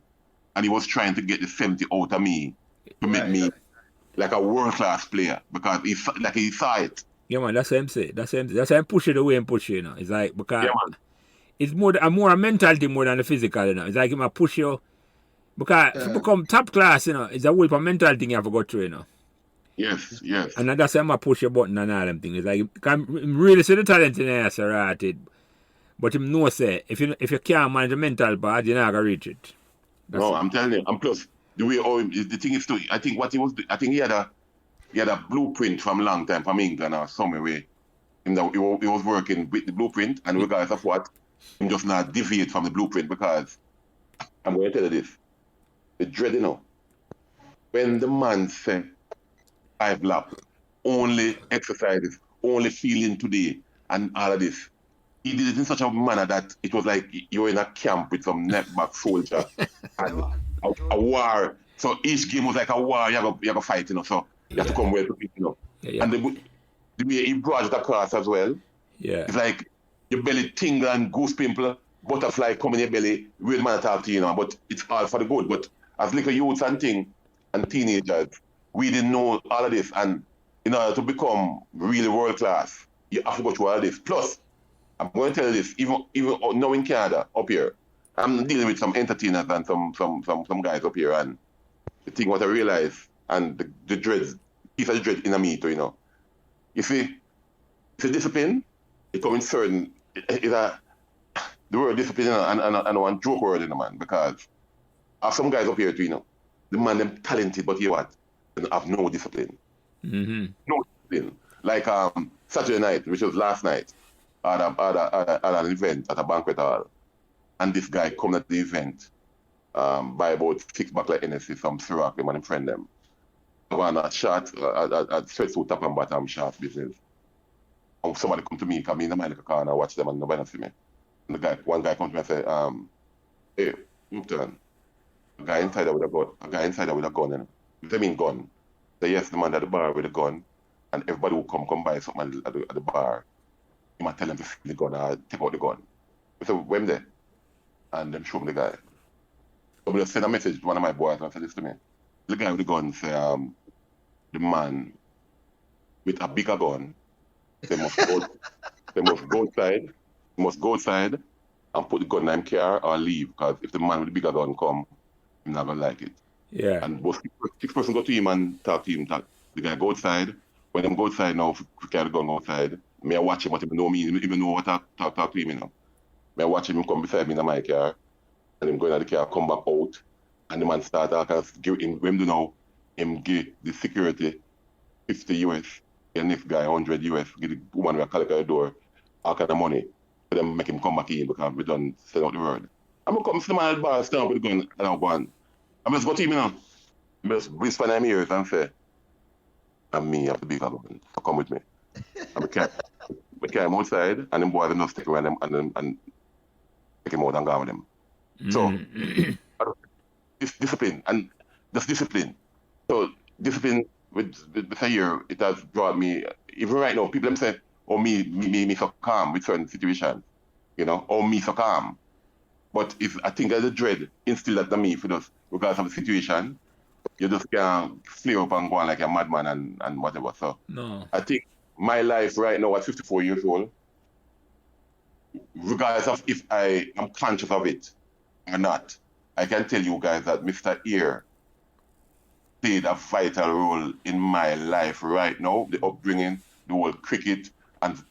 and he was trying to get the 70 out of me to make me like a world-class player because he saw it. Yeah, man, that's what I'm saying. That's why I'm pushing the way I'm pushing, you know. It's like, because Yeah, man. it's more a mental thing more than the physical, you know. It's like, I push you, because to become top class, you know, it's a whole mental thing you have to go through, you know. Yes. And that's why I push your button and all them things. It's like, I'm really see the talent in there, so right, but him know say, if you can't manage the mental part, you're not going to reach it. No, I'm telling you. And plus, the way the thing is too, I think what he was, I think he had a blueprint from a long time from England or somewhere where he was working with the blueprint, and regardless of what, he just not deviate from the blueprint because I'm going to tell you this. The dread, you know, when the man said 5 laps, only exercises, only feeling today, and all of this, he did it in such a manner that it was like you were in a camp with some neckback soldier and a war. So each game was like a war. You have a fight, you know. So you have to come well prepared, you know. Yeah. And the way he brought it across as well, it's like your belly tingle and goose pimple, butterfly come in your belly. Real man talk to you, know. But it's all for the good. But as little youths and teenagers, we didn't know all of this. And in order to become really world class, you have to go through all of this. Plus, I'm going to tell you this, even now in Canada, up here, I'm dealing with some entertainers and some guys up here, and the thing what I realize, and the dreads, piece of the dread in me too, you know. You see, it's a discipline, it comes in certain, the word discipline, and I want joke word in the man, because I have some guys up here too, you know, the man them talented, but you know what, they have no discipline. Mm-hmm. No discipline. Like Saturday night, which was last night, at an event at a banquet hall, and this guy come at the event by about 6 buckle of Hennessy from Ciroc, them and friend them. One a shot, a sweatsuit top and bottom short business. And somebody come to me, come in the mind like a car and I watch them and nobody see me. And one guy come to me and say, hey, Hopeton, a guy inside there with a gun. You know. What do you mean gun? Say yes, the man at the bar with a gun, and everybody will come buy something at the bar. You might tell them to see the gun or take out the gun. So when there, and them show me the guy. So I just send a message to one of my boys and say this to me. The guy with the gun say, the man with a bigger gun, they must go outside and put the gun in his car or leave, because if the man with the bigger gun come, he's not gonna like it. Yeah. And both 6 person go to him and talk to him. The guy go outside. When them go outside now, we carry the gun outside. Me I watch him, but he know me, even know what talk to him, you know. Me I watch him come beside me in my car, and him go in the car, come back out, and the man start talking, give him, when do now, him give the security 50 US, and next guy 100 US, give the woman with a calico at the door, all kind of money, for them make him come back in because we done send out the word. I'm gonna come to the man at the bar, stand up with the gun, and I'm going, I'm just go to him, you know. I'm just whisper in my ears and say, and me have to be gun, so come with me. And we carry him outside, and them boys them just stick around them and take him out and go with them. So, it's discipline, and that's discipline. So, discipline with a year, it has brought me, even right now, people them say, oh, me so calm with certain situations, you know, oh, me so calm. But if I think as a dread instilled that in me, for those, because of the situation, you just can't flare up and go on like a madman and whatever. So, I think my life right now at 54 years old, regardless of if I am conscious of it or not, I can tell you guys that Mr. Ear played a vital role in my life right now. The upbringing, the whole cricket, and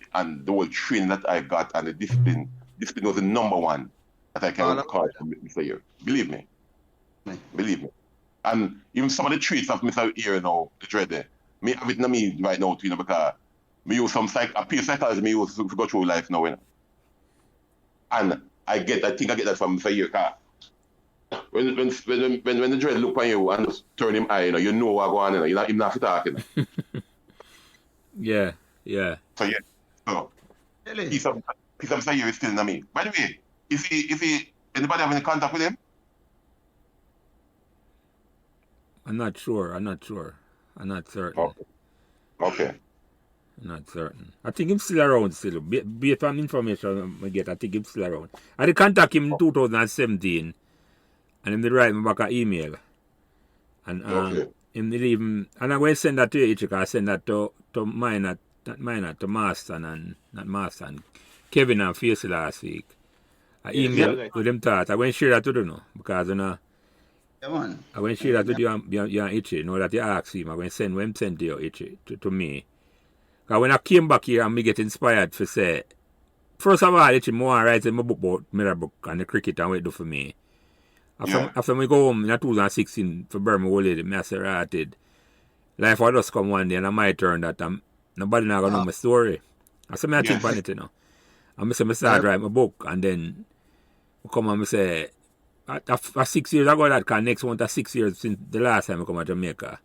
the whole training that I got, and the discipline. Discipline was the number one that I can call from Mr. Ear. Believe me. And even some of the traits of Mr. Ear now, the dread there, me have it in me right now too, you know, because me use some a piece of psychology me use to go through life now, you know. And I think I get that from Mr. Ear, because when the dread look on you and just turn him eye, you know what's going on, you know, you're not talking. Yeah. So yeah, so really? piece of Mr. Ear is still in me. By the way, is he anybody have any contact with him? I'm not sure. I'm not certain. Okay. Not certain. I think him still around still. Based on information I get, I think him still around. I did contact him in 2017 and him did write me back an email. And him did even, and I'm going to send that to you, Ichika. I send that to Minor, not Minor, to Master and not Master and Kevin and Facey last week. I emailed with them thoughts. I'm going to share that with you now because I'm going to share that with you and Ichi. You know that you asked him. I'm going to send him to you, Ichi, to me. Because when I came back here and me get inspired for say, first of all, Ichi, I want to write my book about Meadowbrook and the cricket and what it do for me. After me go home in 2016 for Burma whole lady, I say, right, life will just come one day and I might turn that nobody not going to know my story. I say, I think on it, you know. And I say, I start write my book and then I come and I say, after 6 years ago, that because next one 6 years since the last time I come to Jamaica.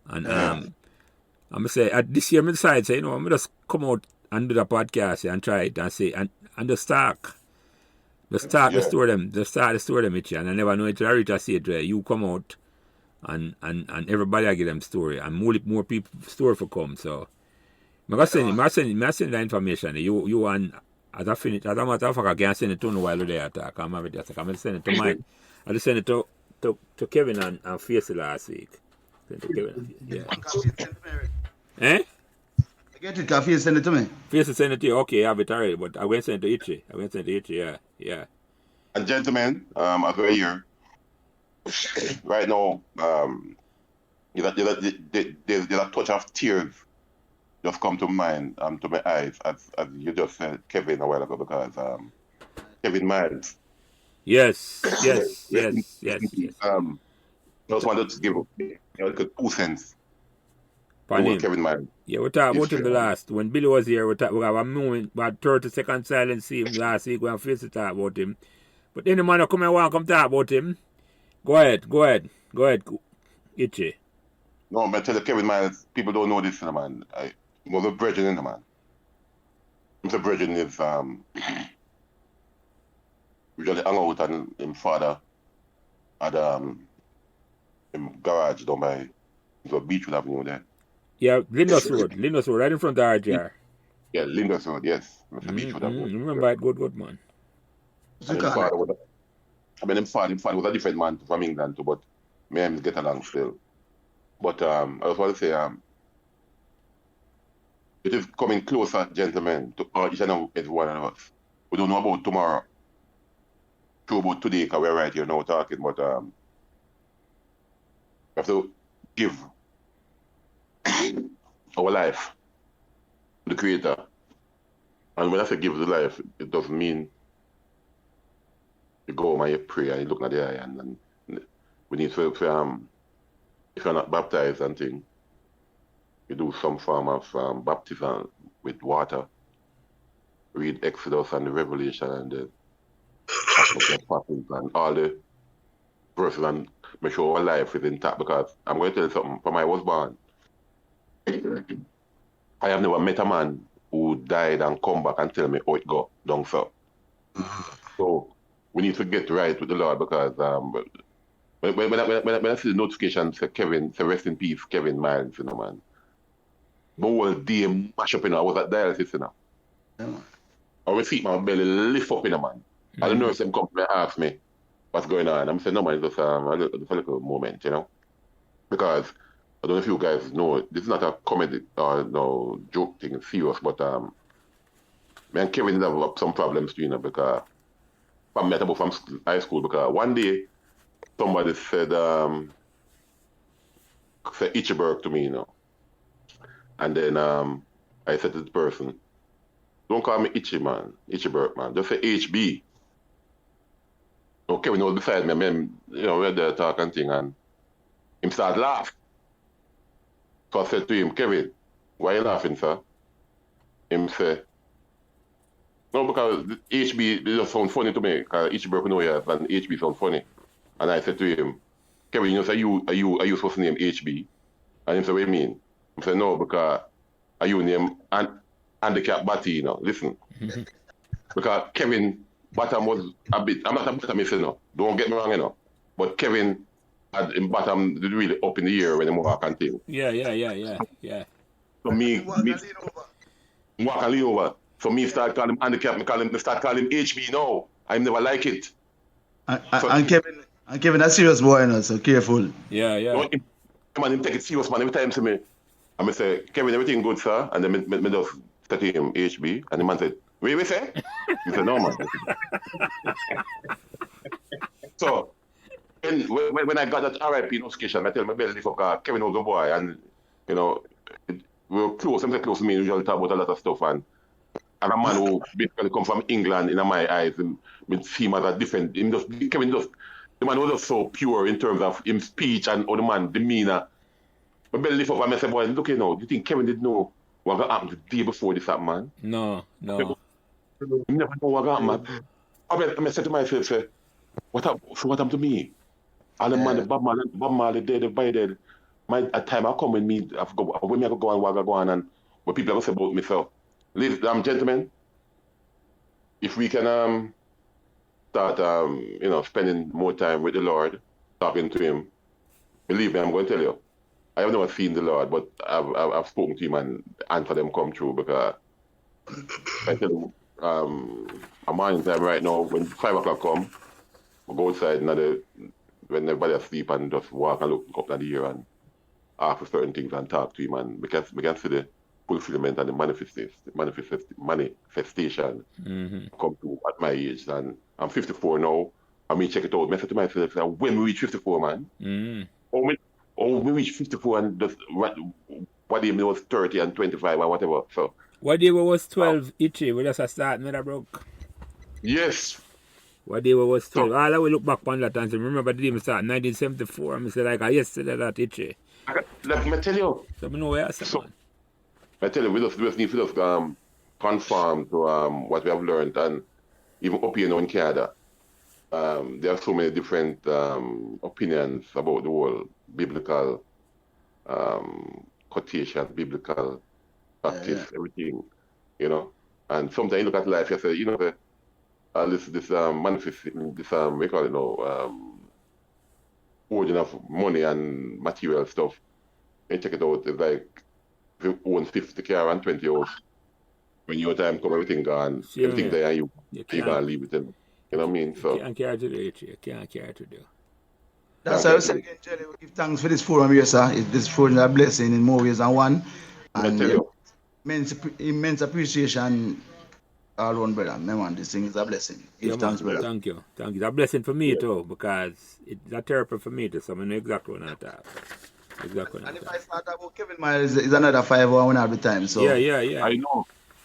And I say, this year I decide, say, you know, I'm just come out and do the podcast and try it and say, and just talk. Just start the story them, each and I never know it to reach a stage where you come out and everybody give them story and more people story for come. So I send the information. You and as I finish, as a matter of fact, I can send it to you while they attack. I'm gonna send it to Mike. I just send it to Kevin and Facey last week. Send it to Kevin. Yeah. Eh? I get it, Facey send it to me. Facey send it to you. Okay, I have it already, but I went send it to Ichi. Yeah. And gentlemen, as we're here, right now, there's a touch of tears just come to mind, to my eyes, as you just said, Kevin, a while ago, because Kevin Miles. Yes. I just wanted to give 2 cents. Kevin Miles. Yeah, we talked about him the last. When Billy was here, we have a moment, about 30-second silence, see him last week, we have to talk about him. But any man who come and want to come talk about him, go ahead, Itchy. No, but tell you, Kevin Miles, people don't know this, man. I was a brethren, man. Mr. Brethren is, usually hang out and his father at him garage down by the Beachwood Avenue there. Yeah, Lindus Road, right in front of RJR. Yeah, Lindus Road, yes. Mr. Beachwood Avenue. Remember it, good man. And his father was a different man from England too, but me and him get along still. But I was want to say, it is coming closer, gentlemen, to each and every one of us. We don't know about tomorrow. True about today, because we're right here now talking, but we have to give our life to the Creator. And when I say give the life, it doesn't mean you go home and you pray and you look at the eye and we need to, if you're not baptized and thing, you do some form of baptism with water, read Exodus and the Revelation and the Apostles and all the verses and make sure our life is intact, because I'm going to tell you something, from I was born, I have never met a man who died and come back and tell me how it go down so. So we need to get right with the Lord, because when I see the notification say Kevin, say rest in peace, Kevin Miles, you know, man. My whole day mash up, you know. I was at dialysis, you know. Yeah, man. I would see my belly lift up, you know, man. I don't know if them come and ask me what's going on. I'm saying, no, man, it's just a little moment, you know. Because I don't know if you guys know, this is not a comedy or no joke thing, it's serious, but me and Kevin have some problems too, you know, because I met about from high school, because one day somebody said Hitchy Burke to me, you know. And then I said to the person, don't call me Hitchy, man, Hitchy Burke, man. Just say HB. So Kevin was beside me, and you know, we had the talk and thing, and him started laughing. So I said to him, Kevin, why are you laughing, sir? Him say, no, because HB, it just sounds funny to me, because Hitchy Burke know yes, and HB sounds funny. And I said to him, Kevin, you know, are you supposed to name HB? And he said, what do you mean? I said, no, because are you name handicap Batty, you know, listen. Because Kevin bottom was a bit, I'm not a bottom, you know, don't get me wrong, you know. But Kevin had him bottom really up in the air when he walk and thing. Yeah. So me walk and lean over. So me start calling him handicap, me start calling him HB now. I never like it. And Kevin, a serious boy, you know, so careful. Yeah. Him take it serious, man. Every time to me, I say, Kevin, everything good, sir? And then me just say to him, HB, and the man said, what you say? He said, no, man. So, when I got that RIP notification, I tell my belly for Kevin was a boy, and, you know, we were close, I'm close to me, usually talk about a lot of stuff, and a man who basically come from England, in my eyes, and see him as a different, the man was just so pure in terms of his speech and the man demeanor. My belly lift up and I said, boy, look, you know, do you think Kevin did know what happened the day before this happened, man? No. You never know what happened, man. I said to myself, say, what happened to me? All the man, Bob Marley dead, everybody dead. A time I come with me, I go on and what people have to say about myself. Ladies and gentlemen, if we can start you know, spending more time with the Lord, talking to him, believe me, I'm going to tell you, I have never seen the Lord, but I've spoken to him and answer them come true, because I tell you, I'm morning time right now, when 5 o'clock come, I go outside when everybody asleep and just walk and look up at the air and ask for certain things and talk to him, and we can see the fulfillment and the manifestation come to at my age. And I'm 54 now. I mean, check it out. I said to myself, when we reach 54, man, we reach 54 and just what day was 30 and 25 or whatever. So what day was 12, Itchy? We just start Meadowbrook. Yes. What day was 12? All I will look back on that and say, remember the day we started, 1974. I say like yesterday that Itchy. Let me tell you. So I know where I said, man. I tell you, we just need to just conform to what we have learned, and even up here now in Canada, there are so many different opinions about the whole biblical quotation, biblical practice, everything, you know. And sometimes you look at life, you say, you know, this manifesting, this we call it now, origin of money and material stuff. And check it out, it's like if you own 50 car and 20 hours, when your time come, everything gone, everything there, you gotta leave it in. You know what I mean? So you can't carry to do it. You can't carry to do. That's why I was saying, Jelly, we give thanks for this forum here, sir. This forum is a blessing in more ways than one. And immense appreciation all around, brother. Man, this thing is a blessing. Give thanks, brother. Thank you. It's a blessing for me too, because it's a therapy for me too, so I know exactly what I'm talking. And if I start about Kevin Miles, it's another 5 hours one at the time. So yeah.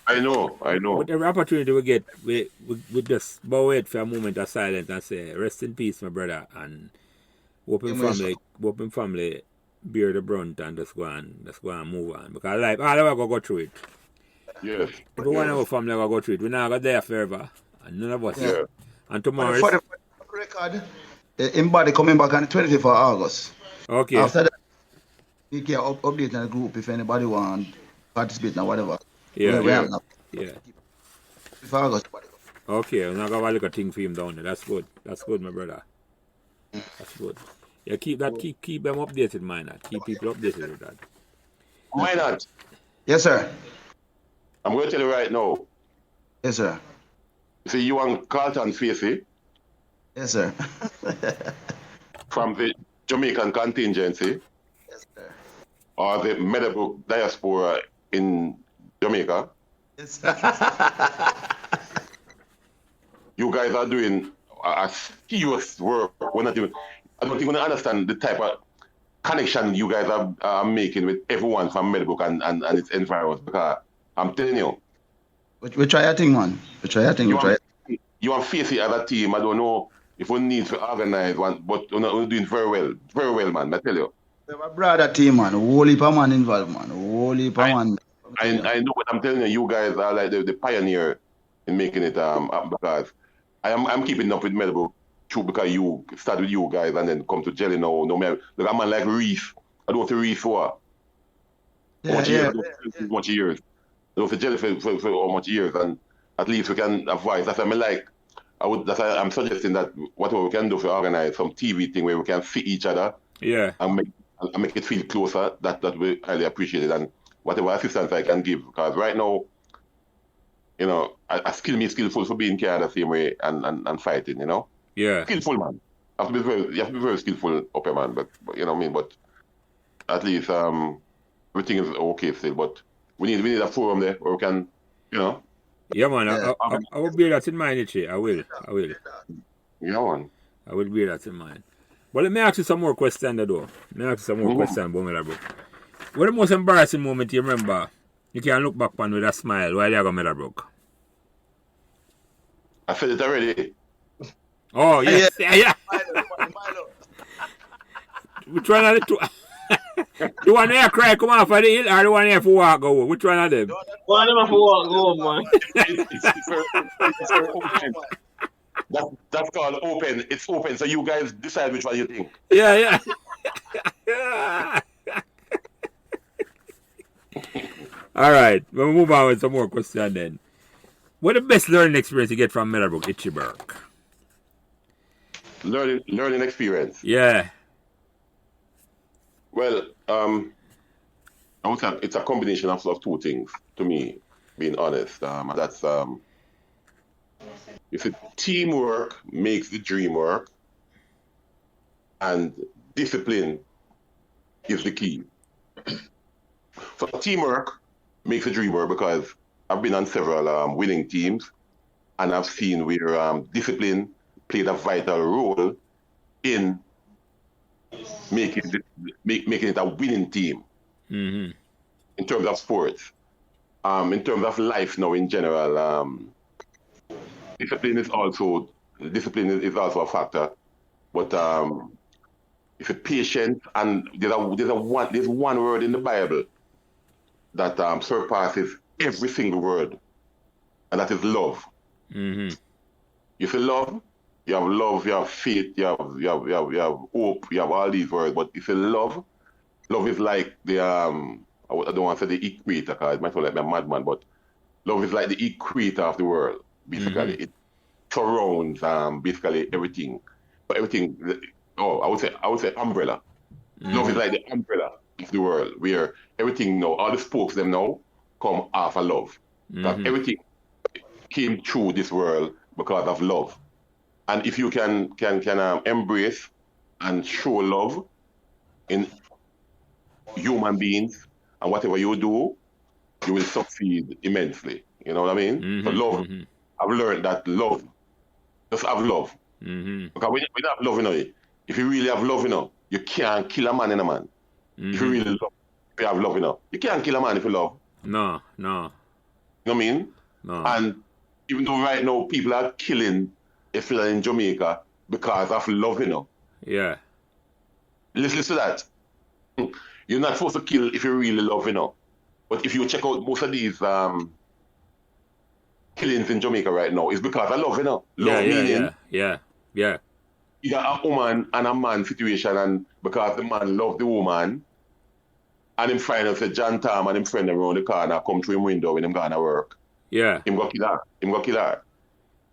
I know. With every opportunity we get, we just bow it for a moment of silence and say, rest in peace, my brother, and hope him family bear the brunt and just go and move on. Because life, all of us go through it. Yes. Everyone in our family go through it. We're not going there forever. And none of us. Yeah. And tomorrow. For the record, in body coming back on the 25th of August. Okay. After that, we can update in the group if anybody want to participate or whatever. Yeah. August. Okay, I'm not going to look a thing for him down there. That's good. That's good, my brother. That's good. Yeah, keep them updated, man. Keep people updated with that. Why not? Yes, sir. I'm going to tell you right now. Yes, sir. You see, you and Carlton Facey. Yes, sir. From the Jamaican contingency. Yes, sir. Or the Meadowbrook diaspora in Jamaica. Yes. You guys are doing a serious work. I don't even understand the type of connection you guys are making with everyone from Meadowbrook and its environs. Because I'm telling you. We try a thing, man. You and Facey as a team, I don't know if we need to organize one, but we're doing very well. Very well, man, I tell you. We have a brother team, man. Whole heap of man involved, man. Whole heap of man. I know what I'm telling you. You guys are like the pioneer in making it up, because I'm keeping up with Meadowbrook too, because you start with you guys and then come to Jelly now. No man, look, I'm like Reef. I don't want to Reef for much years. I don't want to Jelly for how much years, and at least we can advise. That's what I like. I'm suggesting that whatever we can do to organize some TV thing where we can see each other. Yeah. And make it feel closer. That we highly appreciate it, and whatever assistance I can give, because right now you know, a skillful for being kind of the same way and fighting, you know. Yeah. Skillful, man. You have to be very skillful up here, man. But you know what I mean. But at least everything is okay still. But we need a forum there where we can, you know. Yeah, man. I will bear that in mind, Itchy. I will. Yeah, man. I will bear that in mind. But let me ask you some more questions, though. Let me ask you some more questions about Meadowbrook. What the most embarrassing moment you remember? You can look back on with a smile while you're at Meadowbrook. I said it already. Oh, yes. Yeah. Which one of the two? The one there cry come off of the hill or the one there for walk over? Which one of them? One of them for walk over, man. It's very open. That's called open. It's open, so you guys decide which one you think. Yeah. All right, we'll move on with some more questions then. What the best learning experience you get from Meadowbrook Hitchy Burke? Learning experience. Yeah. Well, I would say it's a combination of two things to me, being honest. That's if teamwork makes the dream work, and discipline is the key. So teamwork makes the dream work because I've been on several winning teams, and I've seen where discipline played a vital role in making it a winning team. Mm-hmm. In terms of sports, in terms of life now in general, discipline is also a factor. But if a patient, and there's one word in the Bible that surpasses every single word, and that is love. Mm-hmm. You say love, you have faith, you have hope, you have all these words. But if you love is like the I don't want to say the equator, because it might sound like I'm a madman, but love is like the equator of the world. Basically, it surrounds basically everything. But everything. I would say umbrella. Love is like the umbrella of the world, where everything now, all the spokes them now come off of love. That everything came through this world because of love. And if you can embrace and show love in human beings and whatever you do, you will succeed immensely. You know what I mean? So love, I've learned that love, just have love. Because when you have love, you know, if you really have love, you know, you can't kill a man in a man. If you really love, if you have love, you know, you can't kill a man if you love. No. You know what I mean? No. And even though right now people are killing, especially in Jamaica, because of love, you know. Yeah. Listen to that. You're not supposed to kill if you really love, you know. But if you check out most of these killings in Jamaica right now, it's because of love, you know. Love meaning. Yeah. You got a woman and a man situation, and because the man loved the woman, and him find out say John Tom and him friend around the corner come through him window when him gonna work. Yeah. Him go kill her.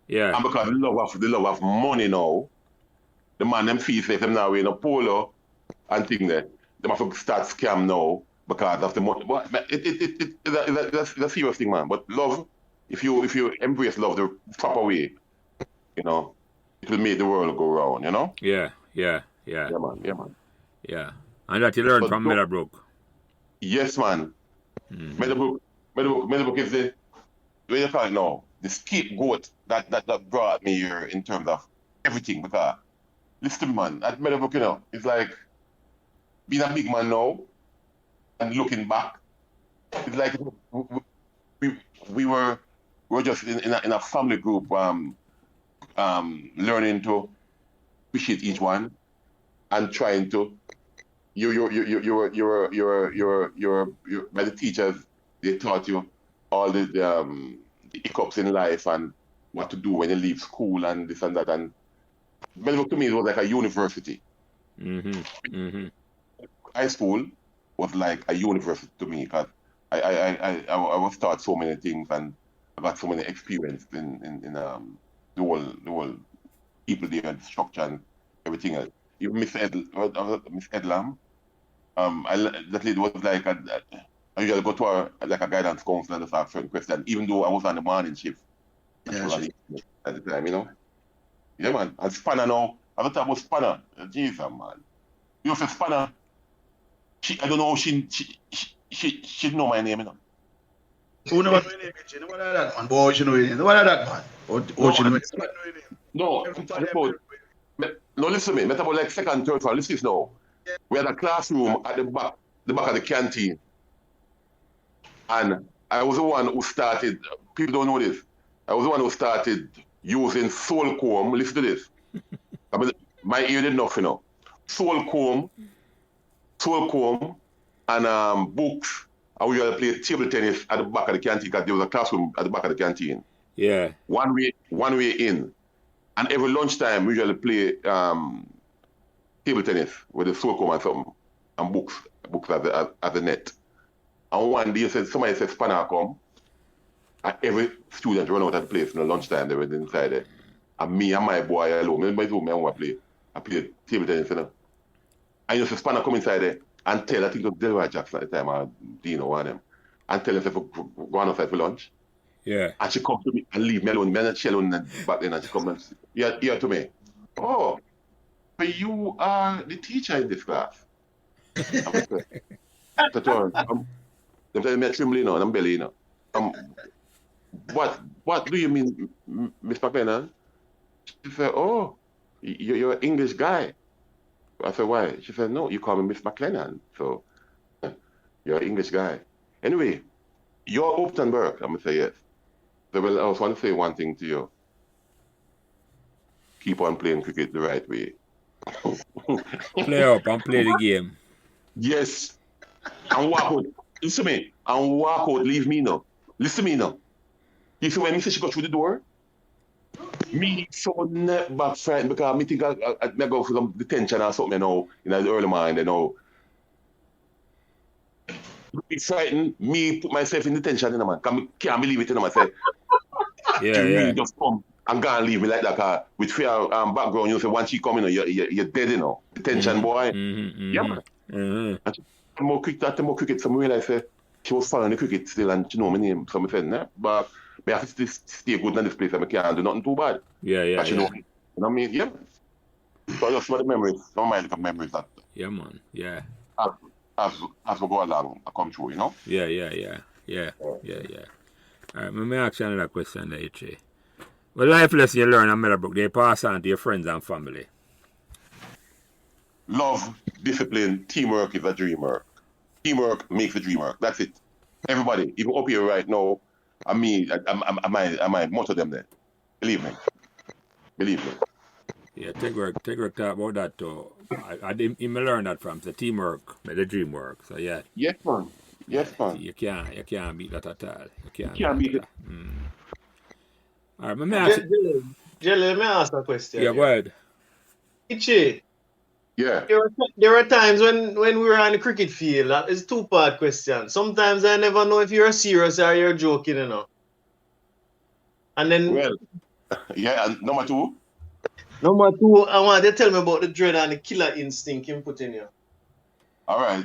Yeah. And because the love of money now, the man them feel like them now in a polo and thing there. They have to start scam now because of the money. But it's a serious thing, man. But love, if you embrace love the proper way, you know, it will make the world go round, you know? Yeah. Yeah, man. Yeah. And that you learned from Meadowbrook. Yes, man. Meadowbrook is the, what do you call it now? The scapegoat that brought me here in terms of everything. Because, listen, man, at Meadowbrook, you know, it's like being a big man now and looking back. It's like we were just in a family group, learning to appreciate each one and trying to. You're by the teachers, they taught you all the hiccups in life and what to do when you leave school and this and that. And Meadowbrook to me, it was like a university. High school was like a university to me because I was taught so many things and I got so many experience in the whole people there and the structure and everything else. Even Miss Edlam, that lady was like I usually go to her like a guidance counselor and just ask certain questions, even though I was on the morning shift at the time, you know. Yeah, man. And Spanner now, I was talking about Spanner. Jesus, man. You know, for Spanner, I don't know, she know my name, you know. Who know what my name is? You know what I that, man? Boy, you know your name. What I that, man? What you know your name? No, no, listen to me. About like second, third floor. Listen now. We had a classroom at the back of the canteen. And I was the one who started, people don't know this, I was the one who started using soul comb. Listen to this. I mean, my ear did nothing, you know. Soul comb, and books. I would usually play table tennis at the back of the canteen because there was a classroom at the back of the canteen. Yeah. One way in. And every lunchtime, we usually play table tennis with the soul comb and something, and books at the net. And one day, somebody said, Spanner come, and every student run out of the place in the lunchtime, they were inside there. And me and my boy alone, I want to play. I play table tennis, you know. And you know, Spanner come inside there and tell, I think it was Delroy Jackson at the time, or Dino, one of them, and tell him to go on outside for lunch. Yeah. And she come to me and leave me alone. Me and she alone back then, and she come and here to me. Oh, but you are the teacher in this class. They tell me I'm trembling now, and I'm belly, you know. What do you mean, Miss McLennan? She said, oh, you're an English guy. I said, why? She said, no, you call me Miss McLennan. So, you're an English guy. Anyway, you're Hopeton Burke. I'm going to say yes. So, well, I just want to say one thing to you. Keep on playing cricket the right way. Play up and play the game. Yes. And walk out. Listen to me. And walk out. Leave me now. Listen to me now. You see when me say she go through the door? Me so never frightened because me think I go for some detention or something, you know, in the early mind, you know. Me frightened, me put myself in detention, you know, man. Because I can't believe it, you know, myself. Yeah, really just come and go and leave me like that, with fear background, you know, say once she come, you know, you're dead, you know. Detention, boy. Yeah, man. And she more cricket, so I realized she was following the cricket still and she know my name, so I said, nah, but I have to stay good in this place and I can't do nothing too bad. Yeah. She know me. You know what I mean? Yeah. So just some of the memories, some of my little memories that Yeah, man. Yeah. as we go along, I come true, you know? Yeah. All right, let me ask you another question there, Itchy. What life lesson you learn at Meadowbrook, they pass on to your friends and family? Love, discipline, teamwork is a dream work. Teamwork makes the dream work. That's it. Everybody, even up here right now, I might motto them there. Believe me. Yeah, take work talk about that too. I didn't learn that from the teamwork, the dream work. So yeah. Yes, man. You can't beat that at all. You can't beat it. All right, let me ask you. Jelly, let me ask a question. Yeah, go ahead. Itchy, Yeah. there are times when we were on the cricket field, it's a two-part question. Sometimes I never know if you're serious or you're joking, you know. And then... Well, yeah, and number two? Number two, I want you to tell me about the dread and the killer instinct you put in you. All right.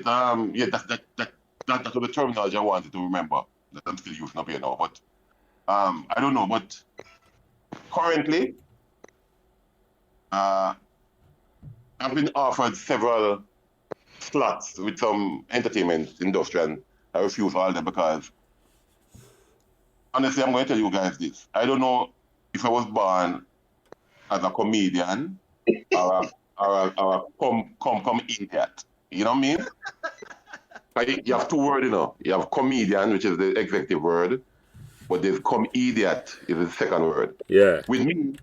Yeah, that's the terminology I wanted to remember that I'm still using up here now. But I don't know. But currently, I've been offered several slots with some entertainment industry, and I refuse all of them because honestly, I'm going to tell you guys this. I don't know if I was born as a comedian or a come idiot. You know what I mean? Like, you have two words, you know. You have comedian, which is the executive word, but there's come idiot is the second word. Yeah. With me,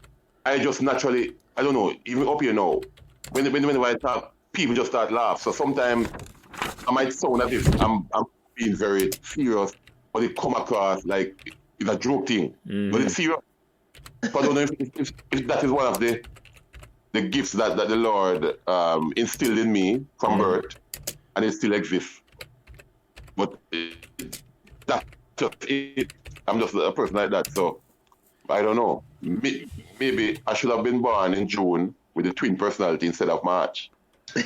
I just naturally, I don't know, even up here now, when I talk, people just start laugh. So sometimes I might sound as if I'm being very serious, but it come across like it's a joke thing. But it's serious. So I don't know if that is one of the gifts that the Lord instilled in me from birth, and it still exists. But that's just it. I'm just a person like that, so I don't know. Maybe I should have been born in June with a twin personality instead of March.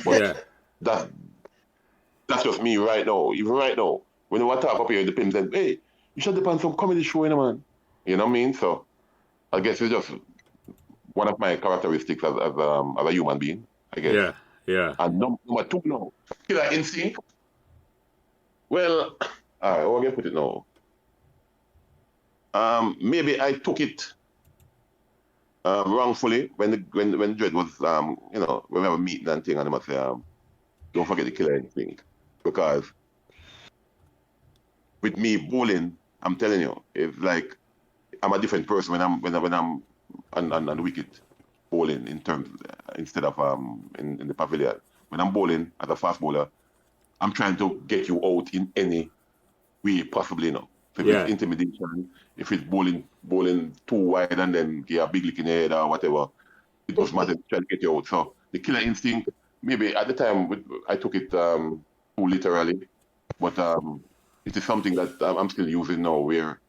But that's just me right now. Even right now, when you talk up here, the pimp said, hey, you should depend on some comedy show, you know, man. You know what I mean? So I guess it's just one of my characteristics as a human being, I guess. Yeah. And number two now, killer instinct. Well, how am I going to put it now? Maybe I took it wrongfully when Dread was, you know, when we were meeting and thing, and I must say, don't forget the killer instinct. Because with me bowling, I'm telling you, it's like I'm a different person when I'm on the wicket bowling in terms instead of in the pavilion. When I'm bowling as a fast bowler, I'm trying to get you out in any way possibly, you know. So if it's intimidation, if it's bowling too wide and then get a big lick in the head or whatever, it doesn't matter, trying to get you out. So the killer instinct, maybe at the time I took it too literally, but it is something that I'm still using now, where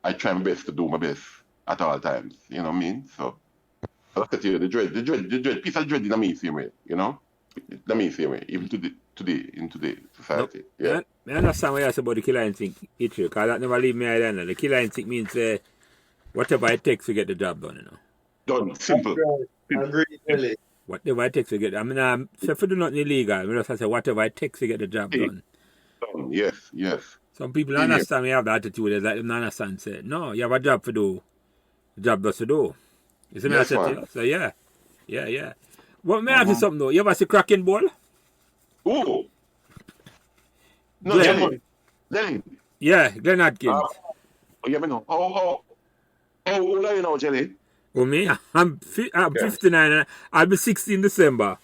I try my best to do my best at all times. You know what I mean? So I look at you, the dread, piece of dread in me same way, you know? In me same way, even today in today's society. Nope. Yeah. I understand what you say about the killer instinct, because that never leave me island. The killer instinct means whatever it takes to get the job done, you know. Done, simple. Agree, really. Whatever it takes to get, I mean, so if you do nothing illegal, I just say whatever it takes to get the job done. Yes. Some people understand me have the attitude, like them not understand, say, no, you have a job to do. The job does to do. You see me, I said to you? So yeah. Well, may I ask you something though? You ever see cracking ball? Ooh. No, Jelly. Yeah, Glenn Atkins. Yeah, me know. How old are you now, Jelly? Oh, me? I'm 59 and I'll be 60 in December.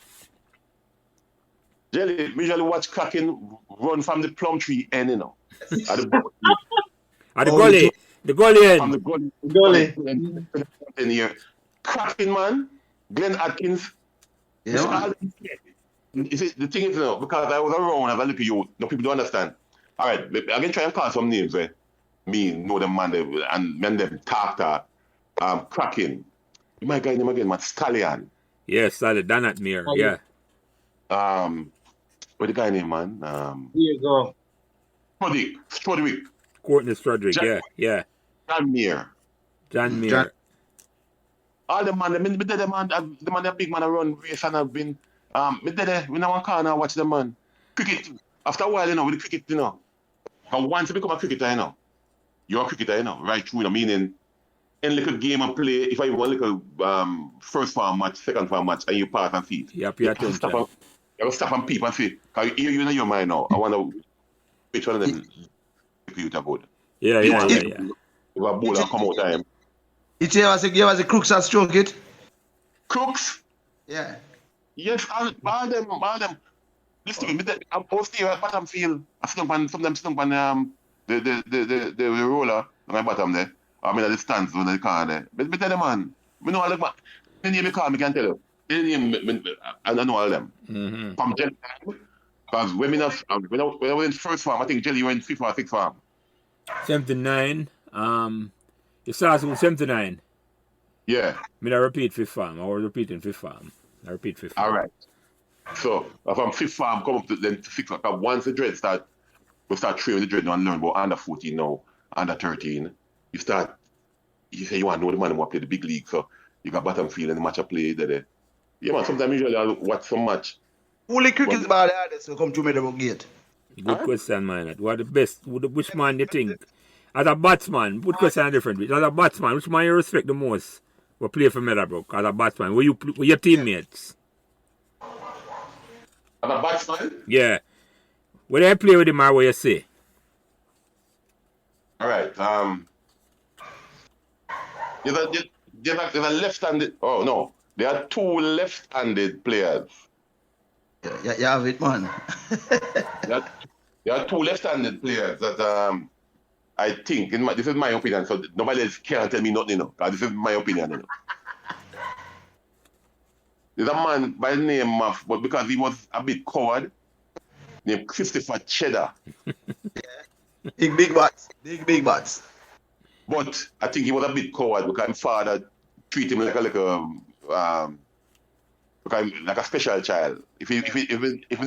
Jelly, we usually watch Kraken run from the plum tree end, you know. At the gully. The gully end. From the gully. In here. Kraken, man. Glenn Atkins. Yeah. You see, the thing is, you know, because I was around as a little youth, no people don't understand. All right, I can try and call some names, me know them man, and them talk. Kraken. My guy name again, man, Stallion. Yes, Stallion, Danatmere, yeah. What the guy name, man? Here you go. Strodwick. Courtney Strodwick, yeah. John Muir. All the man, the man, the big man, run race and have been. Me did when I want car now watch the man. Cricket. After a while, you know, with the cricket, you know. And once you become a cricketer, you know, you're a cricketer, you know, right through, you know, meaning in little game and play, if I want little first farm match, second farm match, and you pass and see it. Yeah, pay attention. You have to stop and peep and see. Because you know your mind now. I want to which one of them you talk about. Yeah. If a bowler come out time. It was a crooks that stroke it. Crooks? Yeah. Yes, all them. Listen to me, I'm posting at bottom field. I sit up on the roller on my bottom there. I'm in the stands on the car there. But tell them, man, I know all the man. The name you call me, can tell you. The name, I know all of them. Mm-hmm. From Jelly. Because when I was in first farm, I think Jelly went 5th or 6th farm. 79. You started with 79. Yeah. I repeat 5th farm. I was repeating 5th farm. I repeat 5th farm. All right. So, from 5th farm, come up to then 6th farm. Once the dread we start training the dread now and learn about under 14 now, under 13. You say you want to know the man who want to play the big league. So, you got bottom field and the match I play. Yeah, man, sometimes usually I'll watch some match. Only cricket ball the hardest will come to Meadowbrook Gate. Good question, man. What the best? Which man do you think? As a batsman, good question are different. As a batsman, which man you respect the most? Will play for Meadowbrook as a batsman? Were your teammates? As a batsman? Yeah. When I play with him, what you say? All right. There's a left-handed. Oh no, there are 2 left-handed players. Yeah, you have it, man. there are 2 left-handed players that I think this is my opinion. So nobody else can tell me nothing, you know. This is my opinion, you know. There's a man by the name of, but because he was a bit coward, named Christopher Cheddar. Big bats. Big bats. But I think he was a bit coward because his father treated him like a special child. If he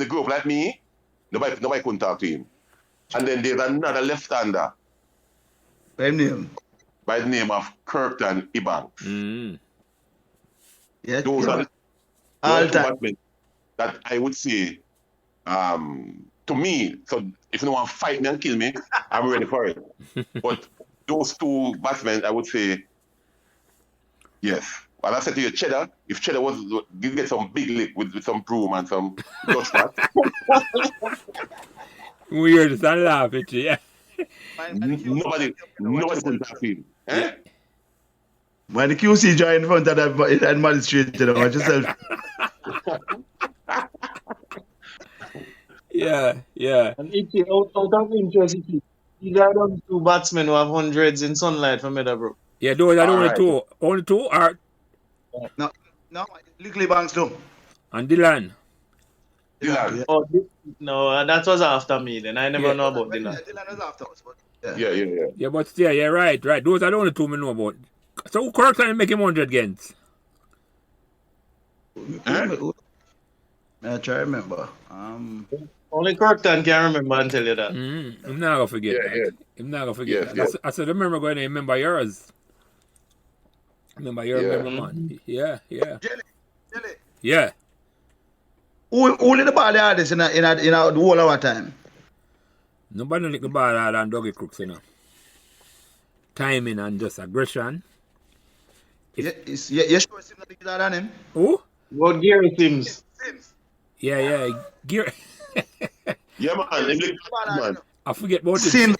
grew up like me, nobody couldn't talk to him. And then there's another left-hander Same name. by the name of Kirkton Ebanks. Yeah. Those are the All two time. batsmen that I would say, to me, so if you want to fight me and kill me, I'm ready for it. But those two batsmen, I would say, yes. And I said to you, Cheddar, if Cheddar was, you get some big lick with some broom and some dust mat. Weird, it's a laugh, Hitchy. Yeah. Nobody could have him. Eh? When the QC joined in front of that magistrate, you know, watch yourself. Yeah. And Itchy, out of interest, Itchy, these are the two batsmen who have hundreds in sunlight for Meadowbrook. Yeah, those are the only Alright. two. Only two are No, Lickly Banks too. and Dylan. Dylan. Oh, no, that was after me then. I never know about Dylan. Dylan was afterwards, but Yeah. Yeah, but still, yeah, right. Those are the only two we know about. So who Kirkland make him 100 against? I try to remember. Only Kirkton can remember and tell you that. I'm not gonna forget that. Yeah. I'm not gonna forget Yes, that. yes. I said, remember going to remember yours. Remember your Yeah. remember man. Yeah. Jelly. Yeah. Who did the ball hardest in the whole of our time? Nobody lick the ball hard and doggy crooks, you know. Timing and just aggression. You sure Sims not bigger than him? Who? What Gary Sims? Sims. Yeah. Gear. Yeah, man. They lick man. I forget about him. Sims.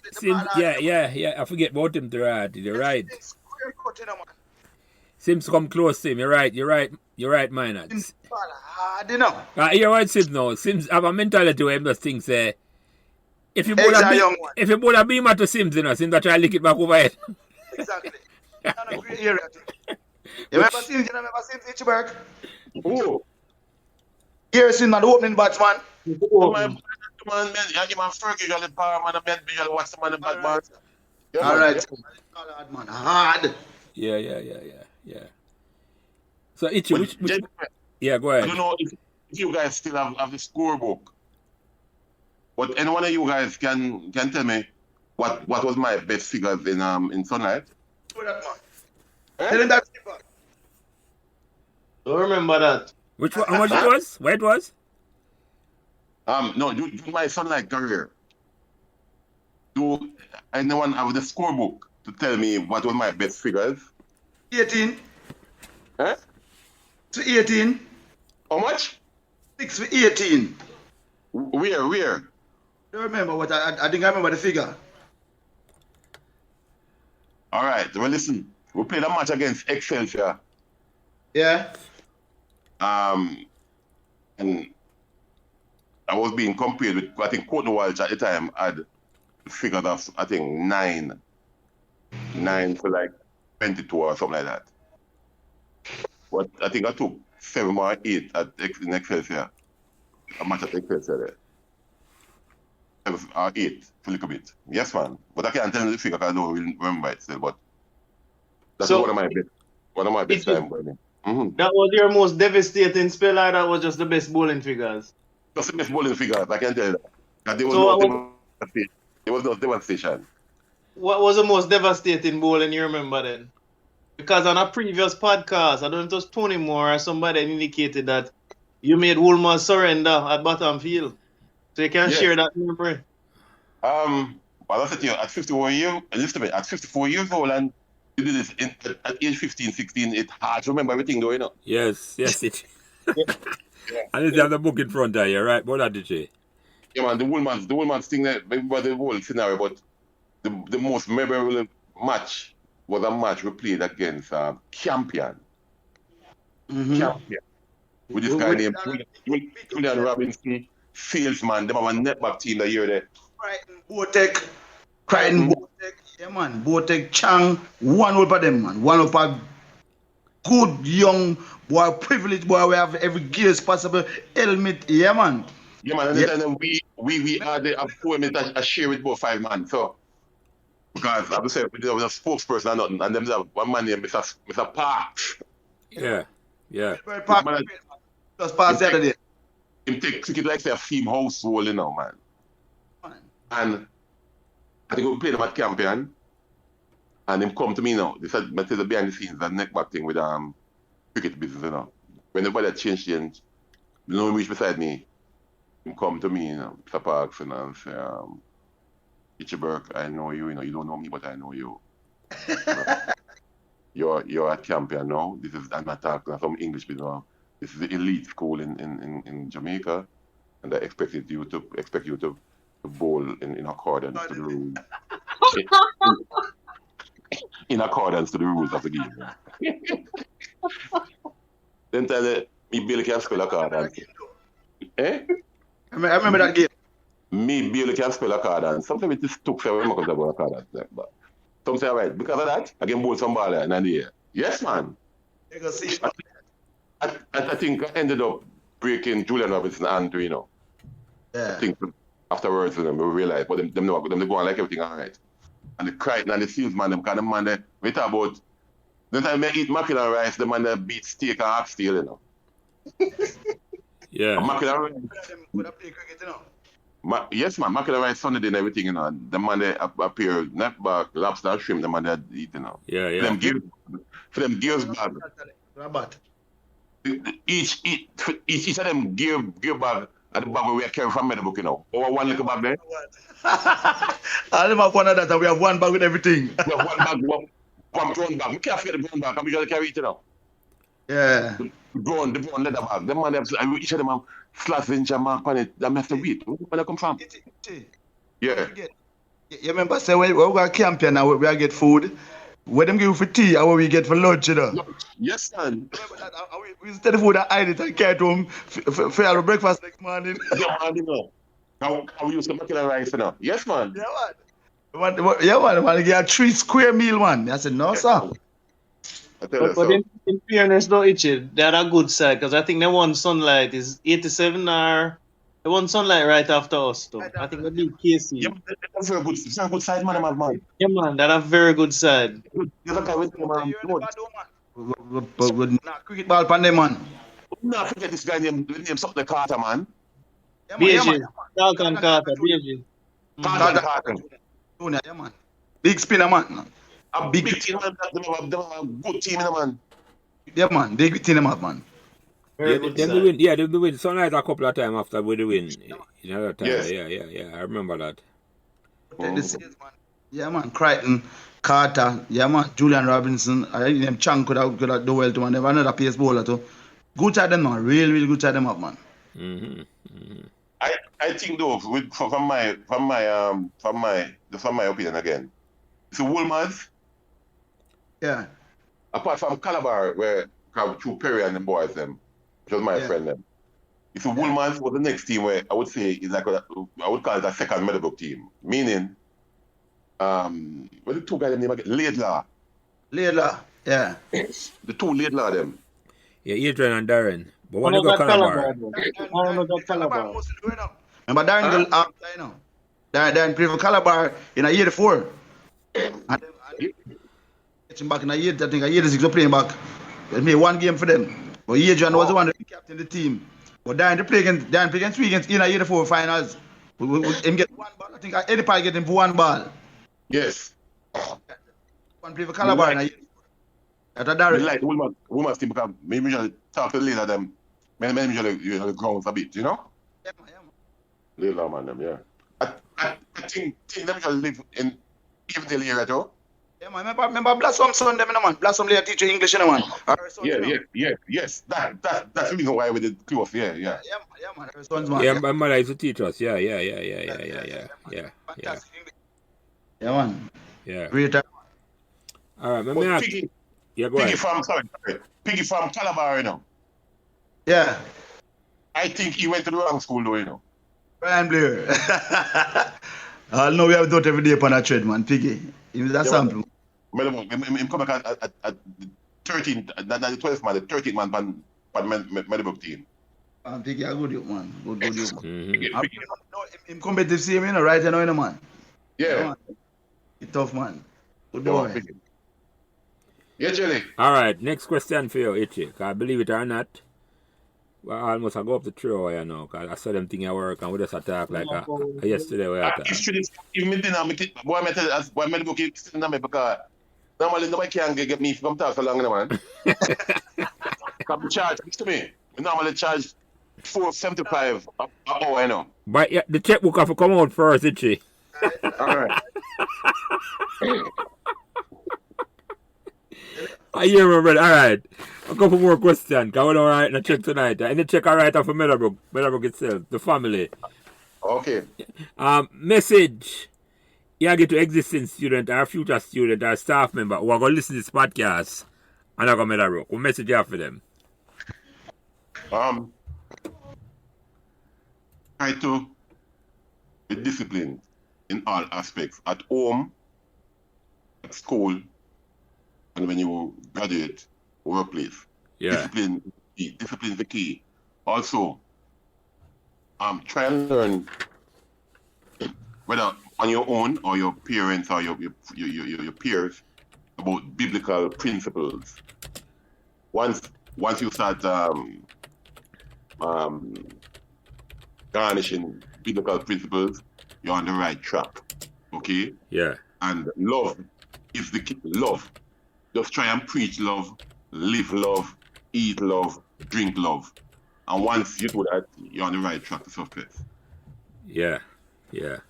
Yeah. I forget about him. You're right. Square cut, you know, man. Sims come close to him. You're right, Minard. Sims ball hard, you know. You're right, Sims now. Sims have a mentality where him just thinks, if you Young one. bowl a beamer to Sims, you know, Sims that try to lick it back over it. Exactly. That's a great area. You remember Sims Hitchy Burke? Oh, Here Sims not the opening batsman. man, I give my Fergie usually power, man. I usually watch the man in back, man. Yeah, All right. yeah. Hard, man. Hard. Yeah. So, Itchy, which Gentlemen, yeah, go I ahead. don't know if you guys still have the scorebook, but any one of you guys can tell me what was my best figures in Sunlight. Do that, man. Tell him that. Don't remember that. Which one? How much it was? Where it was? No, do my Sunlight career. Do anyone have the scorebook to tell me what was my best figures? 18. Eh? To 18. How much? 6 for 18. Where? Don't remember what I think I remember the figure. All right. Well, listen. We played a match against Excelsior. Yeah. And I was being compared with, I think, Courtney Walsh at the time had figures of, I think, 9 for like 22 or something like that. But I think I took 7 or 8 in Excelsior. A match at Excelsior there. 7 or 8 for a little bit. Yes, man. But I can't tell you the figure because I don't really remember it still. But that's So- one of my best time for me. Mm-hmm. That was your most devastating spell, or that was just the best bowling figures? Just the best bowling figures, I can tell you that. That there was So no devastation. What was the most devastating bowling you remember then? Because on a previous podcast, I don't know if it was Tony Moore or somebody indicated that you made Woolmer surrender at Bottom Field. So you can Yes. share that memory. Well, I said to you, at 54 years, listen to me, at 54 years old, and you do this at age 15, 16, it's hard to remember everything though, you know. Yes, Itchy. And you have the book in front of you, right? What did you? Yeah, man, the Woolman's thing, that maybe the whole scenario, but the most memorable match was a match we played against Champion. Champion. With this guy named Julian Robinson, salesman. They have a netback team that year there. Crichton Botek. Yeah, man. Botek, Chang. One up of them, man. One up of good young boy, privileged boy. We have every gears possible. Helmet. Yeah, man. Yeah, man, and then we had a 4 minutes a share with about 5 man. So, because I was saying, there was a spokesperson and nothing, and them have one man named Mr. Parks. Yeah. Park. Just past Saturday. Him take cricket like say a theme household, you know, man. And I think we played him at Campion. And him come to me now. This is the behind the scenes, that neck back thing with cricket business, you know. When the weather changed, you know, he reached beside me. Him come to me, you know, Mr. Parks, and say, Hitchy Burke, I know you, you know, you don't know me, but I know you. You're at Campion now. This is, I'm not talking some English business. This is the elite school in Jamaica, and I expect you to bowl in accordance to the rules. In accordance to the rules of the game. Then tell me Billy can spell a card and eh? I remember that game. Me Billy can spell a card and sometimes it just took several months about a card but some say right, because of that, I can bowl some ball in the air. Yes man. You go see. I think I ended up breaking Julian Robinson's hand too, you know. Yeah. I think afterwards we realized, but them go on like everything alright. And the Crichton and the salesman, them kind of man, we talk about, the time I eat mackerel and rice, the man that beat steak and oxtail, you know. Yeah. Mackerel and rice. Yes, man, mackerel and rice, Sunday and everything, you know. The man that appear, netback, lobster, and shrimp, the man that eat, you know. Yeah, yeah. For them gears bag. Each of them gear bag at the bag where we carry from Meadowbrook, you know. Over one little bag there. I never have one of that, and we have one bag with everything. We have one bag, one brown bag. We can't forget the brown bag, and we just carry it, you know. Yeah. The brown leather bag. Them man, each of them have slash venture mark on it. That must have wheat. Where they come from? Yeah. You remember, say, when we go camping now, we get food. What them give for tea, and what we get for lunch, you know. Yes, son. We used to take the food and hide it and carry it home for our breakfast next morning. Yeah, man, you know. How we used to make it a rice, you know. Yes, man. Yeah, man. Yeah, man. Want to get a 3 square meal, man. I said, no, sir. But in fairness, though, Itchy, they had a good side, because I think they won Sunlight is 87 or they won Sunlight right after us, though. I think they beat KC. Yeah, that's a good side, man. Yeah, man, that a very good side. You look at it, man. Cricket ball pan them, man. No, forget this guy named something Carter, man. BJ. Falcon Carter, BJ. Carter. Yeah, man. Big spinner, man. A big team, man. They have a good team, man. Yeah, man. Big team, man. Very Yeah, good them side. win. Yeah, them win. Sunlight a couple of times after we win. Another time. Yes. Yeah. I remember that. Yeah, man. Crichton, Carter, yeah, man. Julian Robinson. I think them Chang could have do well to, and they have another pace bowler too. Good at them, man. Really good at them up, man. I think though, from my opinion again, it's a Woolmans. Yeah. Apart from Calabar, where through Perry and the boys them, which was my friend them. It's a Woolmans was the next team where I would say is like I would call it a second Meadowbrook team. Meaning, what the two guys name again? Laidlaw, yeah. The two Laidlaw them. Yeah, Adrian and Darren. But I one don't of know the Calabar. Calabar. I don't know Calabar. Remember Darren go after, you know. Darren played for Calabar in a year before. And get him back in a year, I think a year 6 playing back. They made one game for them. But Adrian was the one that captained the team. But Darren play against 3 against in a year 4 finals. Him get one ball. I think Eddie Pye get him for one ball. Yes. One play for Calabar in a year. After Darren. I like Woolmans team because maybe usually talk to the leader them. Maybe usually the grounds a bit, you know? Yeah, man. Laidlaw man them, yeah. I think them usually live in Evendale area too. Yeah, man. Remember Blossom son them, man. Blossom later teach you English, you know, man. Yes. That's the reason why we did close. Yeah. Yeah, man. Her sons, man. Yeah, my mother used to teach us. Yeah. Fantastic English. Yeah, man. Yeah. Great. All right, let me ask. Piggy, Yeah, go Piggy ahead. Piggy from Calabar, you know. Yeah. I think he went to the wrong school though, you know. Brian Blair. I know we have done every day upon a trade, man. Piggy. He was that sample. Him come back at the 13th, not the 12th man, the 13th man on Meadowbrook team. Piggy, a good youth, man. Good youth, man. Piggy. Him competitive same, you know, right now, you know, man. Yeah. He tough, man. Good Yeah, boy. Piggy. Yeah, Jelly. All right, next question for you, Itchy. I believe it or not, Well, I almost I go up the trail, you know, because I saw them thing at work and we just attack like yesterday we attack. Actually, give me dinner. Boy, I tell you, boy, I go keep sitting there because normally nobody can get me from talk so long, you know, man. Come charge, listen to me. We normally charge $4.75 an hour, you know. But yeah, the checkbook have to come out first, did she? All right. I hear my brother. All right. A couple more questions. Because we don't write in the check tonight. And the check I write off for Meadowbrook itself, the family. Okay. Message. You get to existing student or future student or staff member who are going to listen to this podcast and are going to Meadowbrook. What message you have for them? Try to be disciplined in all aspects. At home, at school, and when you graduate, workplace. Yeah. Discipline is the key. Also, try and learn, whether on your own or your parents or your peers, about biblical principles. Once you start garnishing biblical principles, you're on the right track. Okay? Yeah. And love is the key. Love. Just try and preach love, live love, eat love, drink love. And once you do that, you're on the right track to success. Yeah. Yeah.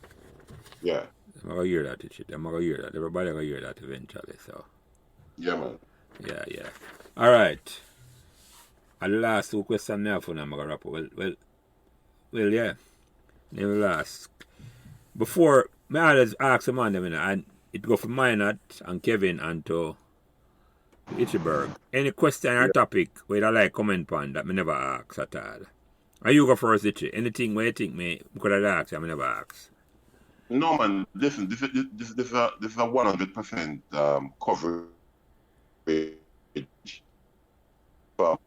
Yeah. I'm going to hear that shit. I'm going to hear that. Everybody going to hear that eventually. So. Yeah, man. Yeah, yeah. All right. And the last two questions now for now, I'm going to wrap up. Well, yeah. Never last. Before, I always ask a man, and it go from Minot and Kevin and to Hitchy Burke. Any question or topic where I like comment on that me never ask at all? And you go first, Hitchy. Anything where you think me could have asked, I never ask. No, man. Listen, this is a 100% coverage from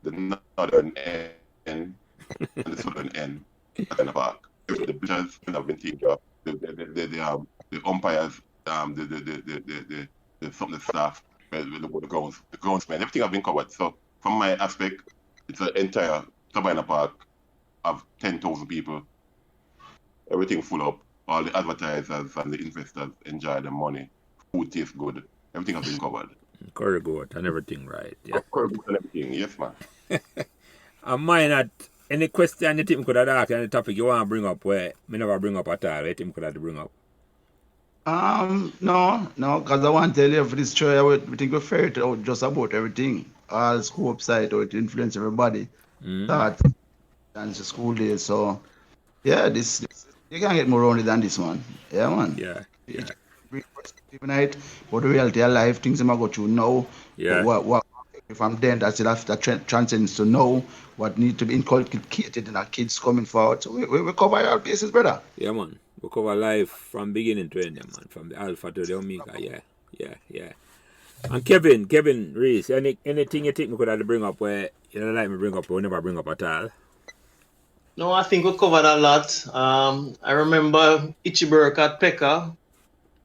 the northern end and the southern end at the back. The pitchers have been taken care of. The umpires, the staff, the groundsmen, everything have been covered. So from my aspect, it's an entire Tappin Park of 10,000 people. Everything full up. All the advertisers and the investors enjoy the money. Food tastes good. Everything has been covered. Curry goat and everything right. Yeah. Curry goat and everything, yes, man. And Minot, any question you think we could have asked, any topic you want to bring up where me never bring up at all, you think we could have to bring up? No, because I want to tell you for this show, we think we're fair to just about everything. All school website, how it influence everybody. That and the school days. So, yeah, this you can't get more rounded than this one. Yeah, man. Yeah. Tonight, what the reality of life, things I'm going to know. Yeah. What if I'm then, I still have to transcends to know what need to be inculcated in our kids coming forward. So we cover our bases, brother. Yeah, man. We cover life from beginning to end, man. From the alpha to the omega. Yeah. And Kevin Reese, anything you think we could have to bring up where you don't like me bring up or never bring up at all? No, I think we covered a lot. I remember Hitchy Burke at Pekka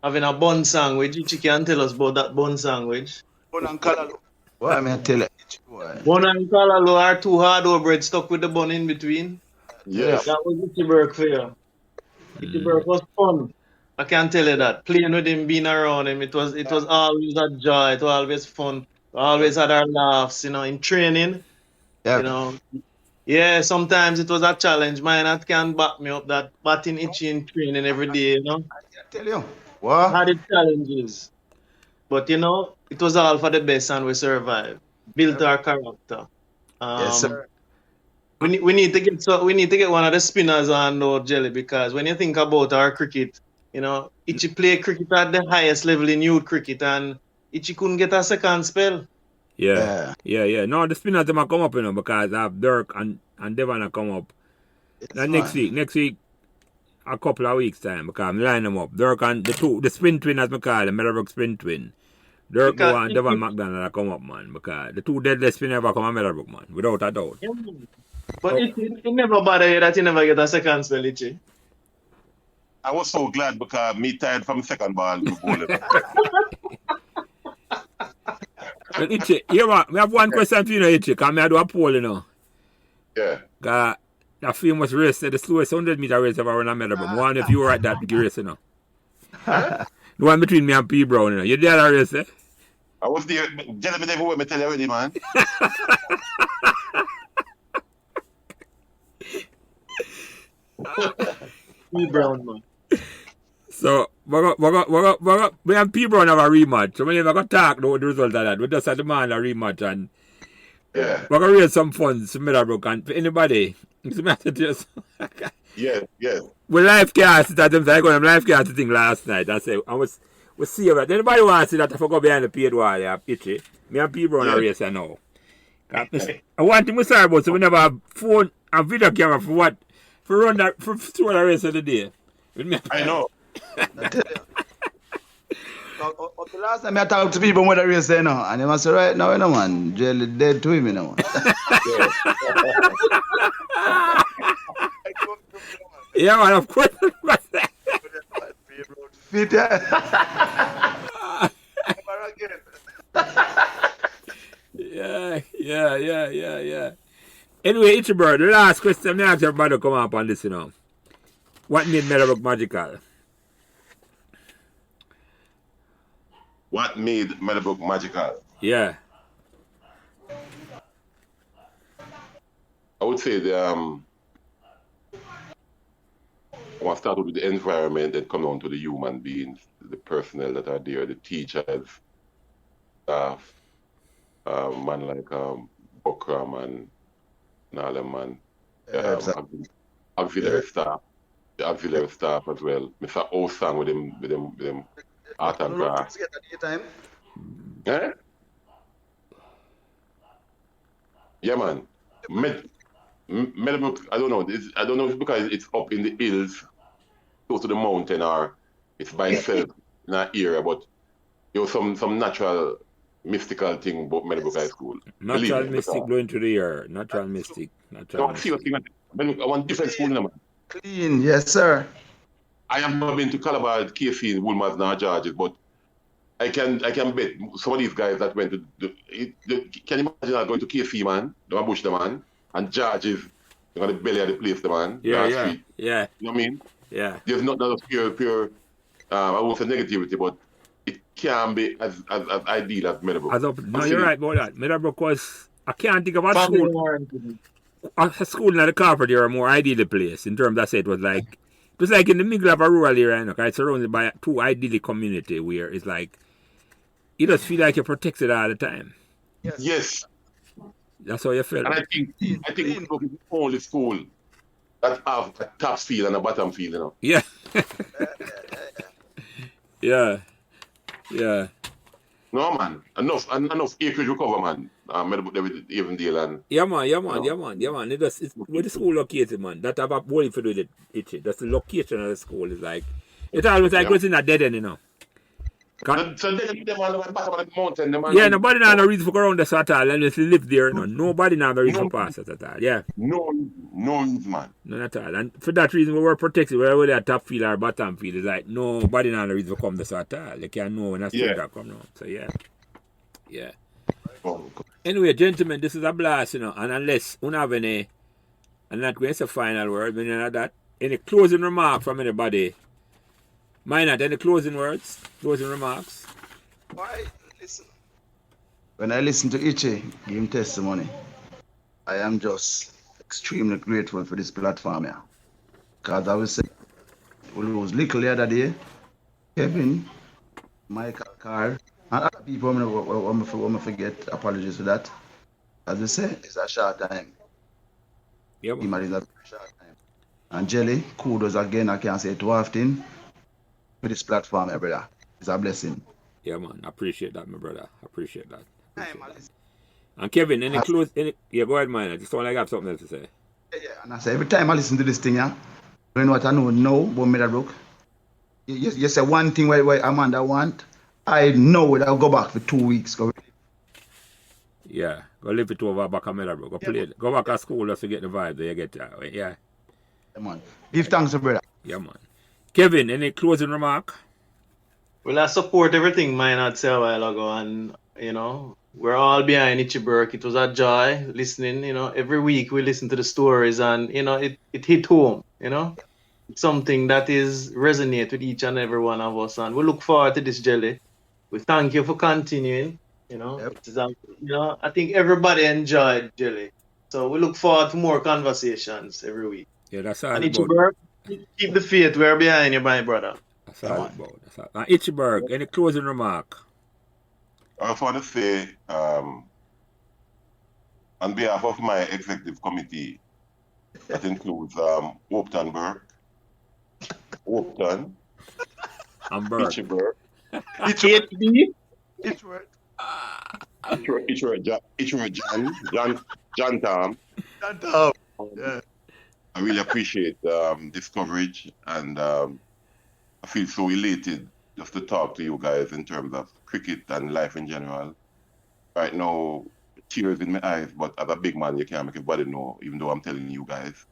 having a bun sandwich. Hitchy can tell us about that bun sandwich. Bun and callaloo. What I mean, tell you, boy. Bun and callaloo are two hard bread stuck with the bun in between. Yes. That was Hitchy Burke for you. Hitchy Burke was fun. I can tell you that. Playing with him, being around him, it was always a joy. It was always fun. We always had our laughs, in training. Yeah. Yeah, sometimes it was a challenge. Mine can back me up that batting itchy in training every day, I can tell you. What? Had its challenges. But it was all for the best and we survived. Built our character. Yes, sir. We need to get one of the spinners on Lord Jelly, because when you think about our cricket, Itchy play cricket at the highest level in youth cricket and Itchy couldn't get a second spell. Yeah. No, the spinners them come up, because I have Dirk and Devon come up. Yes, next week, a couple of weeks time, because I'm line them up. Dirk and the spin twin, as I call them, Meadowbrook spin twin. Dirk and Devon McDonald come up, man, because the two deadliest spin ever come on Meadowbrook, man, without a doubt. Yeah, but it never bother you that you never get a second spell, Itchy. I was so glad because me tired from second ball. Well, Itchy, here what? We have one question for you, Itchy, because I do a poll, you know. Yeah. Because that famous race, the slowest 100-meter race ever run at Meadowbrook. I wonder if you were at that big race, you know. The one between me and P. Brown, you know. You did that race, eh? I was there. Gentlemen, never want me tell you already, man. P. Brown, man. So, we and P. Brown have a rematch. So, when you got to talk about the result of that, we just demand a rematch and Yeah. we're going to raise some funds to Meadowbrook and for anybody. It's a matter just. Yeah. We live cast it at them. I got them live cast thing last night. I said, we'll see about it. Anybody want to see that I forgot behind the paid wall, yeah, Itchy. Me and P. Brown are race now. I want to sorry about so we never have phone and video camera for what? For run that, for throw the race of the day. I know. The last time I talked to people with the race, you know, and they must say, right now, you know, man, Jelly dead to him, you know. Yeah, man, of course. Fit, Yeah. Anyway, Itchy Bird, the last question I ask everybody to come up on this, you know. What made Meadowbrook magical? What made Meadowbrook magical? Yeah. I would say I want to start with the environment and come down to the human beings, the personnel that are there, the teachers, staff, man like Bokram and all them, man. Auxiliary staff, the auxiliary staff as well. Mr. Osang with them art and craft. Eh? Yeah, man. Meadowbrook, I don't know. I don't know if it's because it's up in the hills, close to the mountain, or it's by itself in that area, but there was some natural, mystical thing about Meadowbrook High School. Natural mystic blowing through the air. Natural mystic. No, seriously, man. I want different school, man. Clean, yes, sir. I have not been to Calabar, KC, Woolmans, nor Georges, but I can bet some of these guys that went to can you imagine going to KC, man, the bush, the man, and Georges, they're on the belly of the place, the man. Yeah. Street. You know what I mean? Yeah. There's not that pure I won't say negativity, but it can be as ideal as Meadowbrook. No, you're right about that. Meadowbrook was, I can't think of a school in the Carpet are a more ideal place in terms of, it was like in the middle of a rural area, you know, it's surrounded by two ideal community where it's like, you just feel like you're protected all the time. Yes. That's how you feel. And I think Meadowbrook is the only school that have a top field and a bottom field, you know. Yeah. Yeah. No, man. Enough acreage recover, man. Meadowbrook there with Avondale and... Yeah, man. It's where the school located, man. That have a bowling for it. That's the location of the school. Is like, it's always like it's in a dead end, you know. So then them on the bottom of the mountain, them. Yeah, nobody now no reason for go around this at all. And just live there, you know. Nobody now no reason for pass it at all. Yeah. No, man. None at all. And for that reason, we were protected. Whether we're at top field or bottom field, it's like nobody now no reason for come this at all. They can't know when a student come now. So yeah. Anyway, gentlemen, this is a blast, you know. And unless you have any, I'm not going to say final word, but you know that. Any closing remark from anybody? Not any closing words, closing remarks? Why? Listen. When I listen to Itchy give him testimony, I am just extremely grateful for this platform here. Because I will say, we was little the other day, Kevin, Michael, Carl, and other people, I'm forget, apologies for that. As I say, it's a short time. Yeah, man. It's a short time. And Jelly, kudos again, I can't say it too often. For this platform, my brother. It's a blessing. Yeah, man. I appreciate that, my brother. I appreciate that. And Kevin, go ahead, man. I just want to have something else to say. Yeah, and I say every time I listen to this thing, you know what I know now about Meadowbrook? You say one thing where Amanda want, I know it. I'll go back for 2 weeks. Yeah, go live it over back at Meadowbrook. Go play it. Go back to school just to get the vibe that you get. Yeah. Yeah, man. Give thanks, brother. Yeah, man. Kevin, any closing remark? Well, I support everything mine had said a while ago, and you know, We're all behind Hitchy Burke. It was a joy listening. Every week we listen to the stories, and it hit home. It's something that is resonate with each and every one of us, and we look forward to this, Jelly. We thank you for continuing. Yep. I think everybody enjoyed Jelly, so we look forward to more conversations every week. Yeah, that's all And about. Hitchy Burke, keep the faith. We're behind you, my brother. That's all about. That's all. Hitchy Burke, any closing remark? I just want to say, on behalf of my executive committee, that includes Hopeton Burke, Hopeton, And Burke. Hitchy Burke, HB. John Tom. Yeah. I really appreciate this coverage, and I feel so elated just to talk to you guys in terms of cricket and life in general. Right now, tears in my eyes, but as a big man, you can't make everybody know, even though I'm telling you guys.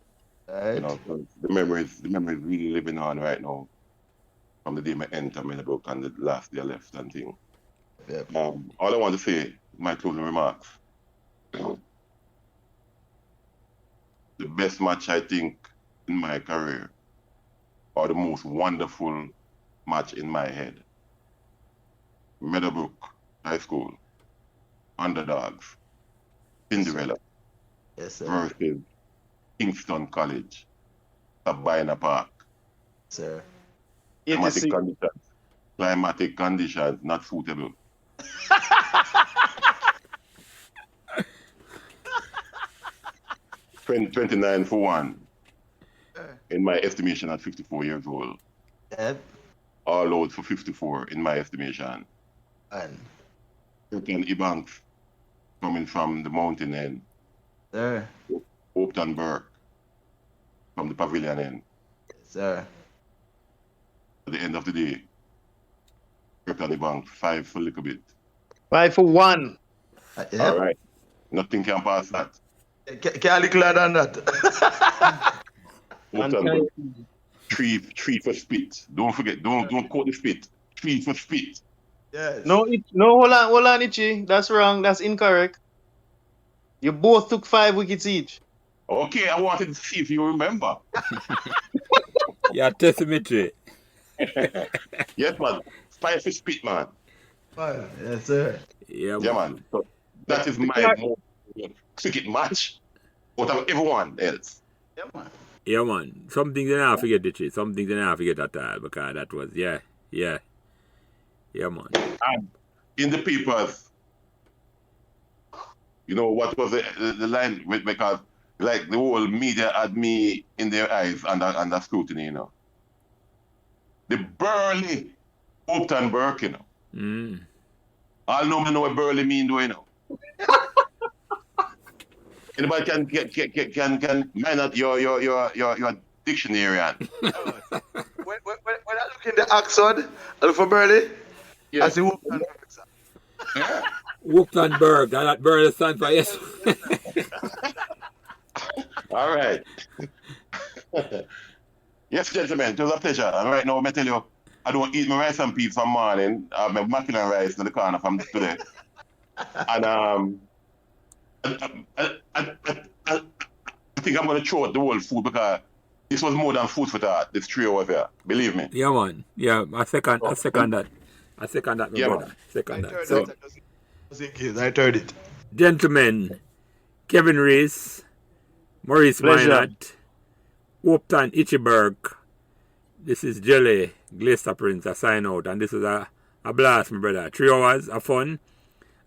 Right. So the memories really living on right now, from the day I entered Meadowbrook and the last day I left and thing. Yep. All I want to say, my closing remarks. The best match, I think, in my career, or the most wonderful match in my head. Meadowbrook High School, underdogs, Cinderella Yes, sir. versus Kingston College, Tappin Park. Sir. Climatic conditions not suitable. 29 for 1, in my estimation, at 54 years old. Yep. All out for 54, in my estimation. And Hopeton Ebanks, coming from the mountain end. sir. Hopeton Burke, from the pavilion end. Sir. At the end of the day, Hopeton Ebanks, 5 for a little bit. 5 for 1. Yep. All right. Nothing can pass that. Can't look clearer than that. Hopeton Burke, 3 for spit. Don't forget, don't quote the spit. 3 for spit. Yes. No, hold on, Itchy. That's wrong. That's incorrect. You both took 5 wickets each. Okay, I wanted to see if you remember. Yeah, testimony. Yes, man. 5 for spit, man. Fine. Yes, sir. Yeah, Yeah, man. So that is my most cricket match out of everyone else. Yeah, man. Yeah, man. Some things I never forget, Itchy. Some things I never forget at all, because that was, yeah. Yeah, man. And in the papers, what was the line? Because, like, the whole media had me in their eyes under scrutiny, The Burley Hopeton Burke, All know what Burley mean, though, Anybody can mind out your dictionary on. When I look in the Oxford, I look for Burley. Yeah. I see Hopeton Burke, sir. Yeah. Hopeton Burke, that Burley stand for yes. All right. Yes, gentlemen, it was a pleasure. And right now, I tell you, I don't eat my rice and peas from morning. I have my mackerel rice in the corner from today. And I think I'm going to throw out the whole food, because this was more than food for thought, this 3 hours here. Believe me. Yeah, man. Yeah, I second that. I second that, my Yeah, brother. man. Second I that. heard So, it. I heard it. gentlemen, Kevin Rees, Maurice Pleasure. Minot, Hopeton Hitchy Burke. This is Jelly, Glacier Prince, I sign out. And this is a blast, my brother. 3 hours of fun.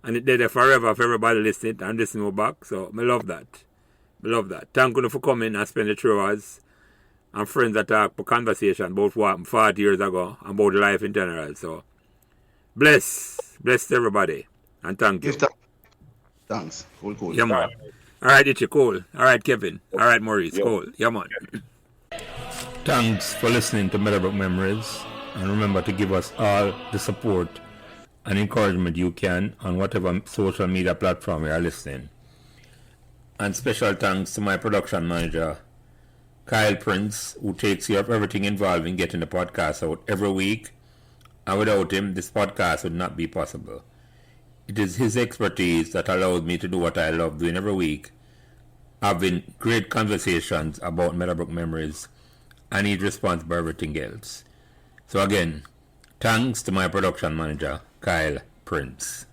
And it did there forever for everybody listening and listening back. So, I love that. Thank you for coming and spending the 3 hours. And friends that talk for conversation about what happened 40 years ago and about life in general. So, bless everybody. And thank you. Thanks. Cool. Yeah, man. All right, Itchy, cool. All right, Kevin. All right, Maurice, cool. Yeah, man. Thanks for listening to Meadowbrook Memories. And remember to give us all the support and encouragement you can on whatever social media platform you are listening. And special thanks to my production manager, Kyle Prince, who takes care of everything involved in getting the podcast out every week. And without him, this podcast would not be possible. it is his expertise that allows me to do what I love doing every week, having great conversations about Meadowbrook Memories, and he's responsible for everything else. So again, thanks to my production manager, Kyle Prince.